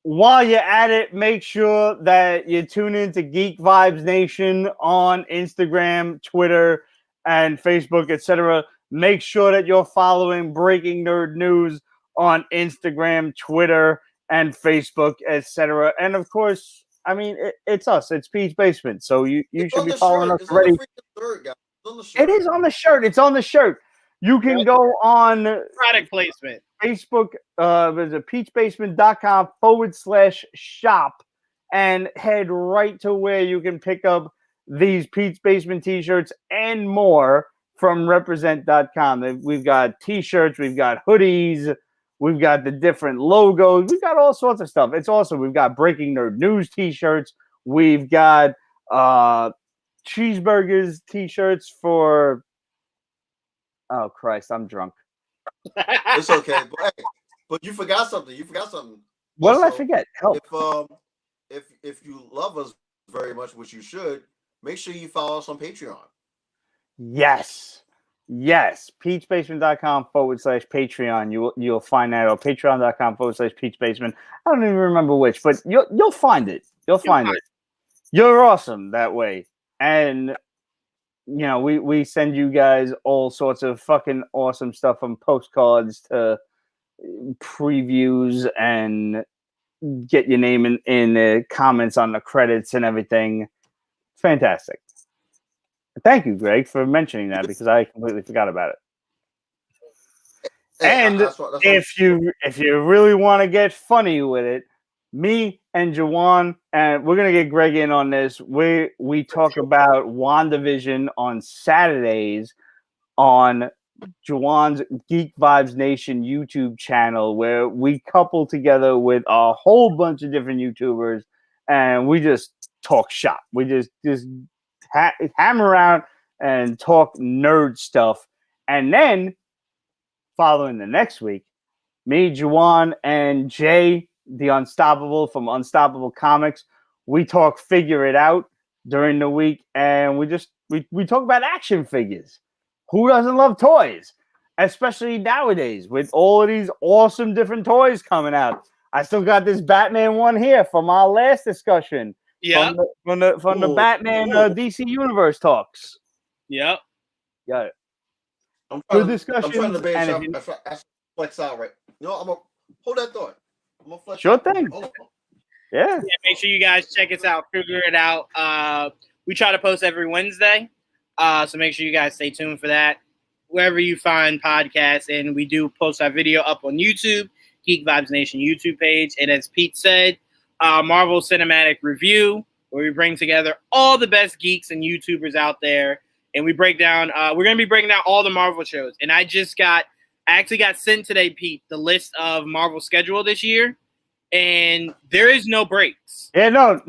While you're at it, make sure that you tune into Geek Vibes Nation on Instagram, Twitter, and Facebook, etc. Make sure that you're following Breaking Nerd News on Instagram, Twitter, and Facebook, etc. And of course, I mean, it's us. It's Pete's Basement. So you should be following us already. It is on the shirt. It's on the shirt. You can go on Product placement. Facebook, visit peachbasement.com/shop and head right to where you can pick up these Pete's Basement t-shirts and more from represent.com. We've got t-shirts, we've got hoodies, we've got the different logos, we've got all sorts of stuff. It's awesome. We've got Breaking Nerd News t-shirts, we've got cheeseburgers t-shirts for oh Christ, I'm drunk. It's okay, but you forgot something. What did I Also, forget? Help. If you love us very much, which you should, make sure you follow us on Patreon. Yes. Peachbasement.com/Patreon. You'll find that, or patreon.com/Peachbasement. I don't even remember which, but you'll find it. You'll find it. You're awesome that way. And you know, we send you guys all sorts of fucking awesome stuff, from postcards to previews, and get your name in the comments on the credits and everything. Fantastic. Thank you, Greg, for mentioning that because I completely forgot about it. And if you really want to get funny with it, me and Jawan, and we're gonna get Greg in on this. We talk about WandaVision on Saturdays on Jawan's Geek Vibes Nation YouTube channel, where we couple together with a whole bunch of different YouTubers, and we just talk shop. We just hammer around and talk nerd stuff, and then following the next week, me, Juwan, and Jay, the Unstoppable from Unstoppable Comics, we talk Figure It Out during the week, and we talk about action figures. Who doesn't love toys? Especially nowadays with all of these awesome different toys coming out. I still got this Batman one here from our last discussion. Yeah. From the Batman DC Universe talks. Yep. Got it. Good discussion. I'm trying to flex out right. No, I'm gonna hold that thought. I'm gonna flex. Sure thing. Yeah. Make sure you guys check us out. Figure It Out. We try to post every Wednesday, so make sure you guys stay tuned for that. Wherever you find podcasts, and we do post our video up on YouTube, Geek Vibes Nation YouTube page. And as Pete said, Marvel Cinematic Review, where we bring together all the best geeks and YouTubers out there, and we break down. We're going to be breaking down all the Marvel shows. And I actually got sent today, Pete, the list of Marvel schedule this year, and there is no breaks. Yeah, no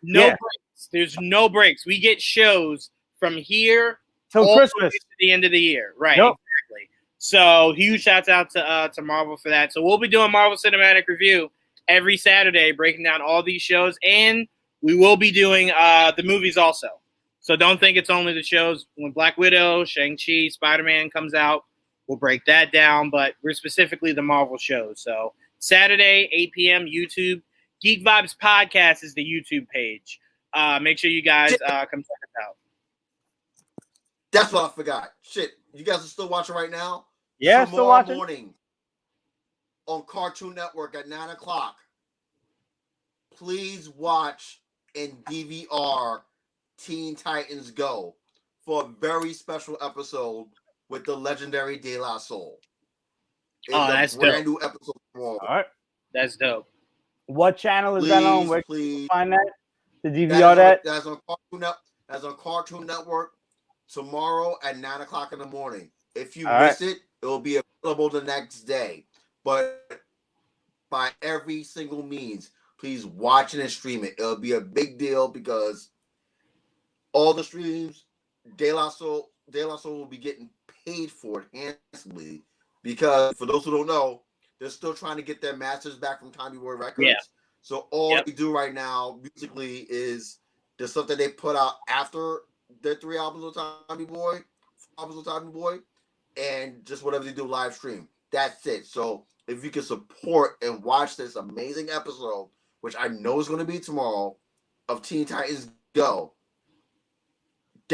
breaks. There's no breaks. We get shows from here till Christmas to the end of the year, right? Yep. Exactly. So huge shouts out to Marvel for that. So we'll be doing Marvel Cinematic Review every Saturday, breaking down all these shows, and we will be doing the movies also. So don't think it's only the shows. When Black Widow, Shang-Chi, Spider-Man comes out, we'll break that down, but we're specifically the Marvel shows. So Saturday, 8 p.m., YouTube. Geek Vibes Podcast is the YouTube page. Make sure you guys come check us out. That's what I forgot. Shit, you guys are still watching right now? Yeah, still watching. Tomorrow morning on Cartoon Network at 9 o'clock, please watch and DVR Teen Titans Go for a very special episode with the legendary De La Soul. That's a brand dope. new episode tomorrow. All right. That's dope. What channel is that on? Where can you find that? The DVR That's on Cartoon Network tomorrow at 9 o'clock in the morning. If you All miss it, it will be available the next day. But by every single means, please watch it and stream it. It'll be a big deal because all the streams, De La Soul will be getting paid for it handsomely. Because for those who don't know, they're still trying to get their masters back from Tommy Boy Records. Yeah. So all they do right now musically is the stuff that they put out after their 3 albums of Tommy Boy, 4 albums of Tommy Boy, and just whatever they do live stream. That's it. So if you can support and watch this amazing episode, which I know is going to be tomorrow, of Teen Titans Go.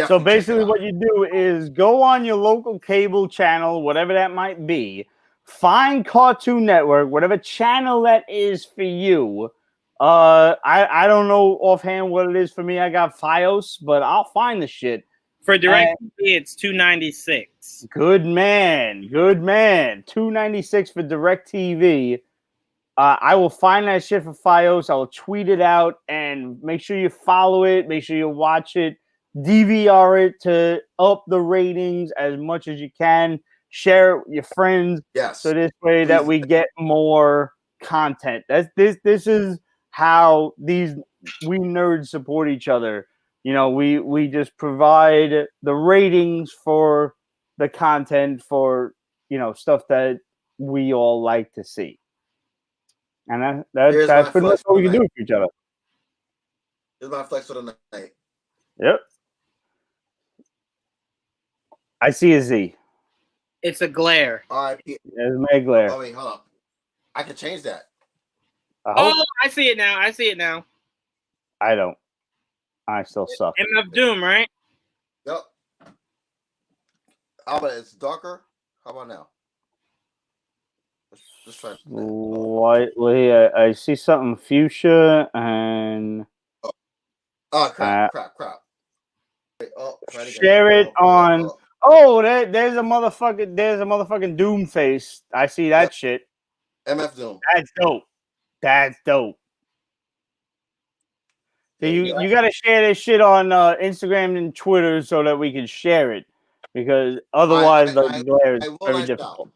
So basically what you do is go on your local cable channel, whatever that might be, find Cartoon Network, whatever channel that is for you. I don't know offhand what it is for me. I got Fios, but I'll find the shit. For DirecTV, it's $2.96. Good man. $2.96 for DirecTV. I will find that shit for Fios. I will tweet it out and make sure you follow it. Make sure you watch it. DVR it to up the ratings as much as you can. Share it with your friends. Yes. So this way that we get more content. This is how we nerds support each other. You know, we just provide the ratings for the content for, you know, stuff that we all like to see. And that's pretty much what we can do for each other. Here's my flex for the night. Yep. I see a Z. It's a glare. All right. There's my glare. Oh, wait, hold up. I can change that. I see it now. I don't. I still suck. MF Doom, right? Yep. How about it's darker? How about now? Let's try Slightly. I see something fuchsia and. Oh, crap. Wait, share it on. Oh, there's a motherfucking Doom face. I see that shit. MF Doom. That's dope. So you got to share this shit on Instagram and Twitter so that we can share it, because otherwise the glare is very difficult.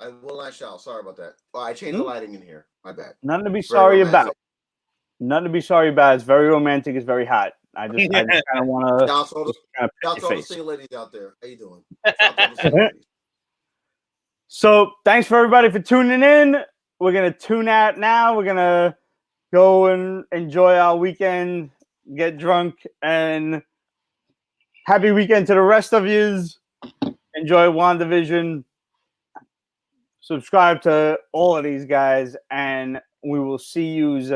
I will not shout. Sorry about that. Oh, I changed the lighting in here. My bad. Nothing to be sorry about. It's very romantic. It's very hot. I just kind of want to. Shout out to all the single ladies out there. How you doing? Shout out to all the single ladies. So thanks for everybody for tuning in. We're gonna tune out now. We're gonna go and enjoy our weekend, get drunk, and happy weekend to the rest of yous. Enjoy WandaVision. Subscribe to all of these guys, and we will see yous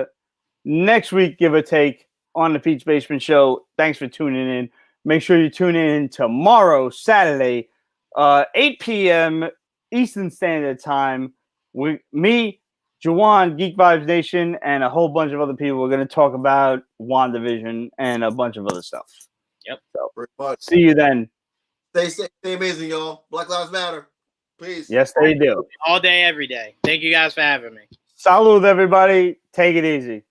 next week, give or take, on the Pete's Basement Show. Thanks for tuning in. Make sure you tune in tomorrow, Saturday, 8 p.m. Eastern Standard Time. Me, Juwan, Geek Vibes Nation, and a whole bunch of other people. We're going to talk about WandaVision and a bunch of other stuff. Yep. So, see you then. Stay safe, stay amazing, y'all. Black Lives Matter. Peace. Yes, they do. All day, every day. Thank you guys for having me. Salud, everybody. Take it easy.